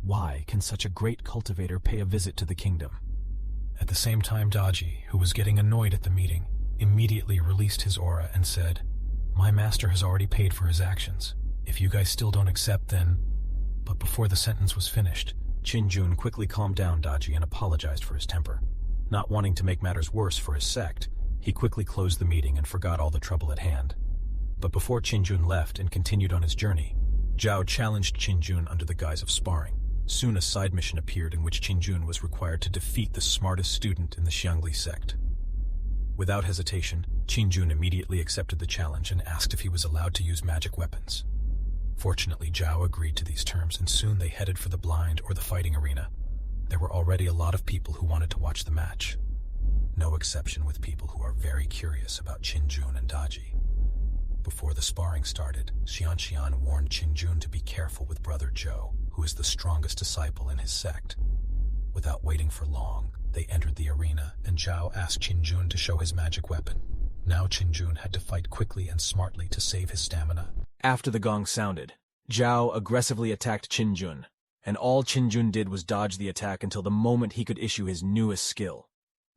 Why can such a great cultivator pay a visit to the kingdom? At the same time, Daji, who was getting annoyed at the meeting, immediately released his aura and said, "My master has already paid for his actions. If you guys still don't accept, then..." But before the sentence was finished, Qin quickly calmed down Daji and apologized for his temper. Not wanting to make matters worse for his sect, he quickly closed the meeting and forgot all the trouble at hand. But before Qin left and continued on his journey, Zhao challenged Qin under the guise of sparring. Soon a side mission appeared in which Qin was required to defeat the smartest student in the Xiangli sect. Without hesitation, Qin immediately accepted the challenge and asked if he was allowed to use magic weapons. Fortunately, Zhao agreed to these terms, and soon they headed for the blind or the fighting arena. There were already a lot of people who wanted to watch the match. No exception with people who are very curious about Qin and Daji. Before the sparring started, Xian warned Qin to be careful with brother Zhou, who is the strongest disciple in his sect. Without waiting for long, they entered the arena, and Zhao asked Qin to show his magic weapon. Now Qin had to fight quickly and smartly to save his stamina. After the gong sounded, Zhao aggressively attacked Qin, and all Qin did was dodge the attack until the moment he could issue his newest skill.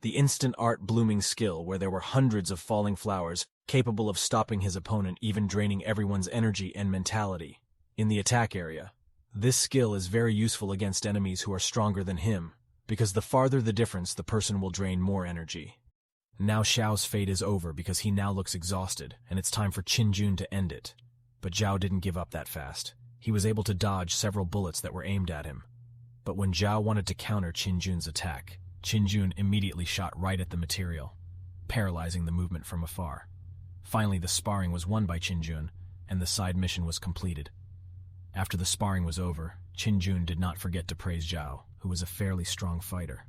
The instant art blooming skill where there were hundreds of falling flowers capable of stopping his opponent, even draining everyone's energy and mentality. In the attack area, this skill is very useful against enemies who are stronger than him, because the farther the difference, the person will drain more energy. Now Xiao's fate is over because he now looks exhausted, and it's time for Qin to end it. But Zhao didn't give up that fast. He was able to dodge several bullets that were aimed at him. But when Zhao wanted to counter Qin attack, Qin immediately shot right at the material, paralyzing the movement from afar. Finally, the sparring was won by Qin, and the side mission was completed. After the sparring was over, Qin did not forget to praise Zhao, who was a fairly strong fighter.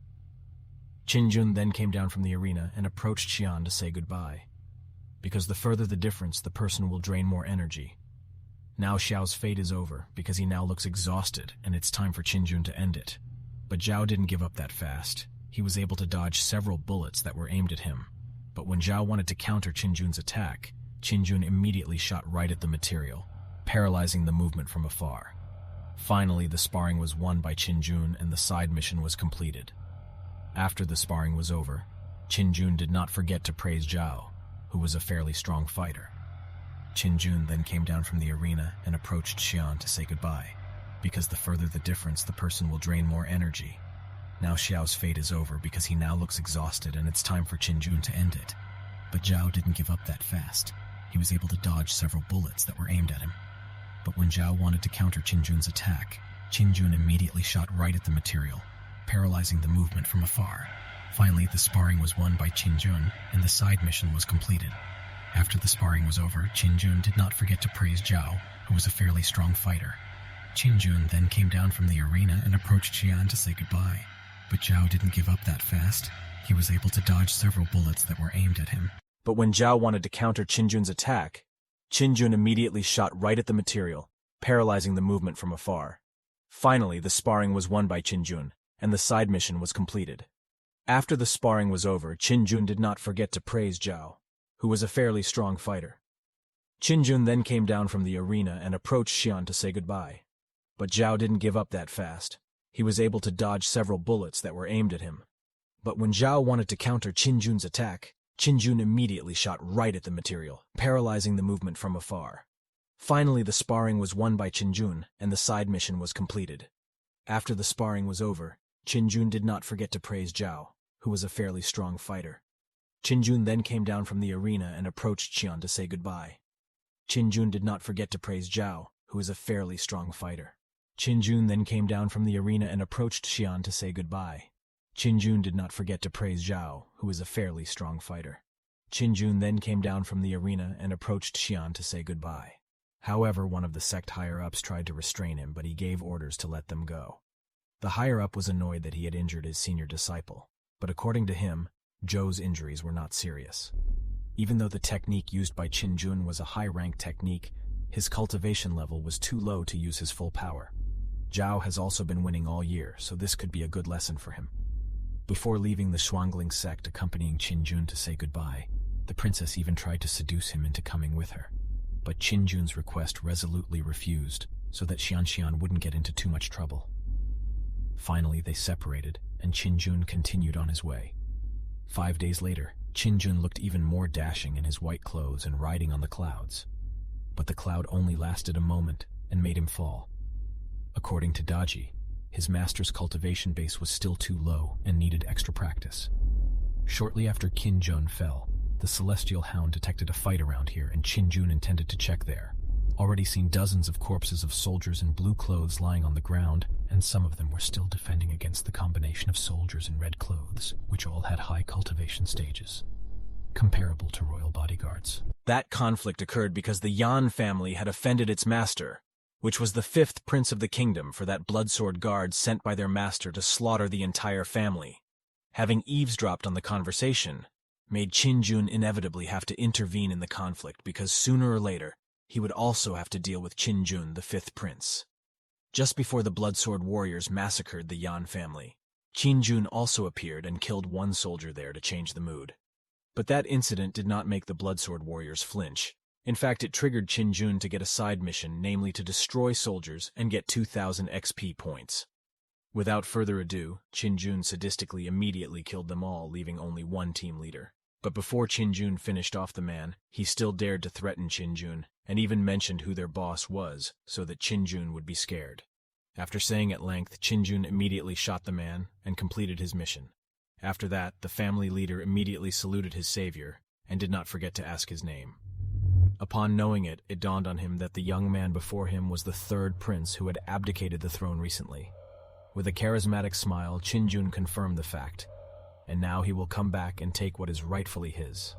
Qin then came down from the arena and approached Xian to say goodbye. Because the further the difference, the person will drain more energy. Now Xiao's fate is over, because he now looks exhausted, and it's time for Qin to end it. But Zhao didn't give up that fast. He was able to dodge several bullets that were aimed at him. But when Zhao wanted to counter Qin's attack, Qin immediately shot right at the material, paralyzing the movement from afar. Finally, the sparring was won by Qin, and the side mission was completed. After the sparring was over, Qin did not forget to praise Zhao, who was a fairly strong fighter. Qin then came down from the arena and approached Xian to say goodbye. Because the further the difference, the person will drain more energy. Now Xiao's fate is over because he now looks exhausted, and it's time for Qin to end it. But Zhao didn't give up that fast. He was able to dodge several bullets that were aimed at him. But when Zhao wanted to counter Qin's attack, Qin immediately shot right at the material, paralyzing the movement from afar. Finally, the sparring was won by Qin, and the side mission was completed. After the sparring was over, Qin did not forget to praise Zhao, who was a fairly strong fighter. Qin then came down from the arena and approached Xian to say goodbye. But Zhao didn't give up that fast. He was able to dodge several bullets that were aimed at him. But when Zhao wanted to counter Qin's attack, Qin immediately shot right at the material, paralyzing the movement from afar. Finally, the sparring was won by Qin, and the side mission was completed. After the sparring was over, Qin did not forget to praise Zhao, who was a fairly strong fighter. Qin then came down from the arena and approached Xian to say goodbye. But Zhao didn't give up that fast. He was able to dodge several bullets that were aimed at him. But when Zhao wanted to counter Qin's attack, Qin immediately shot right at the material, paralyzing the movement from afar. Finally, the sparring was won by Qin, and the side mission was completed. After the sparring was over, Qin did not forget to praise Zhao, who was a fairly strong fighter. Qin then came down from the arena and approached Xian to say goodbye. Qin did not forget to praise Zhao, who is a fairly strong fighter. Qin Jun then came down from the arena and approached Xian to say goodbye. Qin Jun did not forget to praise Zhao, who is a fairly strong fighter. Qin Jun then came down from the arena and approached Xian to say goodbye. However, one of the sect higher-ups tried to restrain him, but he gave orders to let them go. The higher-up was annoyed that he had injured his senior disciple, but according to him, Zhou's injuries were not serious. Even though the technique used by Qin Jun was a high-rank technique, his cultivation level was too low to use his full power. Zhao has also been winning all year, so this could be a good lesson for him. Before leaving the Shuangling sect accompanying Qin Jun to say goodbye, the princess even tried to seduce him into coming with her. But Qin Jun's request resolutely refused, so that Xian wouldn't get into too much trouble. Finally, they separated, and Qin Jun continued on his way. 5 days later, Qin Jun looked even more dashing in his white clothes and riding on the clouds. But the cloud only lasted a moment and made him fall. According to Daji, his master's cultivation base was still too low and needed extra practice. Shortly after Qin Jun fell, the Celestial Hound detected a fight around here, and Qin Jun intended to check there. Already seen dozens of corpses of soldiers in blue clothes lying on the ground, and some of them were still defending against the combination of soldiers in red clothes, which all had high cultivation stages, comparable to royal bodyguards. That conflict occurred because the Yan family had offended its master, which was the 5th prince of the kingdom, for that bloodsword guard sent by their master to slaughter the entire family. Having eavesdropped on the conversation made Qin Jun inevitably have to intervene in the conflict, because sooner or later he would also have to deal with Qin Jun, the 5th prince. Just before the bloodsword warriors massacred the Yan family, Qin Jun also appeared and killed one soldier there to change the mood. But that incident did not make the bloodsword warriors flinch. In fact, it triggered Qin Jun to get a side mission, namely to destroy soldiers and get 2,000 XP points. Without further ado, Qin Jun sadistically immediately killed them all, leaving only one team leader. But before Qin Jun finished off the man, he still dared to threaten Qin Jun, and even mentioned who their boss was, so that Qin Jun would be scared. After saying at length, Qin Jun immediately shot the man and completed his mission. After that, the family leader immediately saluted his savior, and did not forget to ask his name. Upon knowing it, it dawned on him that the young man before him was the 3rd prince who had abdicated the throne recently. With a charismatic smile, Qin Jun confirmed the fact, and now he will come back and take what is rightfully his.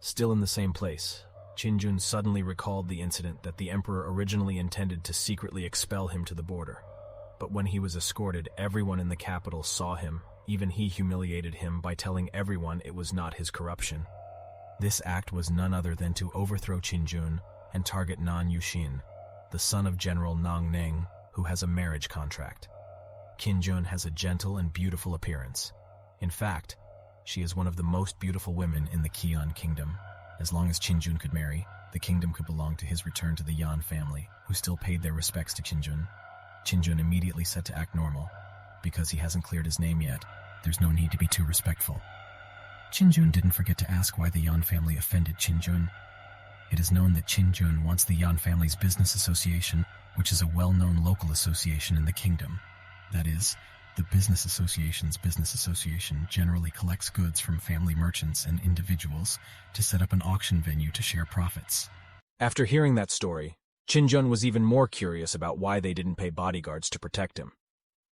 Still in the same place, Qin Jun suddenly recalled the incident that the emperor originally intended to secretly expel him to the border. But when he was escorted, everyone in the capital saw him. Even he humiliated him by telling everyone it was not his corruption. This act was none other than to overthrow Qin Jun and target Nan Yuxin, the son of General Nang Ning, who has a marriage contract. Qin Jun has a gentle and beautiful appearance. In fact, she is one of the most beautiful women in the Qian kingdom. As long as Qin Jun could marry, the kingdom could belong to his return to the Yan family, who still paid their respects to Qin Jun. Qin Jun immediately set to act normal. Because he hasn't cleared his name yet, there's no need to be too respectful. Qin Jun didn't forget to ask why the Yan family offended Qin Jun. It is known that Qin Jun wants the Yan family's business association, which is a well-known local association in the kingdom. That is, the business association's business association generally collects goods from family merchants and individuals to set up an auction venue to share profits. After hearing that story, Qin Jun was even more curious about why they didn't pay bodyguards to protect him.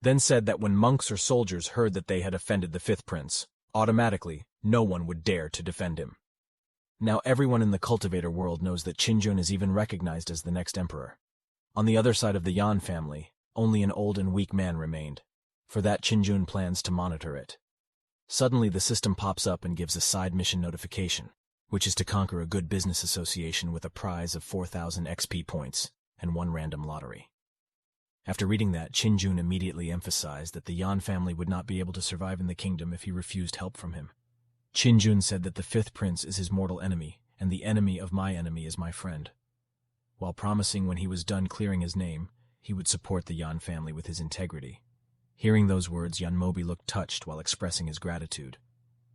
Then said that when monks or soldiers heard that they had offended the 5th prince, automatically, no one would dare to defend him. Now everyone in the cultivator world knows that Qin Jun is even recognized as the next emperor. On the other side of the Yan family, only an old and weak man remained. For that, Qin Jun plans to monitor it. Suddenly, the system pops up and gives a side mission notification, which is to conquer a good business association with a prize of 4,000 XP points and 1 random lottery. After reading that, Qin Jun immediately emphasized that the Yan family would not be able to survive in the kingdom if he refused help from him. Qin Jun said that the 5th prince is his mortal enemy, and the enemy of my enemy is my friend, while promising when he was done clearing his name, he would support the Yan family with his integrity. Hearing those words, Yanmobi looked touched while expressing his gratitude.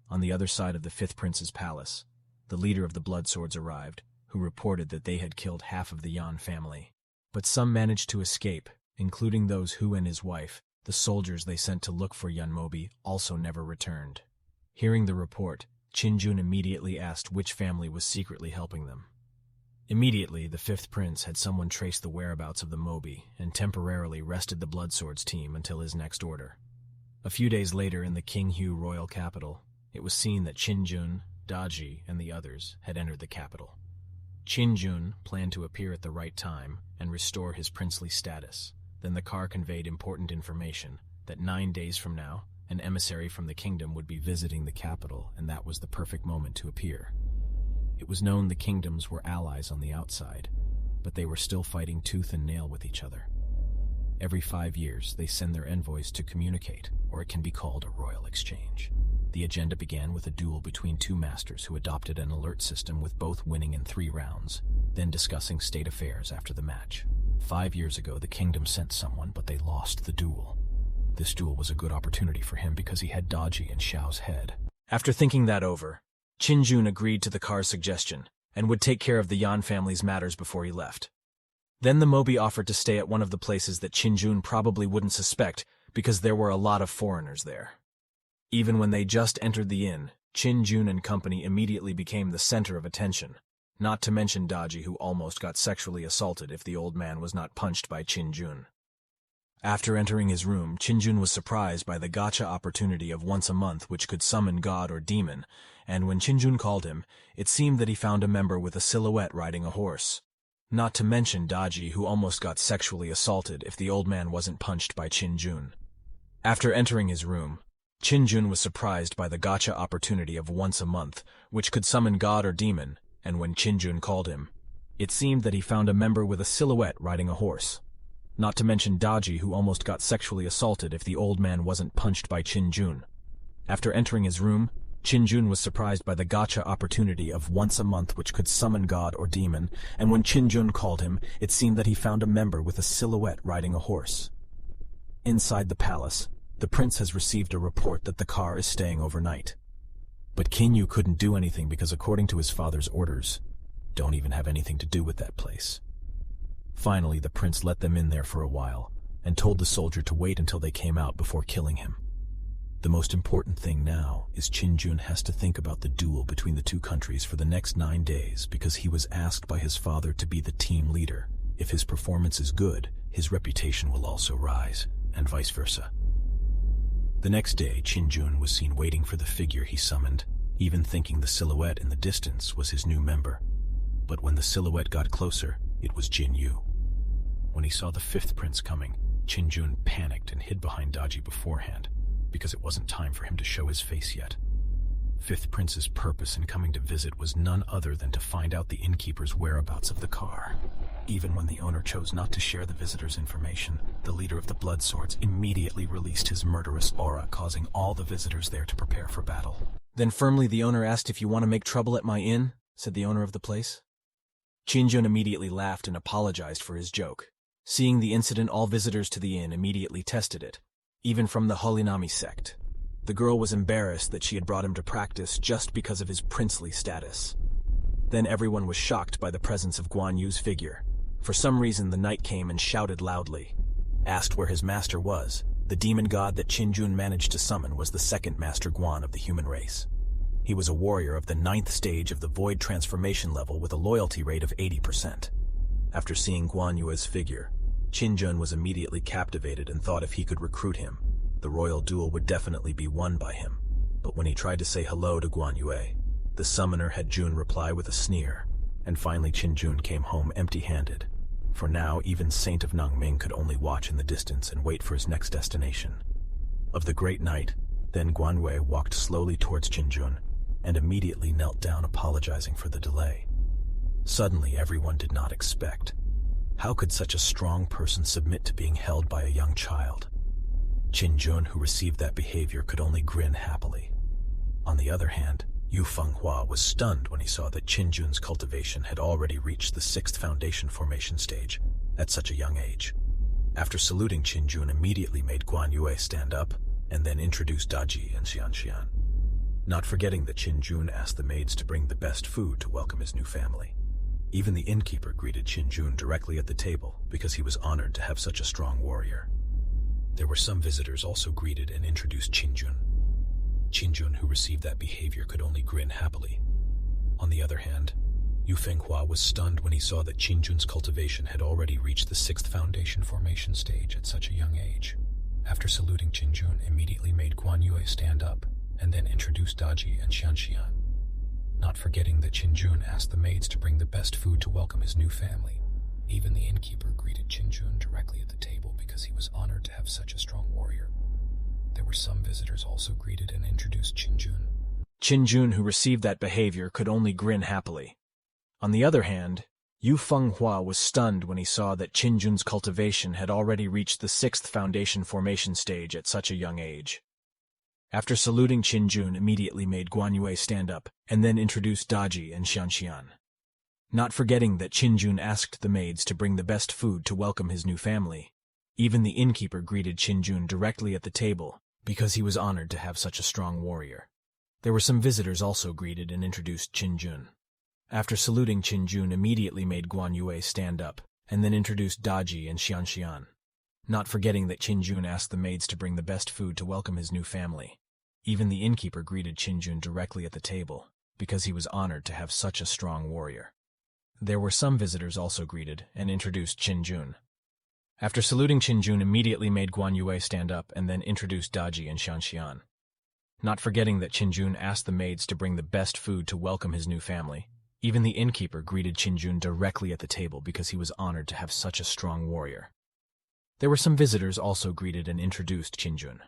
On the other side of the 5th prince's palace, the leader of the Blood Swords arrived, who reported that they had killed half of the Yan family. But some managed to escape, including those who and his wife, the soldiers they sent to look for Yanmobi, also never returned. Hearing the report, Qin Jun immediately asked which family was secretly helping them. Immediately, the fifth prince had someone trace the whereabouts of the Mobi and temporarily rested the Blood Swords team until his next order. A few days later in the Qinghu royal capital, it was seen that Qinjun, Daji, and the others had entered the capital. Qinjun planned to appear at the right time and restore his princely status. Then the car conveyed important information that 9 days from now, an emissary from the kingdom would be visiting the capital, and that was the perfect moment to appear. It was known the kingdoms were allies on the outside, but they were still fighting tooth and nail with each other. Every 5 years, they send their envoys to communicate, or it can be called a royal exchange. The agenda began with a duel between two masters who adopted an alert system with both winning in 3 rounds, then discussing state affairs after the match. 5 years ago, the kingdom sent someone, but they lost the duel. This duel was a good opportunity for him because he had Daji and Xiao's head. After thinking that over, Qinjun agreed to the car's suggestion and would take care of the Yan family's matters before he left. Then the Mobi offered to stay at one of the places that Qinjun probably wouldn't suspect because there were a lot of foreigners there. Even when they just entered the inn, Qinjun and company immediately became the center of attention, not to mention Daji, who almost got sexually assaulted if the old man was not punched by Qinjun. After entering his room, Qinjun was surprised by the gotcha opportunity of once a month which could summon god or demon, and when Qinjun called him, it seemed that he found a member with a silhouette riding a horse. Not to mention Daji, who almost got sexually assaulted if the old man wasn't punched by Qinjun. After entering his room, Qinjun was surprised by the gotcha opportunity of once a month, which could summon god or demon, and when Qinjun called him, it seemed that he found a member with a silhouette riding a horse. Not to mention Daji, who almost got sexually assaulted if the old man wasn't punched by Qinjun. After entering his room, Qinjun was surprised by the gotcha opportunity of once a month which could summon god or demon, and when Qinjun called him, it seemed that he found a member with a silhouette riding a horse. Inside the palace, the prince has received a report that the car is staying overnight. But Qingyu couldn't do anything because according to his father's orders, don't even have anything to do with that place. Finally, the prince let them in there for a while, and told the soldier to wait until they came out before killing him. The most important thing now is Qinjun has to think about the duel between the two countries for the next 9 days because he was asked by his father to be the team leader. If his performance is good, his reputation will also rise, and vice versa. The next day, Qinjun was seen waiting for the figure he summoned, even thinking the silhouette in the distance was his new member. But when the silhouette got closer, it was Jin Yu. When he saw the fifth prince coming, Qinjun panicked and hid behind Daji beforehand, because it wasn't time for him to show his face yet. Fifth prince's purpose in coming to visit was none other than to find out the innkeeper's whereabouts of the car. Even when the owner chose not to share the visitor's information, the leader of the Blood Swords immediately released his murderous aura, causing all the visitors there to prepare for battle. Then firmly the owner asked, "If you want to make trouble at my inn," said the owner of the place. Qinjun immediately laughed and apologized for his joke. Seeing the incident, all visitors to the inn immediately tested it, even from the Holinami sect. The girl was embarrassed that she had brought him to practice just because of his princely status. Then everyone was shocked by the presence of Guan Yu's figure. For some reason, the knight came and shouted loudly. Asked where his master was, the demon god that Qinjun managed to summon was the second master Guan of the human race. He was a warrior of the 9th stage of the void transformation level with a loyalty rate of 80%. After seeing Guan Yu's figure, Qinjun was immediately captivated and thought if he could recruit him, the royal duel would definitely be won by him. But when he tried to say hello to Guan Yu, the summoner had Jun reply with a sneer, and finally Qinjun came home empty-handed. For now, even Saint of Nangming could only watch in the distance and wait for his next destination. Of the great night, then Guan Yu walked slowly towards Qinjun, and immediately knelt down apologizing for the delay. Suddenly, everyone did not expect. How could such a strong person submit to being held by a young child? Qinjun, who received that behavior, could only grin happily. On the other hand, Yu Fenghua was stunned when he saw that Qinjun's cultivation had already reached the 6th foundation formation stage at such a young age. After saluting, Qinjun immediately made Guan Yu stand up and then introduced Daji and Xianxian. Not forgetting that Qinjun asked the maids to bring the best food to welcome his new family. Even the innkeeper greeted Qinjun directly at the table because he was honored to have such a strong warrior. There were some visitors also greeted and introduced Qinjun. Qinjun, who received that behavior, could only grin happily. On the other hand, Yu Fenghua was stunned when he saw that Qinjun's cultivation had already reached the 6th foundation formation stage at such a young age. After saluting, Qinjun immediately made Guan Yue stand up and then introduced Daji and Xianxian. Not forgetting that Qinjun asked the maids to bring the best food to welcome his new family. Even the innkeeper greeted Qinjun directly at the table because he was honored to have such a strong warrior. There were some visitors also greeted and introduced Qinjun. Qinjun, who received that behavior, could only grin happily. On the other hand, Yu Fenghua was stunned when he saw that Qinjun's cultivation had already reached the 6th foundation formation stage at such a young age. After saluting, Qinjun immediately made Guan Yue stand up and then introduced Daji and Xianxian. Not forgetting that Qinjun asked the maids to bring the best food to welcome his new family. Even the innkeeper greeted Qinjun directly at the table because he was honored to have such a strong warrior. There were some visitors also greeted and introduced Qinjun. After saluting, Qinjun immediately made Guan Yue stand up and then introduced Daji and Xianxian. Not forgetting that Qinjun asked the maids to bring the best food to welcome his new family. Even the innkeeper greeted Qinjun directly at the table because he was honored to have such a strong warrior. There were some visitors also greeted and introduced Qinjun. After saluting, Qinjun immediately made Guan Yue stand up and then introduced Daji and Xianxian. Not forgetting that Qinjun asked the maids to bring the best food to welcome his new family. Even the innkeeper greeted Qinjun directly at the table because he was honored to have such a strong warrior. There were some visitors also greeted and introduced Qinjun.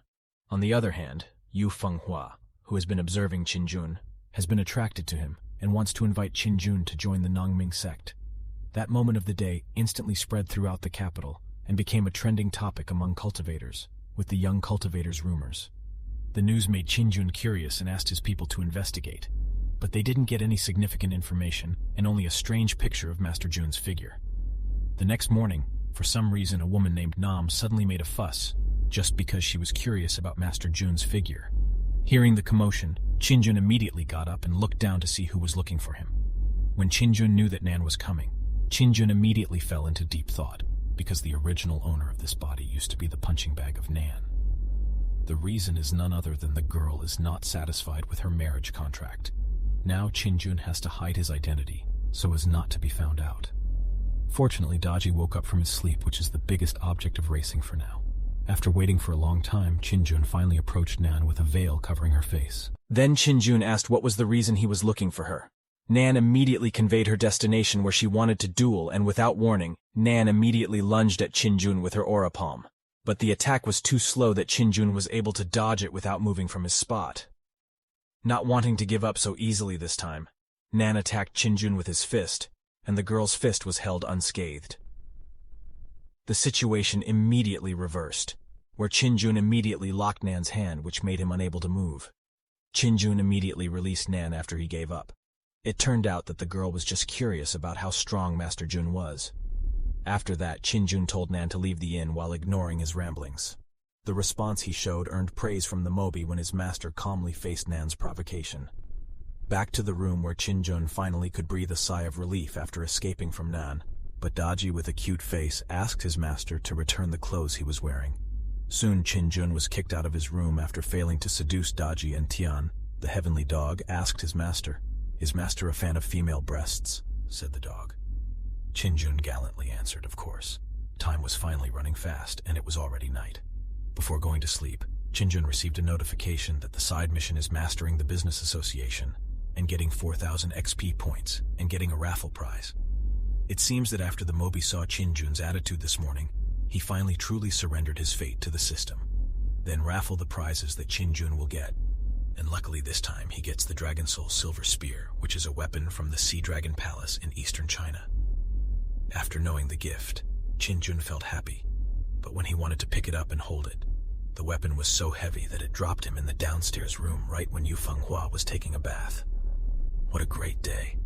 On the other hand, Yu Fenghua, who has been observing Qinjun, has been attracted to him and wants to invite Qinjun to join the Nongming sect. That moment of the day instantly spread throughout the capital and became a trending topic among cultivators, with the young cultivators' rumors. The news made Qinjun curious and asked his people to investigate, but they didn't get any significant information and only a strange picture of Master Jun's figure. The next morning, for some reason, a woman named Nam suddenly made a fuss, just because she was curious about Master Jun's figure. Hearing the commotion, Qinjun immediately got up and looked down to see who was looking for him. When Qinjun knew that Nan was coming, Qinjun immediately fell into deep thought, because the original owner of this body used to be the punching bag of Nan. The reason is none other than the girl is not satisfied with her marriage contract. Now Qinjun has to hide his identity, so as not to be found out. Fortunately, Daji woke up from his sleep, which is the biggest object of racing for now. After waiting for a long time, Qinjun finally approached Nan with a veil covering her face. Then Qinjun asked what was the reason he was looking for her. Nan immediately conveyed her destination where she wanted to duel, and without warning, Nan immediately lunged at Qinjun with her aura palm. But the attack was too slow that Qinjun was able to dodge it without moving from his spot. Not wanting to give up so easily this time, Nan attacked Qinjun with his fist, and the girl's fist was held unscathed. The situation immediately reversed, where Qinjun immediately locked Nan's hand, which made him unable to move. Qinjun immediately released Nan after he gave up. It turned out that the girl was just curious about how strong Master Jun was. After that, Qinjun told Nan to leave the inn while ignoring his ramblings. The response he showed earned praise from the Mobi when his master calmly faced Nan's provocation. Back to the room where Qinjun finally could breathe a sigh of relief after escaping from Nan, but Daji with a cute face asked his master to return the clothes he was wearing. Soon Qinjun was kicked out of his room after failing to seduce Daji, and Tian, the heavenly dog, asked his master, "Is master a fan of female breasts?" said the dog. Qinjun gallantly answered, "Of course." Time was finally running fast, and it was already night. Before going to sleep, Qinjun received a notification that the side mission is mastering the business association and getting 4,000 XP points and getting a raffle prize. It seems that after the Mobi saw Qinjun's attitude this morning, he finally truly surrendered his fate to the system. Then raffle the prizes that Qinjun will get. And luckily this time he gets the Dragon Soul Silver Spear, which is a weapon from the Sea Dragon Palace in eastern China. After knowing the gift, Qinjun felt happy, but when he wanted to pick it up and hold it, the weapon was so heavy that it dropped him in the downstairs room right when Yu Fenghua was taking a bath. What a great day.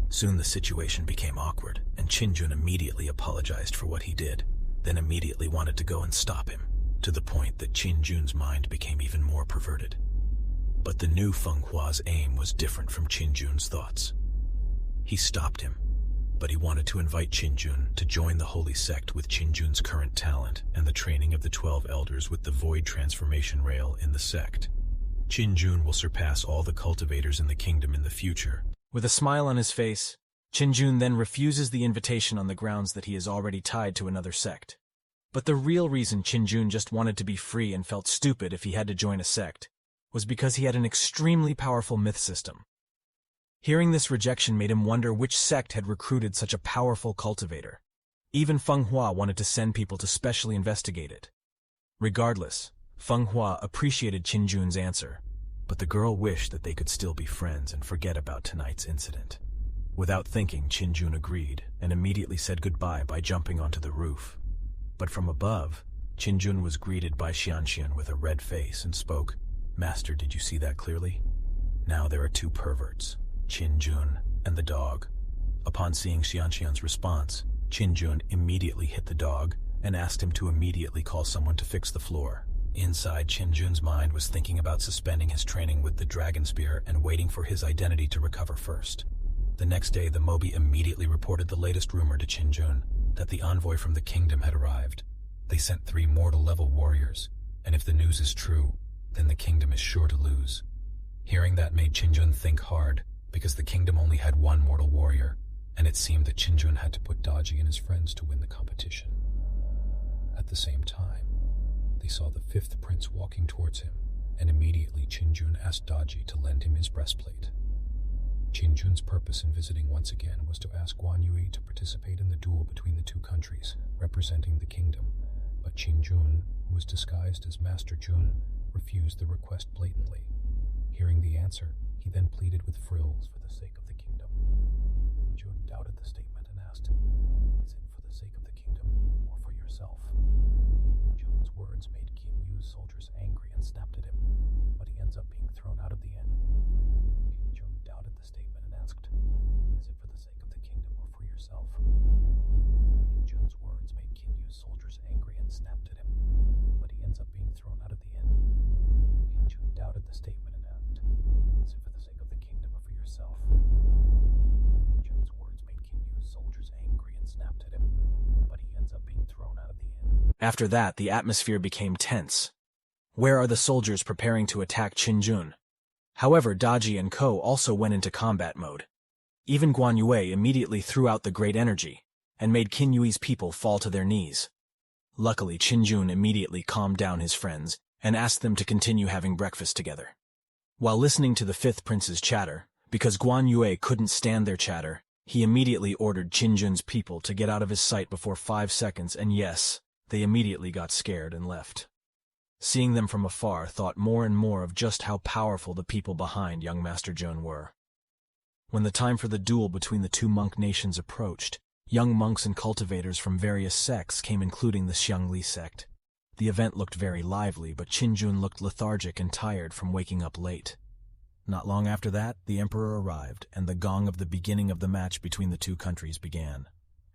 Soon the situation became awkward, and Qinjun immediately apologized for what he did, then immediately wanted to go and stop him, to the point that Qinjun's mind became even more perverted. But the new Fenghua's aim was different from Qinjun's thoughts. He stopped him, but he wanted to invite Qinjun to join the holy sect with Qinjun's current talent and the training of the 12 elders with the void transformation rail in the sect. Qinjun will surpass all the cultivators in the kingdom in the future. With a smile on his face, Qin then refuses the invitation on the grounds that he is already tied to another sect. But the real reason Qin just wanted to be free and felt stupid if he had to join a sect was because he had an extremely powerful myth system. Hearing this rejection made him wonder which sect had recruited such a powerful cultivator. Even Manhua wanted to send people to specially investigate it. Regardless, Manhua appreciated Qin answer, but the girl wished that they could still be friends and forget about tonight's incident. Without thinking, Qin agreed and immediately said goodbye by jumping onto the roof. But from above, Qin was greeted by Xianxian with a red face and spoke, "Master, did you see that clearly? Now there are two perverts, Qin and the dog." Upon seeing Xianxian's response, Qin immediately hit the dog and asked him to immediately call someone to fix the floor. Inside, Qin mind was thinking about suspending his training with the dragon spear and waiting for his identity to recover first. The next day, the Mobi immediately reported the latest rumor to Qin, that the envoy from the kingdom had arrived. They sent 3 mortal-level warriors, and if the news is true, then the kingdom is sure to lose. Hearing that made Qin think hard, because the kingdom only had 1 mortal warrior, and it seemed that Qin had to put Daji and his friends to win the competition. At the same time, they saw the 5th prince walking towards him, and immediately Qin asked Daji to lend him his breastplate. Qin's purpose in visiting once again was to ask Guan Yui to participate in the duel between the 2 countries, representing the kingdom, but Qin, who was disguised as Master Jun, refused the request blatantly. Hearing the answer, he then pleaded with frills for the sake of the kingdom. Jun doubted the statement and asked, "Is it for the sake of the kingdom, or for yourself?" Jun's words made Qin Yu's soldiers angry and snapped at him, but he ends up being thrown out of the inn. Jun doubted the statement and asked, "Is it for the sake of the kingdom, or for yourself?" Jun's words made Qin Yu's soldiers angry and snapped at him, but he ends up being thrown out of the inn. Jun doubted the statement and asked, "Is it for the sake of the kingdom, or for yourself?" Jun's words made Qin Yu's soldiers angry and snapped at him, but he ends up being thrown out of the inn. After that, the atmosphere became tense. Where are the soldiers preparing to attack Qin? However, Daji and Ko also went into combat mode. Even Guan Yue immediately threw out the great energy and made Qin Yui's people fall to their knees. Luckily, Qin immediately calmed down his friends and asked them to continue having breakfast together. While listening to the 5th prince's chatter, because Guan Yue couldn't stand their chatter, he immediately ordered Qin people to get out of his sight before 5 seconds, and yes, they immediately got scared and left. Seeing them from afar, thought more and more of just how powerful the people behind young Master Jun were. When the time for the duel between the 2 monk nations approached, young monks and cultivators from various sects came, including the Xiangli sect. The event looked very lively, but Qin looked lethargic and tired from waking up late. Not long after that, the emperor arrived, and the gong of the beginning of the match between the 2 countries began.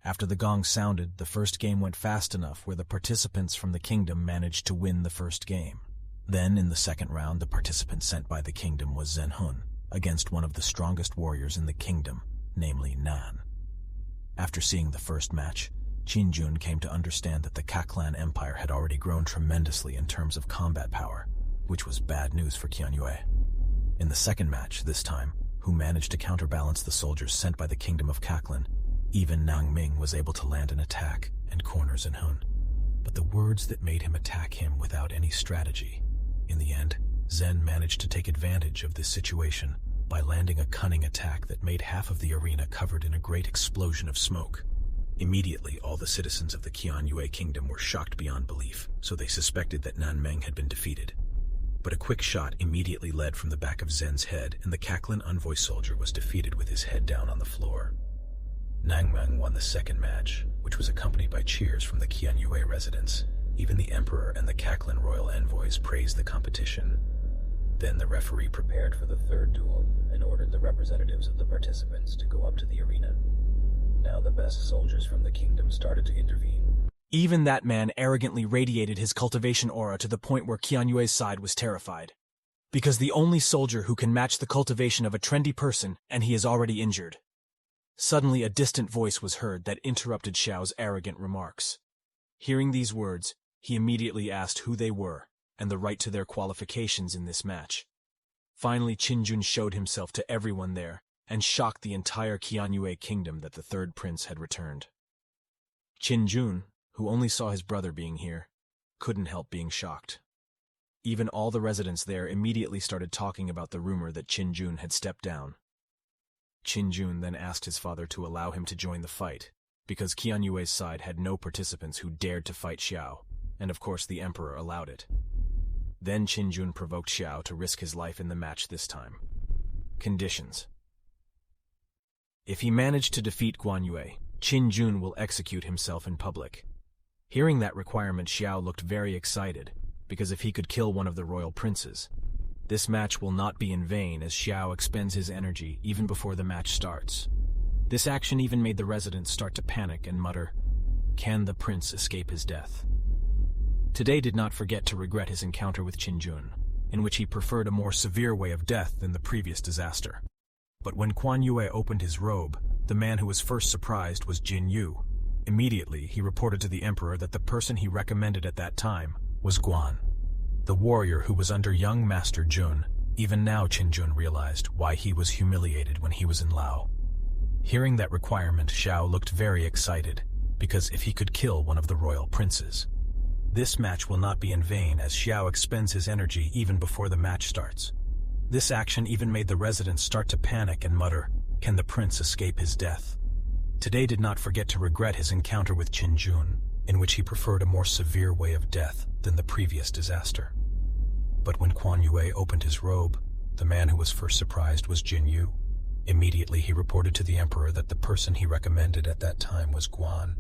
After the gong sounded, the first game went fast enough where the participants from the kingdom managed to win the first game. Then, in the second round, the participant sent by the kingdom was Zhenhun, against one of the strongest warriors in the kingdom, namely Nan. After seeing the first match, Qin came to understand that the Kaklan Empire had already grown tremendously in terms of combat power, which was bad news for Qian Yue. In the second match, this time, who managed to counterbalance the soldiers sent by the kingdom of Kaklan, even Nang Ming was able to land an attack and corner Zhenhun. But the words that made him attack him without any strategy. In the end, Zhen managed to take advantage of this situation by landing a cunning attack that made half of the arena covered in a great explosion of smoke. Immediately, all the citizens of the Qian Yue kingdom were shocked beyond belief, so they suspected that Nan Meng had been defeated. But a quick shot immediately led from the back of Zhen's head, and the Kaklan envoy soldier was defeated with his head down on the floor. Nang Meng won the second match, which was accompanied by cheers from the Qian Yue residents. Even the emperor and the Kaklan royal envoys praised the competition. Then the referee prepared for the third duel and ordered the representatives of the participants to go up to the arena. Now the best soldiers from the kingdom started to intervene. Even that man arrogantly radiated his cultivation aura to the point where Qian Yue's side was terrified. Because the only soldier who can match the cultivation of a trendy person, and he is already injured. Suddenly a distant voice was heard that interrupted Xiao's arrogant remarks. Hearing these words, he immediately asked who they were, and the right to their qualifications in this match. Finally, Qin showed himself to everyone there, and shocked the entire Qianyue kingdom that the third prince had returned. Qin Jun, who only saw his brother being here, couldn't help being shocked. Even all the residents there immediately started talking about the rumor that Qin Jun had stepped down. Qin Jun then asked his father to allow him to join the fight, because Qianyue's side had no participants who dared to fight Xiao, and of course the emperor allowed it. Then Qin Jun provoked Xiao to risk his life in the match this time. Conditions: if he managed to defeat Guanyue, Qin Jun will execute himself in public. Hearing that requirement, Xiao looked very excited, because if he could kill one of the royal princes, this match will not be in vain, as Xiao expends his energy even before the match starts. This action even made the residents start to panic and mutter, "Can the prince escape his death?" Today did not forget to regret his encounter with Qin Jun, in which he preferred a more severe way of death than the previous disaster. But when Guanyue opened his robe, the man who was first surprised was Jin Yu. Immediately, he reported to the emperor that the person he recommended at that time was Guan, the warrior who was under young Master Jun. Even now Qin Jun realized why he was humiliated when he was in Lao. Hearing that requirement, Xiao looked very excited, because if he could kill one of the royal princes, this match will not be in vain, as Xiao expends his energy even before the match starts. This action even made the residents start to panic and mutter, "Can the prince escape his death?" Today did not forget to regret his encounter with Qin Jun, in which he preferred a more severe way of death than the previous disaster. But when Guanyue opened his robe, the man who was first surprised was Jin Yu. Immediately he reported to the emperor that the person he recommended at that time was Guan,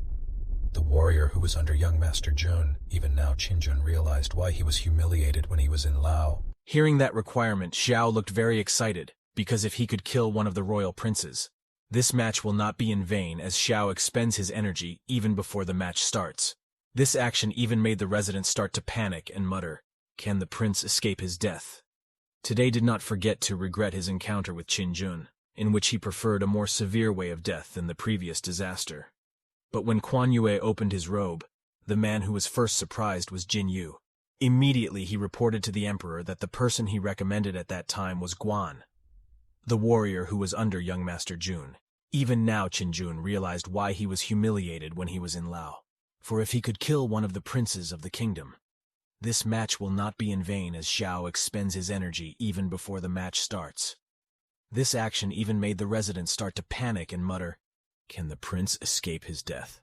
the warrior who was under young Master Jun. Even now Qin Jun realized why he was humiliated when he was in Lao. Hearing that requirement, Xiao looked very excited, because if he could kill one of the royal princes, this match will not be in vain, as Xiao expends his energy even before the match starts. This action even made the residents start to panic and mutter, "Can the prince escape his death?" Today did not forget to regret his encounter with Qin Jun, in which he preferred a more severe way of death than the previous disaster. But when Guanyue opened his robe, the man who was first surprised was Jin Yu. Immediately he reported to the emperor that the person he recommended at that time was Guan, the warrior who was under young Master Jun. Even now Qin Jun realized why he was humiliated when he was in Lao. For if he could kill one of the princes of the kingdom, this match will not be in vain, as Xiao expends his energy even before the match starts. This action even made the residents start to panic and mutter, "Can the prince escape his death?"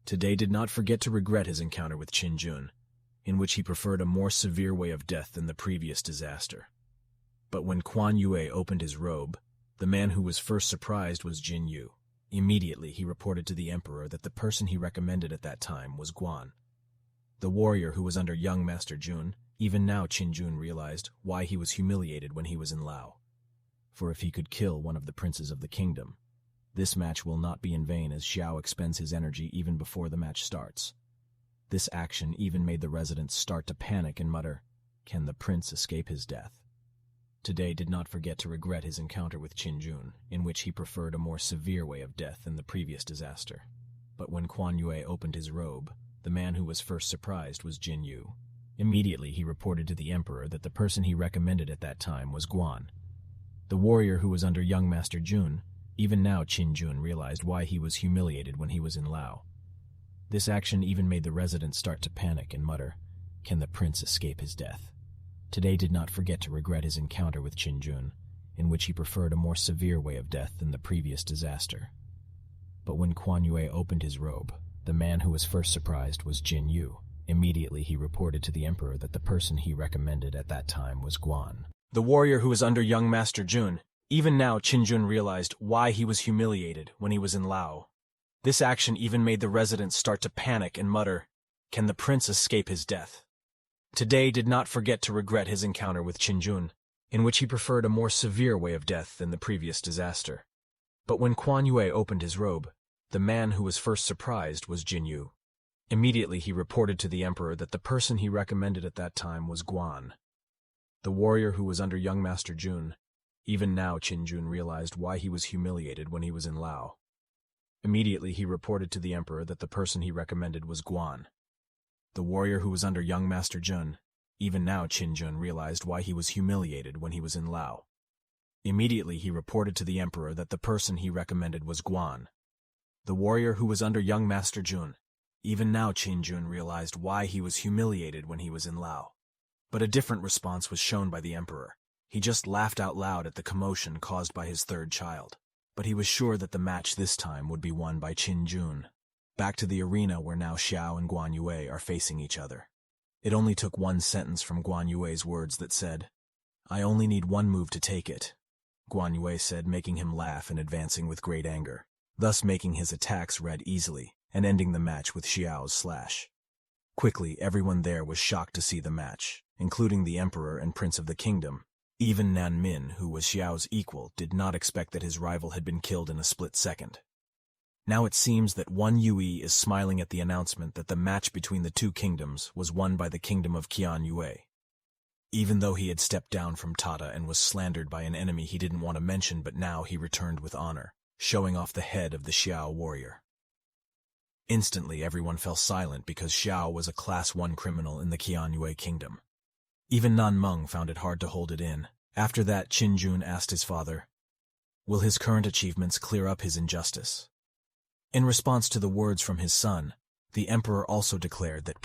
Today did not forget to regret his encounter with Qin Jun, in which he preferred a more severe way of death than the previous disaster. But when Guanyue opened his robe, the man who was first surprised was Jin Yu. Immediately he reported to the emperor that the person he recommended at that time was Guan, the warrior who was under young Master Jun. Even now Qin Jun realized why he was humiliated when he was in Lao. For if he could kill one of the princes of the kingdom, this match will not be in vain, as Xiao expends his energy even before the match starts. This action even made the residents start to panic and mutter, "Can the prince escape his death?" Today did not forget to regret his encounter with Qin Jun, in which he preferred a more severe way of death than the previous disaster. But when Guanyue opened his robe, the man who was first surprised was Jin Yu. Immediately he reported to the emperor that the person he recommended at that time was Guan, the warrior who was under young Master Jun. Even now Qin Jun realized why he was humiliated when he was in Lao. This action even made the residents start to panic and mutter, "Can the prince escape his death?" Today did not forget to regret his encounter with Qin Jun, in which he preferred a more severe way of death than the previous disaster. But when Guanyue opened his robe, the man who was first surprised was Jin Yu. Immediately he reported to the emperor that the person he recommended at that time was Guan, the warrior who was under young Master Jun. Even now Qin Jun realized why he was humiliated when he was in Lao. This action even made the residents start to panic and mutter, "Can the prince escape his death?" Today did not forget to regret his encounter with Qin Jun, in which he preferred a more severe way of death than the previous disaster. But when Guanyue opened his robe, the man who was first surprised was Jin Yu. Immediately he reported to the emperor that the person he recommended at that time was Guan, the warrior who was under young Master Jun. Even now Qin Jun realized why he was humiliated when he was in Lao. Immediately he reported to the emperor that the person he recommended was Guan, the warrior who was under young Master Jun. Even now Qin Jun realized why he was humiliated when he was in Lao. Immediately he reported to the emperor that the person he recommended was Guan, the warrior who was under young Master Jun. Even now Qin Jun realized why he was humiliated when he was in Lao. But a different response was shown by the emperor. He just laughed out loud at the commotion caused by his third child. But he was sure that the match this time would be won by Qin Jun. Back to the arena where now Xiao and Guan Yue are facing each other. It only took one sentence from Guan Yue's words that said, "I only need one move to take it," Guan Yue said, making him laugh and advancing with great anger, thus making his attacks red easily and ending the match with Xiao's slash. Quickly, everyone there was shocked to see the match, including the emperor and prince of the kingdom. Even Nan Min, who was Xiao's equal, did not expect that his rival had been killed in a split second. Now it seems that Wan Yue is smiling at the announcement that the match between the two kingdoms was won by the kingdom of Qian Yue. Even though he had stepped down from Tata and was slandered by an enemy he didn't want to mention, but now he returned with honor, showing off the head of the Xiao warrior. Instantly everyone fell silent because Xiao was a Class 1 criminal in the Qian Yue kingdom. Even Nan Meng found it hard to hold it in. After that, Qin Jun asked his father, will his current achievements clear up his injustice? In response to the words from his son, the emperor also declared that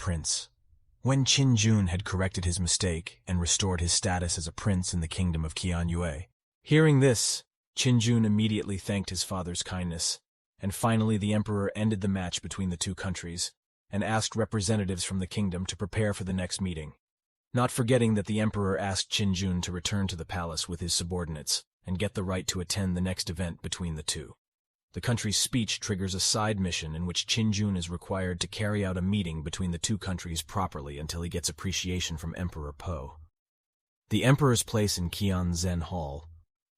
when Qin Jun had corrected his mistake and restored his status as a prince in the kingdom of Qian Yue. Hearing this, Qin Jun immediately thanked his father's kindness, and finally the emperor ended the match between the two countries and asked representatives from the kingdom to prepare for the next meeting, not forgetting that the emperor asked Qin Jun to return to the palace with his subordinates and get the right to attend the next event between the two. The country's speech triggers a side mission in which Qin Jun is required to carry out a meeting between the two countries properly until he gets appreciation from Emperor Po. The emperor's place in Qian Zhen Hall,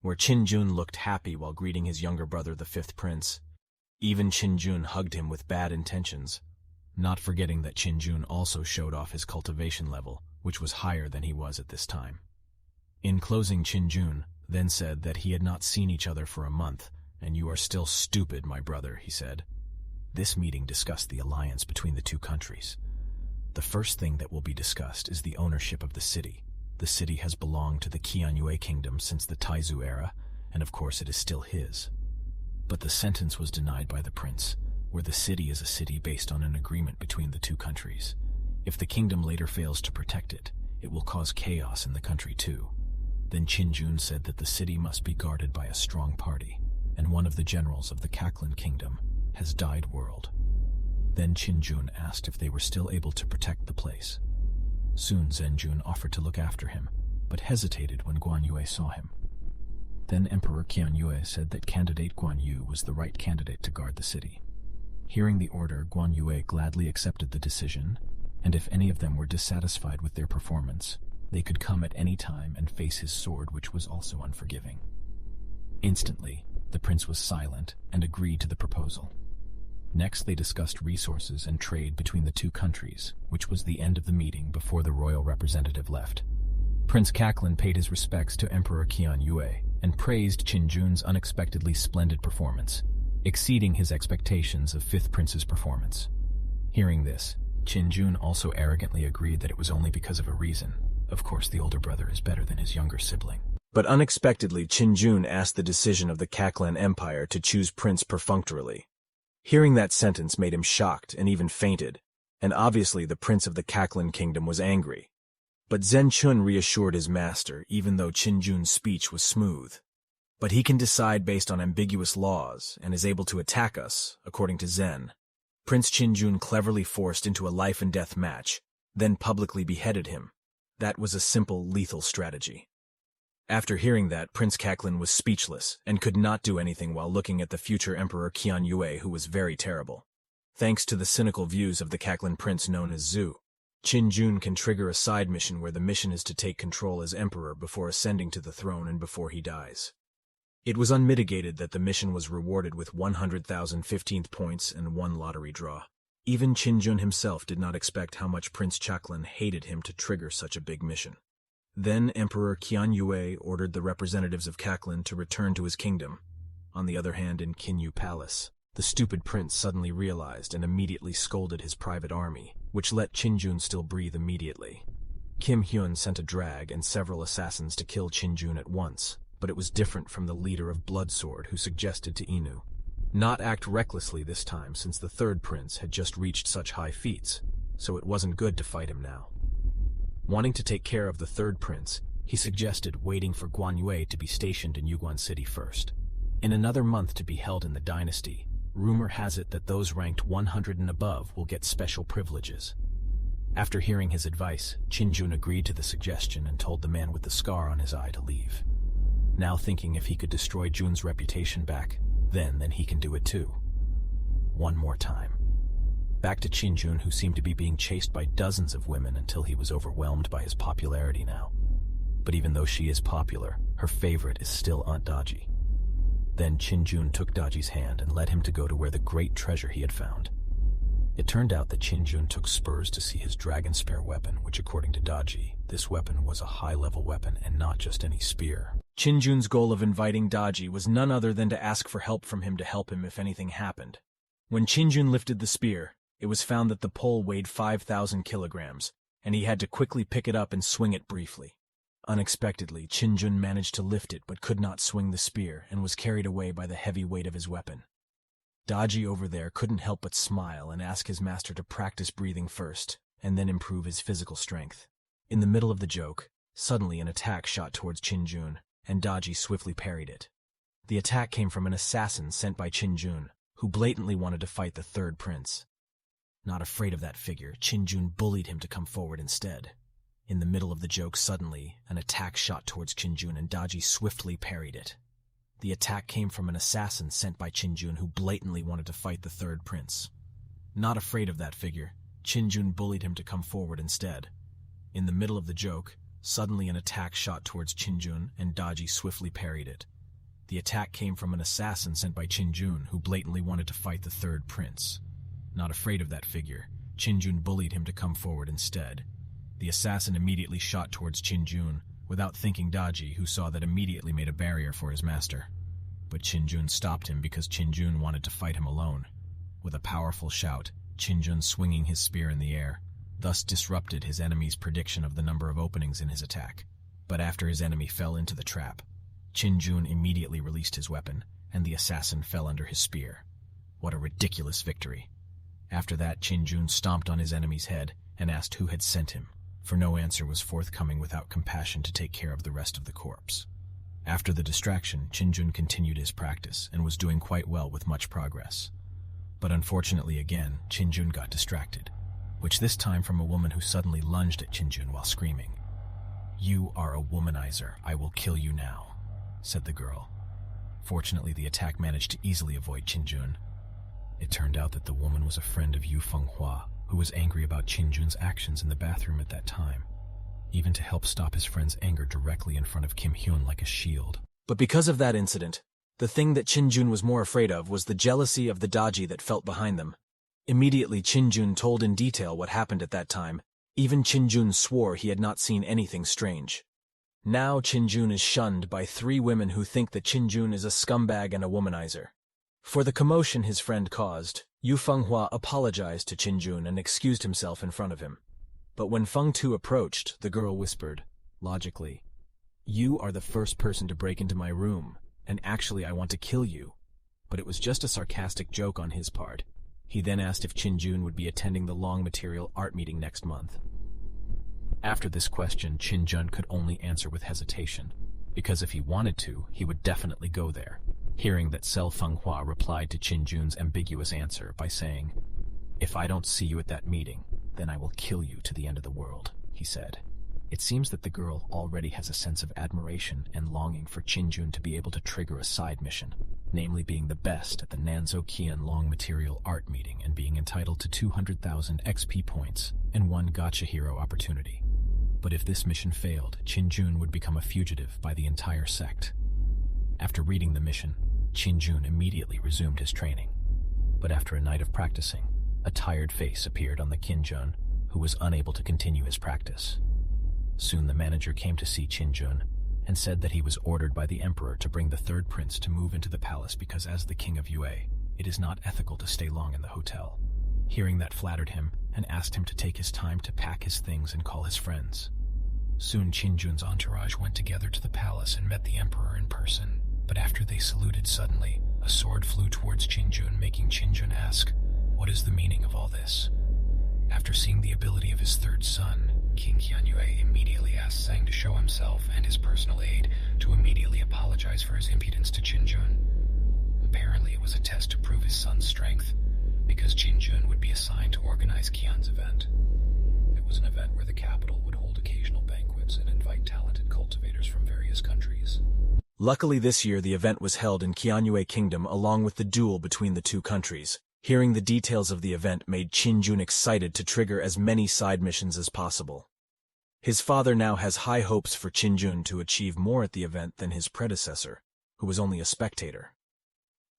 where Qin Jun looked happy while greeting his younger brother, the fifth prince. Even Qin Jun hugged him with bad intentions, not forgetting that Qin Jun also showed off his cultivation level, which was higher than he was at this time. In closing, Qin Jun then said that he had not seen each other for a month, "And you are still stupid, my brother," he said. This meeting discussed the alliance between the two countries. The first thing that will be discussed is the ownership of the city. The city has belonged to the Qian Yue kingdom since the Taizu era, and of course it is still his. But the sentence was denied by the prince, where the city is a city based on an agreement between the two countries. If the kingdom later fails to protect it, it will cause chaos in the country too. Then Qin Jun said that the city must be guarded by a strong party, and one of the generals of the Cacklan kingdom has died world. Then Qin Jun asked if they were still able to protect the place. Soon Zhen Jun offered to look after him, but hesitated when Guan Yue saw him. Then Emperor Qian Yue said that candidate Guan Yu was the right candidate to guard the city. Hearing the order, Guan Yue gladly accepted the decision, and if any of them were dissatisfied with their performance, they could come at any time and face his sword, which was also unforgiving. Instantly, the prince was silent and agreed to the proposal. Next, they discussed resources and trade between the two countries, which was the end of the meeting before the royal representative left. Prince Cacklan paid his respects to Emperor Qian Yue and praised Qin Jun's unexpectedly splendid performance, exceeding his expectations of fifth prince's performance. Hearing this, Qin Jun also arrogantly agreed that it was only because of a reason. Of course, the older brother is better than his younger sibling. But unexpectedly, Qin Jun asked the decision of the Cacklan Empire to choose Prince perfunctorily. Hearing that sentence made him shocked and even fainted, and obviously the prince of the Cacklan kingdom was angry. But Zhen Chun reassured his master, even though Qin Jun's speech was smooth. But he can decide based on ambiguous laws and is able to attack us, according to Zhen. Prince Qin Jun cleverly forced into a life-and-death match, then publicly beheaded him. That was a simple, lethal strategy. After hearing that, Prince Cacklan was speechless and could not do anything while looking at the future Emperor Qian Yue, who was very terrible. Thanks to the cynical views of the Cacklan prince known as Zhu, Qin Jun can trigger a side mission where the mission is to take control as emperor before ascending to the throne and before he dies. It was unmitigated that the mission was rewarded with 100,000 15th points and one lottery draw. Even Qin Jun himself did not expect how much Prince Cacklan hated him to trigger such a big mission. Then Emperor Qian Yue ordered the representatives of Cacklan to return to his kingdom. On the other hand, in Qinyu Palace, the stupid prince suddenly realized and immediately scolded his private army, which let Qin Jun still breathe immediately. Kim Hyun sent a drag and several assassins to kill Qin Jun at once, but it was different from the leader of Bloodsword who suggested to Inu not act recklessly this time, since the third prince had just reached such high feats, so it wasn't good to fight him now. Wanting to take care of the third prince, he suggested waiting for Guan Yue to be stationed in Yuguan City first. In another month to be held in the dynasty, rumor has it that those ranked 100 and above will get special privileges. After hearing his advice, Qinjun agreed to the suggestion and told the man with the scar on his eye to leave. Now thinking if he could destroy Jun's reputation back, then he can do it too. One more time. Back to Qinjun, who seemed to be being chased by dozens of women until he was overwhelmed by his popularity now. But even though she is popular, her favorite is still Aunt Daji. Then Qinjun took Daji's hand and led him to go to where the great treasure he had found. It turned out that Qinjun took spurs to see his dragon spear weapon, which according to Daji, this weapon was a high-level weapon and not just any spear. Qinjun's goal of inviting Daji was none other than to ask for help from him to help him if anything happened. When Qinjun lifted the spear, it was found that the pole weighed 5,000 kilograms, and he had to quickly pick it up and swing it briefly. Unexpectedly, Qinjun managed to lift it but could not swing the spear and was carried away by the heavy weight of his weapon. Daji over there couldn't help but smile and ask his master to practice breathing first, and then improve his physical strength. In the middle of the joke, suddenly an attack shot towards Qinjun, and Daji swiftly parried it. The attack came from an assassin sent by Qinjun, who blatantly wanted to fight the third prince. Not afraid of that figure, Qinjun bullied him to come forward instead. In the middle of the joke, suddenly, an attack shot towards Qinjun, and Daji swiftly parried it. The attack came from an assassin sent by Qinjun, who blatantly wanted to fight the third prince. Not afraid of that figure, Qinjun bullied him to come forward instead. In the middle of the joke, suddenly an attack shot towards Qinjun, and Daji swiftly parried it. The attack came from an assassin sent by Qinjun, who blatantly wanted to fight the third prince. Not afraid of that figure, Qinjun bullied him to come forward instead. The assassin immediately shot towards Qinjun, without thinking Daji, who saw that immediately made a barrier for his master. But Qinjun stopped him because Qinjun wanted to fight him alone. With a powerful shout, Qinjun swinging his spear in the air, thus disrupted his enemy's prediction of the number of openings in his attack. But after his enemy fell into the trap, Qinjun immediately released his weapon, and the assassin fell under his spear. What a ridiculous victory. After that, Qinjun stomped on his enemy's head and asked who had sent him, for no answer was forthcoming without compassion to take care of the rest of the corpse. After the distraction, Qinjun continued his practice and was doing quite well with much progress. But unfortunately again, Qinjun got distracted, which this time from a woman who suddenly lunged at Qinjun while screaming. "You are a womanizer, I will kill you now," said the girl. Fortunately, the attack managed to easily avoid Qinjun. It turned out that the woman was a friend of Yu Fenghua, who was angry about Qinjun's actions in the bathroom at that time, even to help stop his friend's anger directly in front of Kim Hyun like a shield. But because of that incident, the thing that Qinjun was more afraid of was the jealousy of the Daji that felt behind them. Immediately Qinjun told in detail what happened at that time. Even Qinjun swore he had not seen anything strange. Now Qinjun is shunned by 3 women who think that Qinjun is a scumbag and a womanizer. For the commotion his friend caused, Yu Fenghua apologized to Qinjun and excused himself in front of him. But when Feng Tu approached, the girl whispered, logically, "You are the first person to break into my room, and actually I want to kill you." But it was just a sarcastic joke on his part. He then asked if Qinjun would be attending the long material art meeting next month. After this question, Qinjun could only answer with hesitation, because if he wanted to, he would definitely go there. Hearing that, Sel Fenghua replied to Qinjun's ambiguous answer by saying, "If I don't see you at that meeting, then I will kill you to the end of the world," he said. It seems that the girl already has a sense of admiration and longing for Qinjun to be able to trigger a side mission, namely being the best at the Nanzo-Kian long material art meeting and being entitled to 200,000 XP points and 1 gacha hero opportunity. But if this mission failed, Qinjun would become a fugitive by the entire sect. After reading the mission, Qinjun immediately resumed his training. But after a night of practicing, a tired face appeared on the Qinjun, who was unable to continue his practice. Soon the manager came to see Qinjun and said that he was ordered by the emperor to bring the third prince to move into the palace because as the king of Yue, it is not ethical to stay long in the hotel. Hearing that flattered him and asked him to take his time to pack his things and call his friends. Soon Qinjun's entourage went together to the palace and met the emperor in person. But after they saluted suddenly, a sword flew towards Qinjun, making Qinjun ask, "What is the meaning of all this?" After seeing the ability of his third son, King Qianyue immediately asked Sang to show himself and his personal aide to immediately apologize for his impudence to Qinjun. Apparently it was a test to prove his son's strength, because Qinjun would be assigned to organize Qian's event. It was an event where the capital would hold occasional banquets and invite talented cultivators from various countries. Luckily this year the event was held in Qianyue Kingdom along with the duel between the two countries. Hearing the details of the event made Qinjun excited to trigger as many side missions as possible. His father now has high hopes for Qinjun to achieve more at the event than his predecessor, who was only a spectator.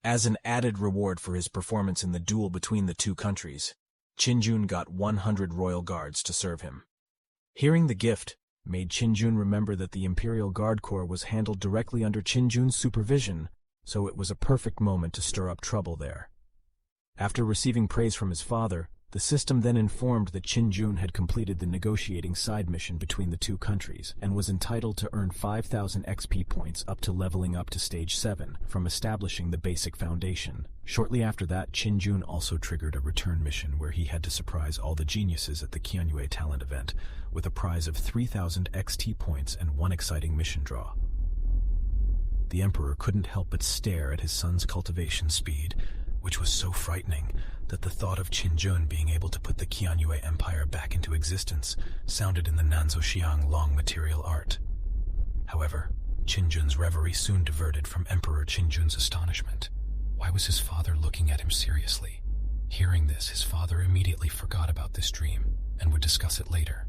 As an added reward for his performance in the duel between the two countries, Qinjun got 100 royal guards to serve him. Hearing the gift made Qinjun remember that the Imperial Guard Corps was handled directly under Qinjun's supervision, so it was a perfect moment to stir up trouble there. After receiving praise from his father, the system then informed that Qinjun had completed the negotiating side mission between the two countries and was entitled to earn 5,000 XP points up to leveling up to Stage 7 from establishing the basic foundation. Shortly after that, Qinjun also triggered a return mission where he had to surprise all the geniuses at the Qianyue talent event with a prize of 3,000 XT points and one exciting mission draw. The emperor couldn't help but stare at his son's cultivation speed, which was so frightening that the thought of Qinjun being able to put the Qianyue Empire back into existence sounded in the Nanzhouxiang long material art. However, Qinjun's reverie soon diverted from Emperor Qinjun's astonishment. Why was his father looking at him seriously? Hearing this, his father immediately forgot about this dream and would discuss it later.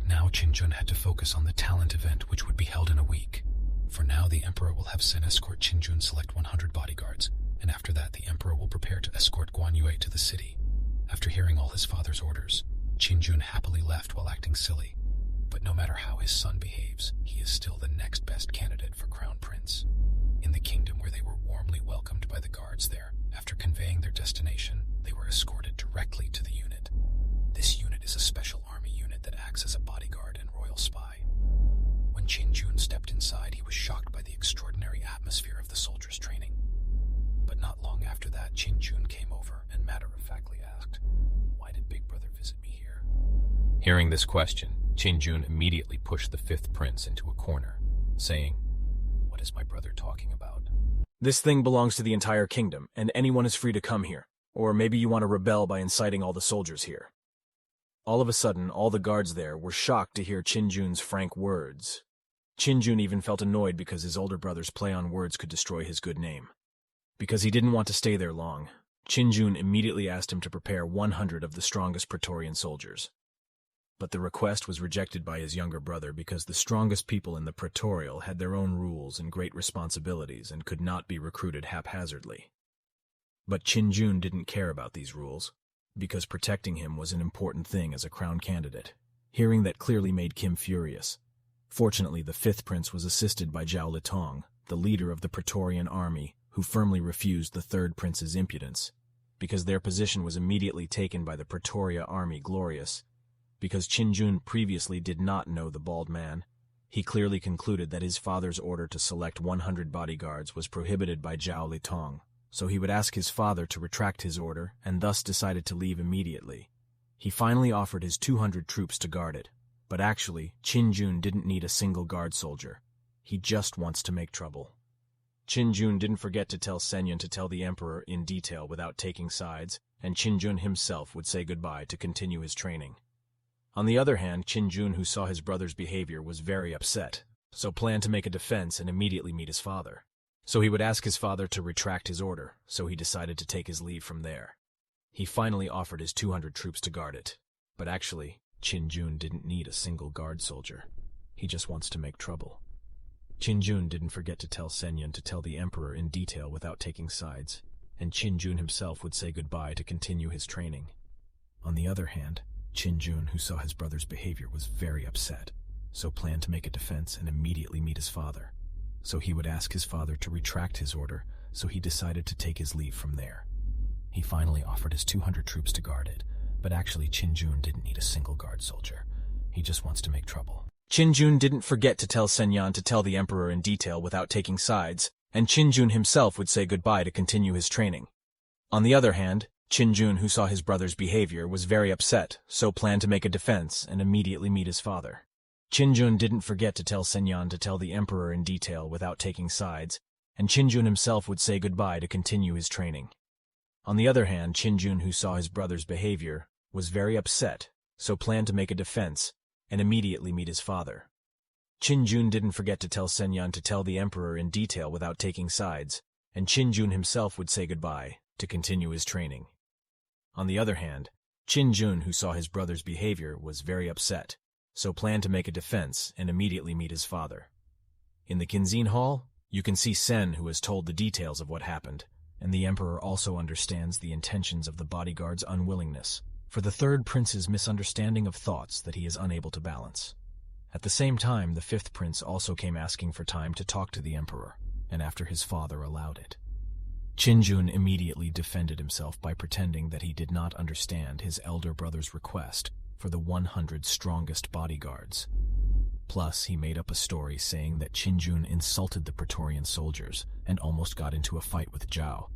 Now Qinjun had to focus on the talent event, which would be held in a week. For now, the emperor will have Sen escort Qinjun select 100 bodyguards, and after that the emperor will prepare to escort Guanyue to the city. After hearing all his father's orders, Qinjun happily left while acting silly. But no matter how his son behaves, he is still the next best candidate for crown prince. In the kingdom where they were warmly welcomed by the guards there, after conveying their destination, they were escorted directly to the unit. This unit is a special army unit that acts as a bodyguard and royal spy. When Qinjun stepped inside, he was shocked by the extraordinary atmosphere of the soldiers' training. But not long after that, Qinjun came over and matter-of-factly asked, "Why did Big Brother visit me here?" Hearing this question, Qinjun immediately pushed the fifth prince into a corner, saying, "What is my brother talking about?" This thing belongs to the entire kingdom, and anyone is free to come here. Or maybe you want to rebel by inciting all the soldiers here. All of a sudden, all the guards there were shocked to hear Qinjun's frank words. Qinjun even felt annoyed because his older brother's play on words could destroy his good name. Because he didn't want to stay there long, Qinjun immediately asked him to prepare 100 of the strongest Praetorian soldiers. But the request was rejected by his younger brother because the strongest people in the Praetorial had their own rules and great responsibilities and could not be recruited haphazardly. But Qinjun didn't care about these rules, because protecting him was an important thing as a crown candidate. Hearing that clearly made Kim furious. Fortunately, the fifth prince was assisted by Zhao Litong, the leader of the Praetorian army, who firmly refused the third prince's impudence, because their position was immediately taken by the Praetoria army Glorious. Because Qinjun previously did not know the bald man, he clearly concluded that his father's order to select 100 bodyguards was prohibited by Zhao Litong, so he would ask his father to retract his order and thus decided to leave immediately. He finally offered his 200 troops to guard it, but actually, Qinjun didn't need a single guard soldier. He just wants to make trouble. Qinjun didn't forget to tell Senyun to tell the emperor in detail without taking sides, and Qinjun himself would say goodbye to continue his training. On the other hand, Qinjun, who saw his brother's behavior, was very upset, so planned to make a defense and immediately meet his father. So he would ask his father to retract his order, so he decided to take his leave from there. He finally offered his 200 troops to guard it, but actually, Qinjun didn't need a single guard soldier. He just wants to make trouble. Qinjun didn't forget to tell Senyun to tell the emperor in detail without taking sides, and Qinjun himself would say goodbye to continue his training. On the other hand, Qinjun, who saw his brother's behavior, was very upset, so planned to make a defense and immediately meet his father. So he would ask his father to retract his order, so he decided to take his leave from there. He finally offered his 200 troops to guard it, but actually Qinjun didn't need a single guard soldier. He just wants to make trouble. Qin didn't forget to tell Sen Yan to tell the emperor in detail without taking sides, and Qin himself would say goodbye to continue his training. On the other hand, Qin, who saw his brother's behavior, was very upset, so planned to make a defense and immediately meet his father. Qin didn't forget to tell Sen Yan to tell the emperor in detail without taking sides, and Qin himself would say goodbye to continue his training. On the other hand, Qin, who saw his brother's behavior, was very upset, so planned to make a defense and immediately meet his father. Qin didn't forget to tell Sen Yan to tell the emperor in detail without taking sides, and Qin himself would say goodbye to continue his training. On the other hand, Qin, who saw his brother's behavior, was very upset, so planned to make a defense and immediately meet his father. In the Kinzin Hall, you can see Sen, who has told the details of what happened, and the emperor also understands the intentions of the bodyguard's unwillingness for the third prince's misunderstanding of thoughts that he is unable to balance. At the same time, the fifth prince also came asking for time to talk to the emperor, and after his father allowed it. Qin immediately defended himself by pretending that he did not understand his elder brother's request for the 100 strongest bodyguards. Plus, he made up a story saying that Qin insulted the Praetorian soldiers and almost got into a fight with Zhao.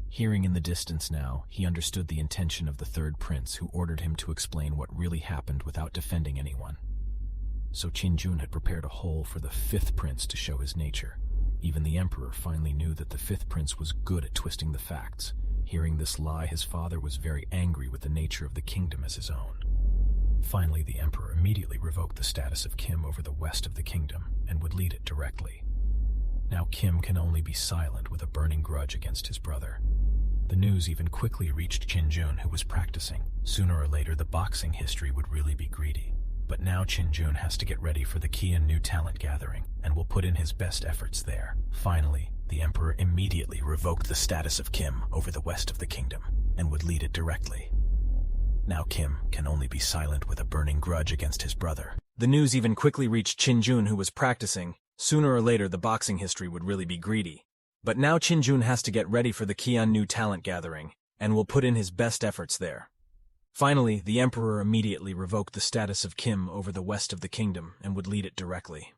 Hearing in the distance now, he understood the intention of the third prince, who ordered him to explain what really happened without defending anyone. So Qin had prepared a hole for the fifth prince to show his nature. Even the emperor finally knew that the fifth prince was good at twisting the facts. Hearing this lie, his father was very angry with the nature of the kingdom as his own. Finally, the emperor immediately revoked the status of Kim over the west of the kingdom and would lead it directly. Now Kim can only be silent with a burning grudge against his brother. The news even quickly reached Qin, who was practicing. Sooner or later, the boxing history would really be greedy. But now Qin has to get ready for the Qian New Talent Gathering, and will put in his best efforts there. Finally, the emperor immediately revoked the status of Kim over the west of the kingdom, and would lead it directly. Now Kim can only be silent with a burning grudge against his brother. The news even quickly reached Qin, who was practicing. Sooner or later, the boxing history would really be greedy. But now Qin has to get ready for the Qian New Talent Gathering, and will put in his best efforts there. Finally, the emperor immediately revoked the status of Kim over the west of the kingdom and would lead it directly.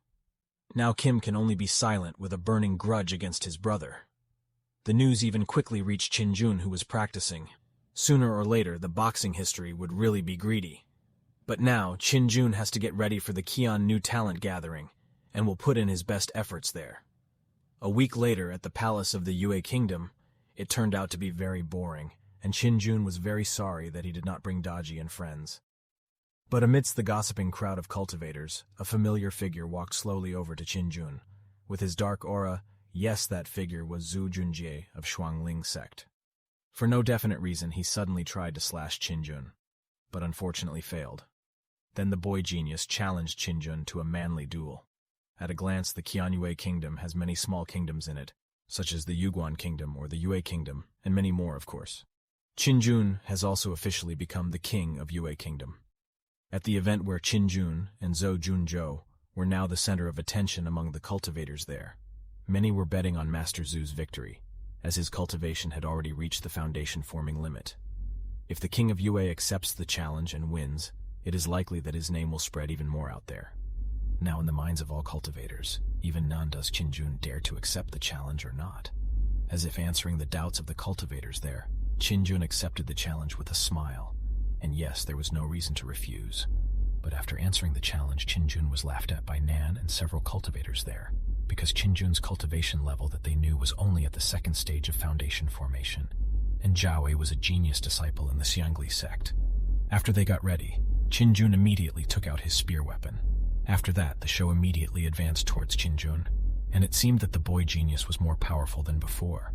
Now Kim can only be silent with a burning grudge against his brother. The news even quickly reached Qin, who was practicing. Sooner or later, the boxing history would really be greedy. But now Qin has to get ready for the Qian New Talent Gathering, and will put in his best efforts there. A week later, at the palace of the Yue Kingdom, it turned out to be very boring, and Qin was very sorry that he did not bring Daji and friends. But amidst the gossiping crowd of cultivators, a familiar figure walked slowly over to Qin. With his dark aura, yes, that figure was Zhu Junjie of Shuangling sect. For no definite reason, he suddenly tried to slash Qin, but unfortunately failed. Then the boy genius challenged Qin to a manly duel. At a glance, the Qianyue Kingdom has many small kingdoms in it, such as the Yuguan Kingdom or the Yue Kingdom, and many more, of course. Qin has also officially become the king of Yue Kingdom. At the event where Qin and Zhou Junzhou were now the center of attention among the cultivators there, many were betting on Master Zhu's victory, as his cultivation had already reached the foundation-forming limit. If the king of Yue accepts the challenge and wins, it is likely that his name will spread even more out there. Now in the minds of all cultivators, even none does Qin dare to accept the challenge or not. As if answering the doubts of the cultivators there, Qin accepted the challenge with a smile, and yes, there was no reason to refuse. But after answering the challenge, Qin was laughed at by Nan and several cultivators there, because Qin's cultivation level that they knew was only at the second stage of foundation formation, and Zhao was a genius disciple in the Xiangli sect. After they got ready, Qin immediately took out his spear weapon. After that, the show immediately advanced towards Qin, and it seemed that the boy genius was more powerful than before.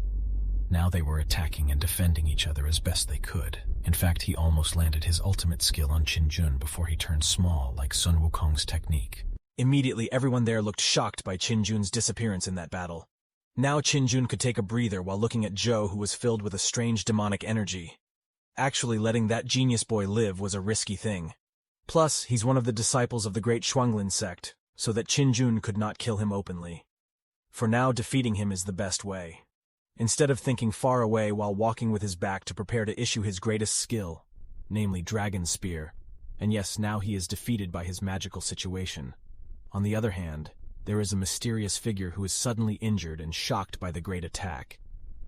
Now they were attacking and defending each other as best they could. In fact, he almost landed his ultimate skill on Qin before he turned small, like Sun Wukong's technique. Immediately, everyone there looked shocked by Qin's disappearance in that battle. Now Qin could take a breather while looking at Zhou, who was filled with a strange demonic energy. Actually, letting that genius boy live was a risky thing. Plus, he's one of the disciples of the great Shuanglin sect, so that Qin could not kill him openly. For now, defeating him is the best way. Instead of thinking far away while walking with his back to prepare to issue his greatest skill, namely Dragon Spear, and yes, now he is defeated by his magical situation, On the other hand, there is a mysterious figure who is suddenly injured and shocked by the great attack.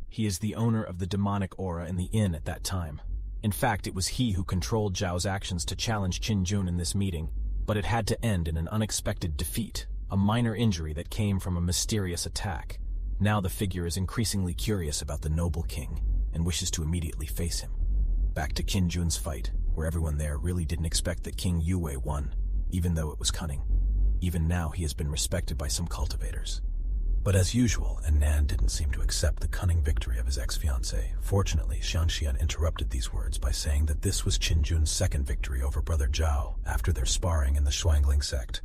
He is the owner of the demonic aura in the inn at that time. In fact, it was he who controlled Zhao's actions to challenge Qin Jun in this meeting, but it had to end in an unexpected defeat, a minor injury that came from a mysterious attack. Now the figure is increasingly curious about the noble king, and wishes to immediately face him. Back to Qin Jun's fight, where everyone there really didn't expect that King Yue won, even though it was cunning. Even now he has been respected by some cultivators. But as usual, Nan didn't seem to accept the cunning victory of his ex-fiancée. Fortunately, Xianxian interrupted these words by saying that this was Qin Jun's second victory over Brother Zhao after their sparring in the Shuangling sect.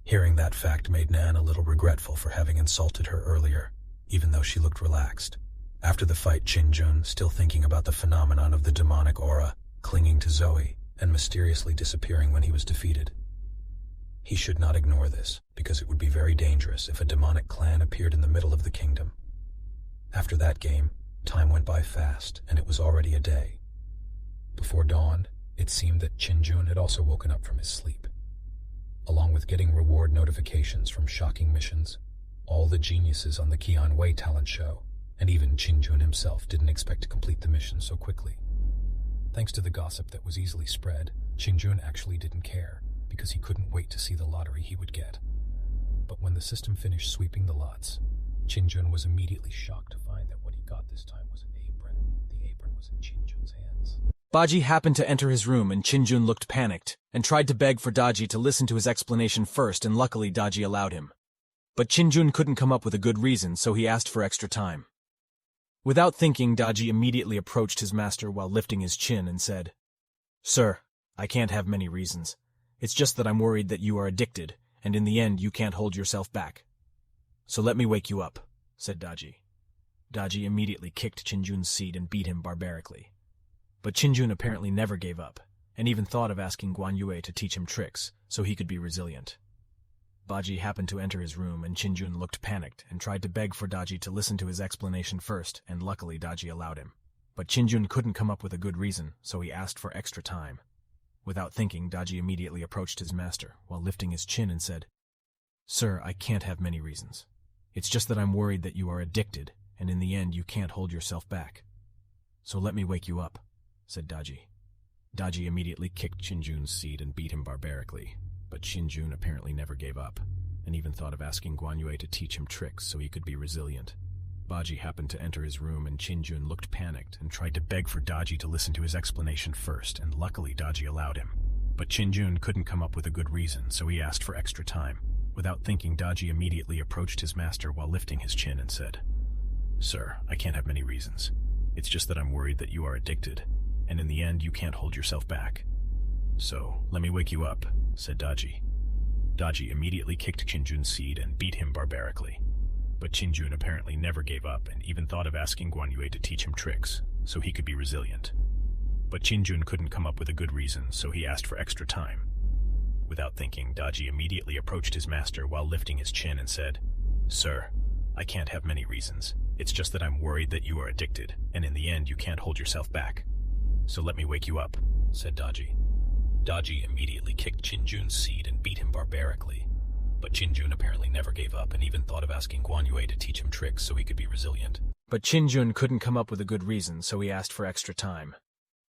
Hearing that fact made Nan a little regretful for having insulted her earlier, even though she looked relaxed. After the fight, Qin Jun, still thinking about the phenomenon of the demonic aura, clinging to Zoe, and mysteriously disappearing when he was defeated. He should not ignore this, because it would be very dangerous if a demonic clan appeared in the middle of the kingdom. After that game, time went by fast, and it was already a day. Before dawn, it seemed that Qin Jun had also woken up from his sleep. Along with getting reward notifications from shocking missions, all the geniuses on the Qian Wei talent show, and even Qin Jun himself didn't expect to complete the mission so quickly. Thanks to the gossip that was easily spread, Qin Jun actually didn't care, because he couldn't wait to see the lottery he would get. But when the system finished sweeping the lots, Qin Jun was immediately shocked to find that what he got this time was an apron. The apron was in Qin Jun's hands. Baji happened to enter his room and Qin Jun looked panicked, and tried to beg for Daji to listen to his explanation first, and luckily Daji allowed him. But Qin Jun couldn't come up with a good reason, so he asked for extra time. Without thinking, Daji immediately approached his master while lifting his chin and said, "Sir, I can't have many reasons. It's just that I'm worried that you are addicted, and in the end you can't hold yourself back. So let me wake you up," said Daji. Daji immediately kicked Qin Jun's seat and beat him barbarically. But Qin Jun apparently never gave up, and even thought of asking Guan Yue to teach him tricks, so he could be resilient. Baji happened to enter his room, and Qin Jun looked panicked and tried to beg for Daji to listen to his explanation first, and luckily Daji allowed him. But Qin Jun couldn't come up with a good reason, so he asked for extra time. Without thinking, Daji immediately approached his master while lifting his chin and said, "Sir, I can't have many reasons. It's just that I'm worried that you are addicted, and in the end you can't hold yourself back. So let me wake you up," said Daji. Daji immediately kicked Qin Jun's seat and beat him barbarically, but Qin Jun apparently never gave up, and even thought of asking Guan Yue to teach him tricks so he could be resilient. Baji happened to enter his room, and Qin Jun looked panicked and tried to beg for Daji to listen to his explanation first, and luckily Daji allowed him. But Qin Jun couldn't come up with a good reason, so he asked for extra time. Without thinking, Daji immediately approached his master while lifting his chin and said, "Sir, I can't have many reasons. It's just that I'm worried that you are addicted, and in the end you can't hold yourself back. So let me wake you up," said Daji. Daji immediately kicked Qin Jun's seat and beat him barbarically. But Qin Jun apparently never gave up, and even thought of asking Guan Yue to teach him tricks, so he could be resilient. But Qin Jun couldn't come up with a good reason, so he asked for extra time. Without thinking, Daji immediately approached his master while lifting his chin and said, "Sir, I can't have many reasons. It's just that I'm worried that you are addicted, and in the end you can't hold yourself back. So let me wake you up," said Daji. Daji immediately kicked Qin Jun's seat and beat him barbarically. But Qin Jun apparently never gave up, and even thought of asking Guan Yue to teach him tricks so he could be resilient. But Qin Jun couldn't come up with a good reason, so he asked for extra time.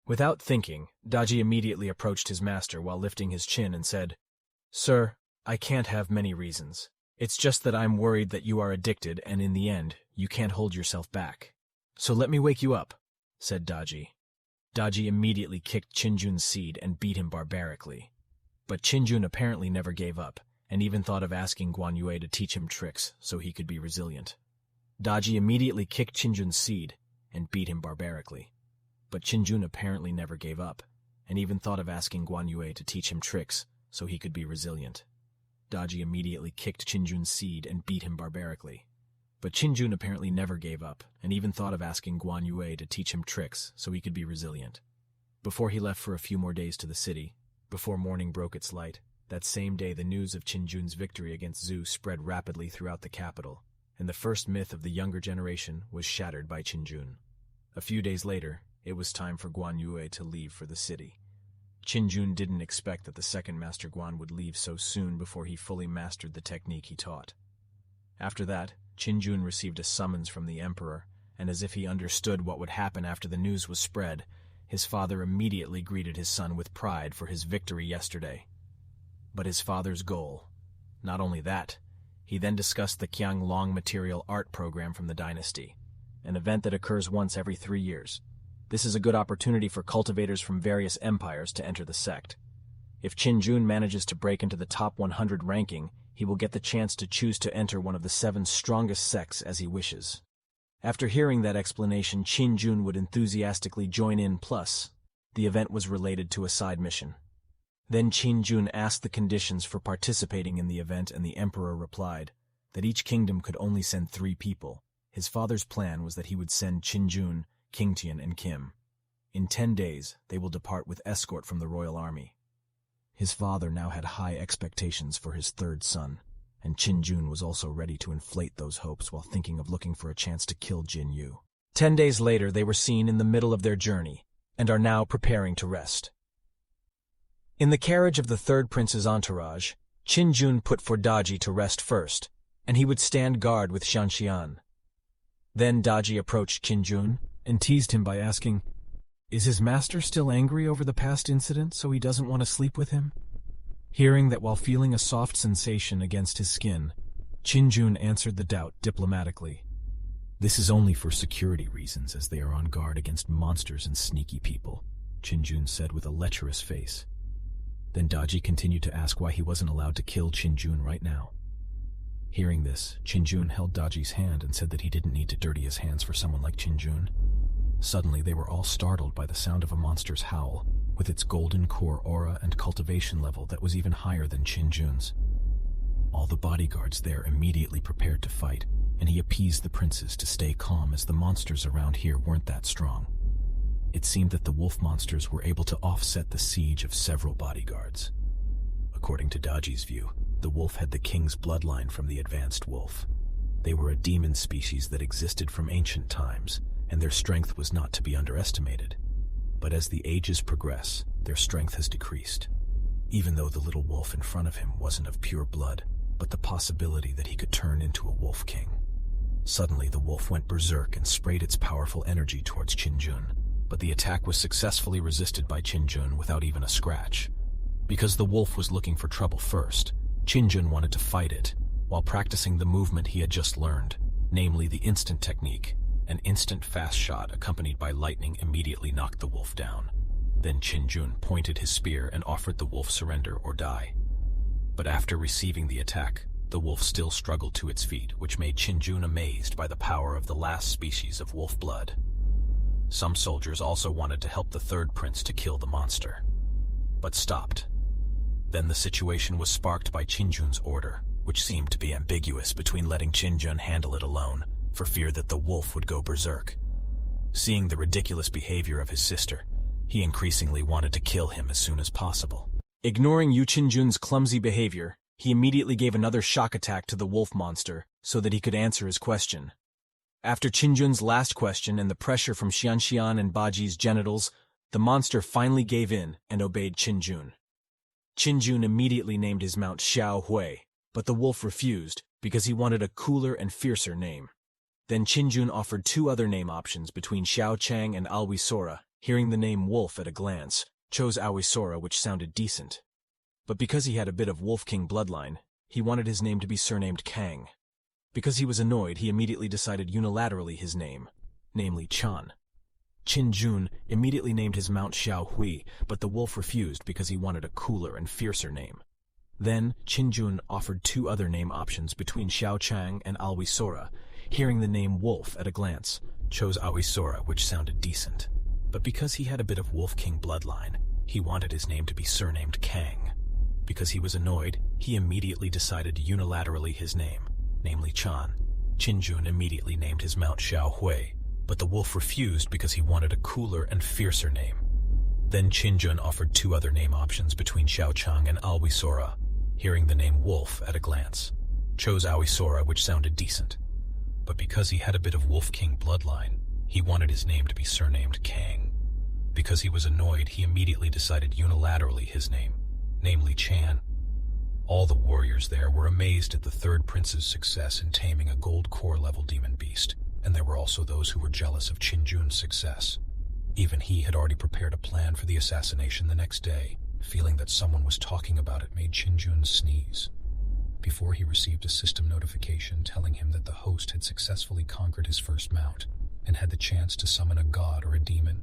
Without thinking, Daji immediately approached his master while lifting his chin and said, "Sir, I can't have many reasons. It's just that I'm worried that you are addicted, and in the end, you can't hold yourself back. So let me wake you up," said Daji. Daji immediately kicked Qin Jun's seat and beat him barbarically. But Qin Jun apparently never gave up, and even thought of asking Guan Yue to teach him tricks so he could be resilient. Daji immediately kicked Qin Jun's seat and beat him barbarically. But Qin Jun apparently never gave up, and even thought of asking Guan Yue to teach him tricks so he could be resilient. Daji immediately kicked Qin Jun's seat and beat him barbarically. But Qin Jun apparently never gave up, and even thought of asking Guan Yue to teach him tricks so he could be resilient. Before he left for a few more days to the city, before morning broke its light, that same day the news of Qin Jun's victory against Zhu spread rapidly throughout the capital, and the first myth of the younger generation was shattered by Qin Jun. A few days later, it was time for Guan Yue to leave for the city. Qin didn't expect that the second Master Guan would leave so soon before he fully mastered the technique he taught. After that, Qin received a summons from the emperor, and as if he understood what would happen after the news was spread, his father immediately greeted his son with pride for his victory yesterday. But his father's goal. Not only that, he then discussed the Qiang Long Material Art Program from the dynasty, an event that occurs once every 3 years. This is a good opportunity for cultivators from various empires to enter the sect. If Qin manages to break into the top 100 ranking, he will get the chance to choose to enter one of the 7 strongest sects as he wishes. After hearing that explanation, Qin would enthusiastically join in. Plus, the event was related to a side mission. Then Qin asked the conditions for participating in the event, and the emperor replied that each kingdom could only send 3 people. His father's plan was that he would send Qin, Qingtian, and Kim. In 10 days, they will depart with escort from the royal army. His father now had high expectations for his third son, and Qin was also ready to inflate those hopes while thinking of looking for a chance to kill Jin Yu. 10 days later, they were seen in the middle of their journey, and are now preparing to rest. In the carriage of the third prince's entourage, Qin put for Daji to rest first, and he would stand guard with Xianxian. Then Daji approached Qin and teased him by asking, "Is his master still angry over the past incident, so he doesn't want to sleep with him?" Hearing that while feeling a soft sensation against his skin, Qin answered the doubt diplomatically. "This is only for security reasons, as they are on guard against monsters and sneaky people," Qin said with a lecherous face. Then Daji continued to ask why he wasn't allowed to kill Qin right now. Hearing this, Qin held Daji's hand and said that he didn't need to dirty his hands for someone like Qin. Suddenly, they were all startled by the sound of a monster's howl, with its golden core aura and cultivation level that was even higher than Qin's. All the bodyguards there immediately prepared to fight, and he appeased the princes to stay calm as the monsters around here weren't that strong. It seemed that the wolf monsters were able to offset the siege of several bodyguards. According to Daji's view, the wolf had the king's bloodline from the advanced wolf. They were a demon species that existed from ancient times, and their strength was not to be underestimated. But as the ages progress, their strength has decreased. Even though the little wolf in front of him wasn't of pure blood, but the possibility that he could turn into a wolf king. Suddenly the wolf went berserk and sprayed its powerful energy towards Qin, but the attack was successfully resisted by Qin without even a scratch. Because the wolf was looking for trouble first, Qin wanted to fight it, while practicing the movement he had just learned, namely the instant technique. An instant fast shot accompanied by lightning immediately knocked the wolf down. Then Qin pointed his spear and offered the wolf surrender or die. But after receiving the attack, the wolf still struggled to its feet, which made Qin amazed by the power of the last species of wolf blood. Some soldiers also wanted to help the third prince to kill the monster, but stopped. Then the situation was sparked by Qin's order, which seemed to be ambiguous between letting Qin handle it alone, for fear that the wolf would go berserk. Seeing the ridiculous behavior of his sister, he increasingly wanted to kill him as soon as possible. Ignoring Yu Qinjun's clumsy behavior, he immediately gave another shock attack to the wolf monster so that he could answer his question. After Qinjun's last question and the pressure from Xianxian and Baji's genitals, the monster finally gave in and obeyed Qinjun. Qinjun immediately named his mount Xiao Hui, but the wolf refused because he wanted a cooler and fiercer name. Then Qinjun offered 2 other name options between Xiao Chang and Alwisora. Hearing the name Wolf at a glance, chose Alwisora, which sounded decent. But because he had a bit of Wolf King bloodline, he wanted his name to be surnamed Kang. Because he was annoyed, he immediately decided unilaterally his name, namely Chan. Qinjun immediately named his mount Xiao Hui, but the wolf refused because he wanted a cooler and fiercer name. Then Qinjun offered 2 other name options between Xiao Chang and Alwisora. Hearing the name Wolf at a glance, chose Alwisora, which sounded decent. But because he had a bit of Wolf King bloodline, he wanted his name to be surnamed Kang. Because he was annoyed, he immediately decided unilaterally his name, namely Chan. Qinjun immediately named his mount Xiao Hui, but the wolf refused because he wanted a cooler and fiercer name. Then Qinjun offered 2 other name options between Xiao Chang and Alwisora. Hearing the name Wolf at a glance, chose Alwisora, which sounded decent. But because he had a bit of Wolf King bloodline, he wanted his name to be surnamed Kang. Because he was annoyed, he immediately decided unilaterally his name, namely Chan. All the warriors there were amazed at the third prince's success in taming a gold core level demon beast, and there were also those who were jealous of Chinjun's success. Even he had already prepared a plan for the assassination the next day. Feeling that someone was talking about it made Chinjun sneeze. Before he received a system notification telling him that the host had successfully conquered his first mount and had the chance to summon a god or a demon.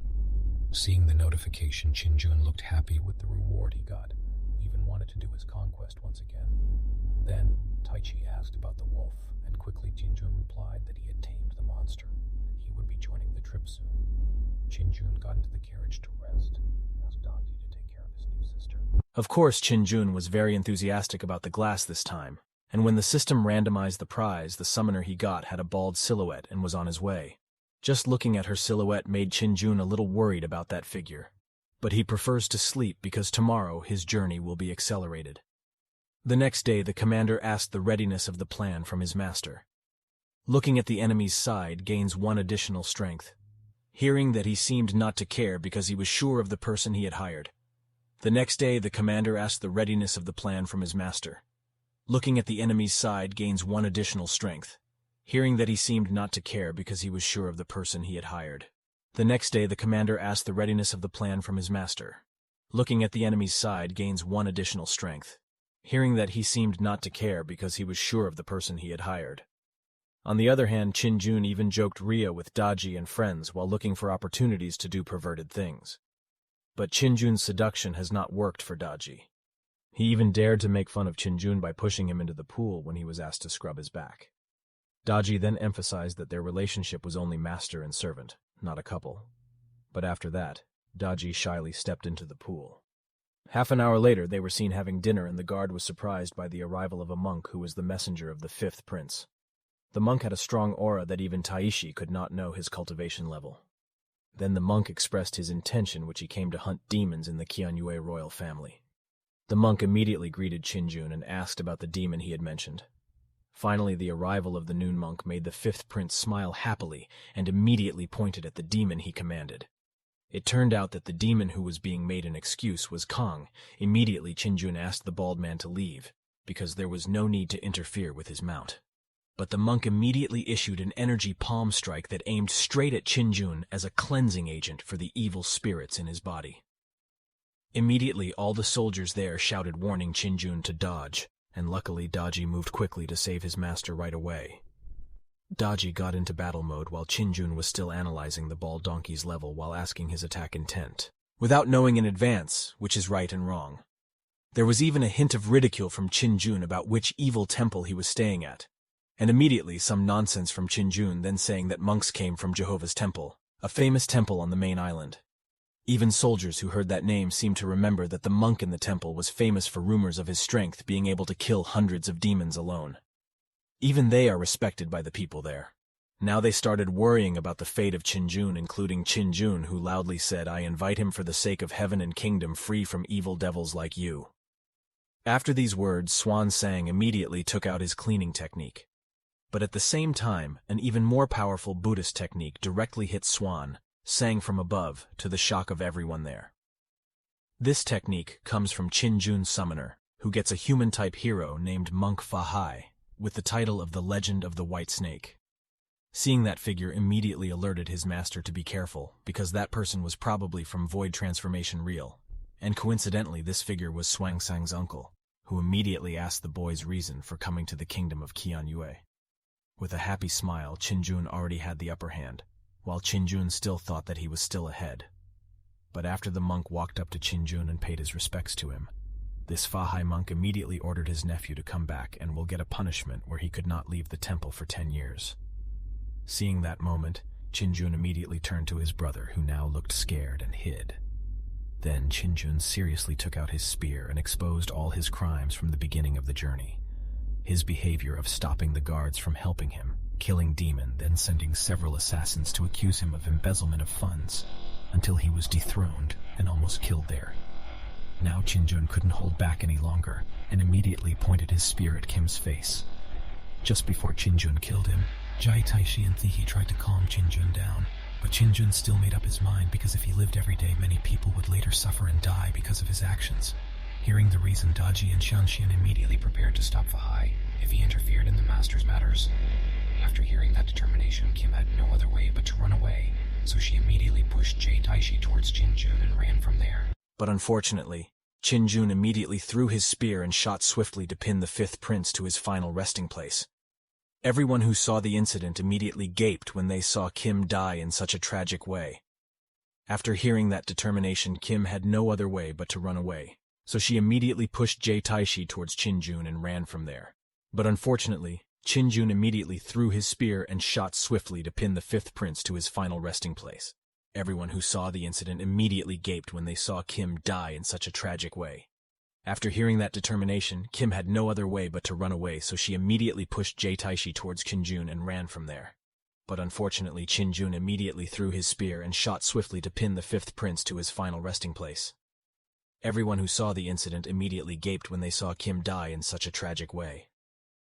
Seeing the notification, Chinjun looked happy with the reward he got, even wanted to do his conquest once again. Then, Taichi asked about the wolf, and quickly Chinjun replied that he had tamed the monster, and he would be joining the trip soon. Chinjun got into the carriage to rest, and asked Danji to take care of his new sister. Of course, Chinjun was very enthusiastic about the glass this time, and when the system randomized the prize, the summoner he got had a bald silhouette and was on his way. Just looking at her silhouette made Chinjun a little worried about that figure. But he prefers to sleep because tomorrow his journey will be accelerated. The next day, the commander asked the readiness of the plan from his master. Looking at the enemy's side gains 1 additional strength. Hearing that he seemed not to care because he was sure of the person he had hired. The next day, the commander asked the readiness of the plan from his master. Looking at the enemy's side gains 1 additional strength. Hearing that he seemed not to care because he was sure of the person he had hired. The next day, the commander asked the readiness of the plan from his master. Looking at the enemy's side gains 1 additional strength. Hearing that he seemed not to care because he was sure of the person he had hired. On the other hand, Chinjun even joked Ria with Daji and friends while looking for opportunities to do perverted things. But Chinjun's seduction has not worked for Daji. He even dared to make fun of Chinjun by pushing him into the pool when he was asked to scrub his back. Daji then emphasized that their relationship was only master and servant, not a couple. But after that, Daji shyly stepped into the pool. Half an hour later, they were seen having dinner, and the guard was surprised by the arrival of a monk who was the messenger of the 5th prince. The monk had a strong aura that even Taishi could not know his cultivation level. Then the monk expressed his intention, which he came to hunt demons in the Qianyue royal family. The monk immediately greeted Chinjun and asked about the demon he had mentioned. Finally, the arrival of the noon monk made the 5th prince smile happily and immediately pointed at the demon he commanded. It turned out that the demon who was being made an excuse was Kong. Immediately, Chinjun asked the bald man to leave, because there was no need to interfere with his mount. But the monk immediately issued an energy palm strike that aimed straight at Chinjun as a cleansing agent for the evil spirits in his body. Immediately, all the soldiers there shouted warning Chinjun to dodge, and luckily Daji moved quickly to save his master right away. Daji got into battle mode while Chinjun was still analyzing the bald donkey's level while asking his attack intent, without knowing in advance which is right and wrong. There was even a hint of ridicule from Chinjun about which evil temple he was staying at, and immediately some nonsense from Chinjun then saying that monks came from Jehovah's Temple, a famous temple on the main island. Even soldiers who heard that name seemed to remember that the monk in the temple was famous for rumors of his strength being able to kill hundreds of demons alone. Even they are respected by the people there. Now they started worrying about the fate of Chinjun, including Chinjun, who loudly said, "I invite him for the sake of heaven and kingdom, free from evil devils like you." After these words, Swan Sang immediately took out his cleaning technique. But at the same time, an even more powerful Buddhist technique directly hit Swan Sang from above, to the shock of everyone there. This technique comes from Chinjun's summoner, who gets a human-type hero named Monk Fahai, with the title of the Legend of the White Snake. Seeing that figure immediately alerted his master to be careful, because that person was probably from Void Transformation Real, and coincidentally this figure was Swang Sang's uncle, who immediately asked the boy's reason for coming to the kingdom of Qianyue. With a happy smile, Chinjun already had the upper hand, while Chinjun still thought that he was still ahead. But after the monk walked up to Chinjun and paid his respects to him, this Fahai monk immediately ordered his nephew to come back and will get a punishment where he could not leave the temple for 10 years. Seeing that moment, Chinjun immediately turned to his brother, who now looked scared and hid. Then Chinjun seriously took out his spear and exposed all his crimes from the beginning of the journey. His behavior of stopping the guards from helping him, killing Demon, then sending several assassins to accuse him of embezzlement of funds, until he was dethroned and almost killed there. Now Chinjun couldn't hold back any longer, and immediately pointed his spear at Kim's face. Just before Chinjun killed him, Jai Taishi and Thihi tried to calm Chinjun down, but Qin still made up his mind because if he lived every day, many people would later suffer and die because of his actions. Hearing the reason, Daji and Xianxian immediately prepared to stop Fahai if he interfered in the master's matters. After hearing that determination, Kim had no other way but to run away, so she immediately pushed Jie Taishi towards Qin and ran from there. But unfortunately, Qin immediately threw his spear and shot swiftly to pin the fifth prince to his final resting place. Everyone who saw the incident immediately gaped when they saw Kim die in such a tragic way. After hearing that determination, Kim had no other way but to run away, so she immediately pushed Jie Taishi towards Qin and ran from there. But unfortunately, Qin immediately threw his spear and shot swiftly to pin the fifth prince to his final resting place. Everyone who saw the incident immediately gaped when they saw Kim die in such a tragic way. After hearing that determination, Kim had no other way but to run away, so she immediately pushed Jie Taishi towards Qin and ran from there. But unfortunately, Qin immediately threw his spear and shot swiftly to pin the fifth prince to his final resting place. Everyone who saw the incident immediately gaped when they saw Kim die in such a tragic way.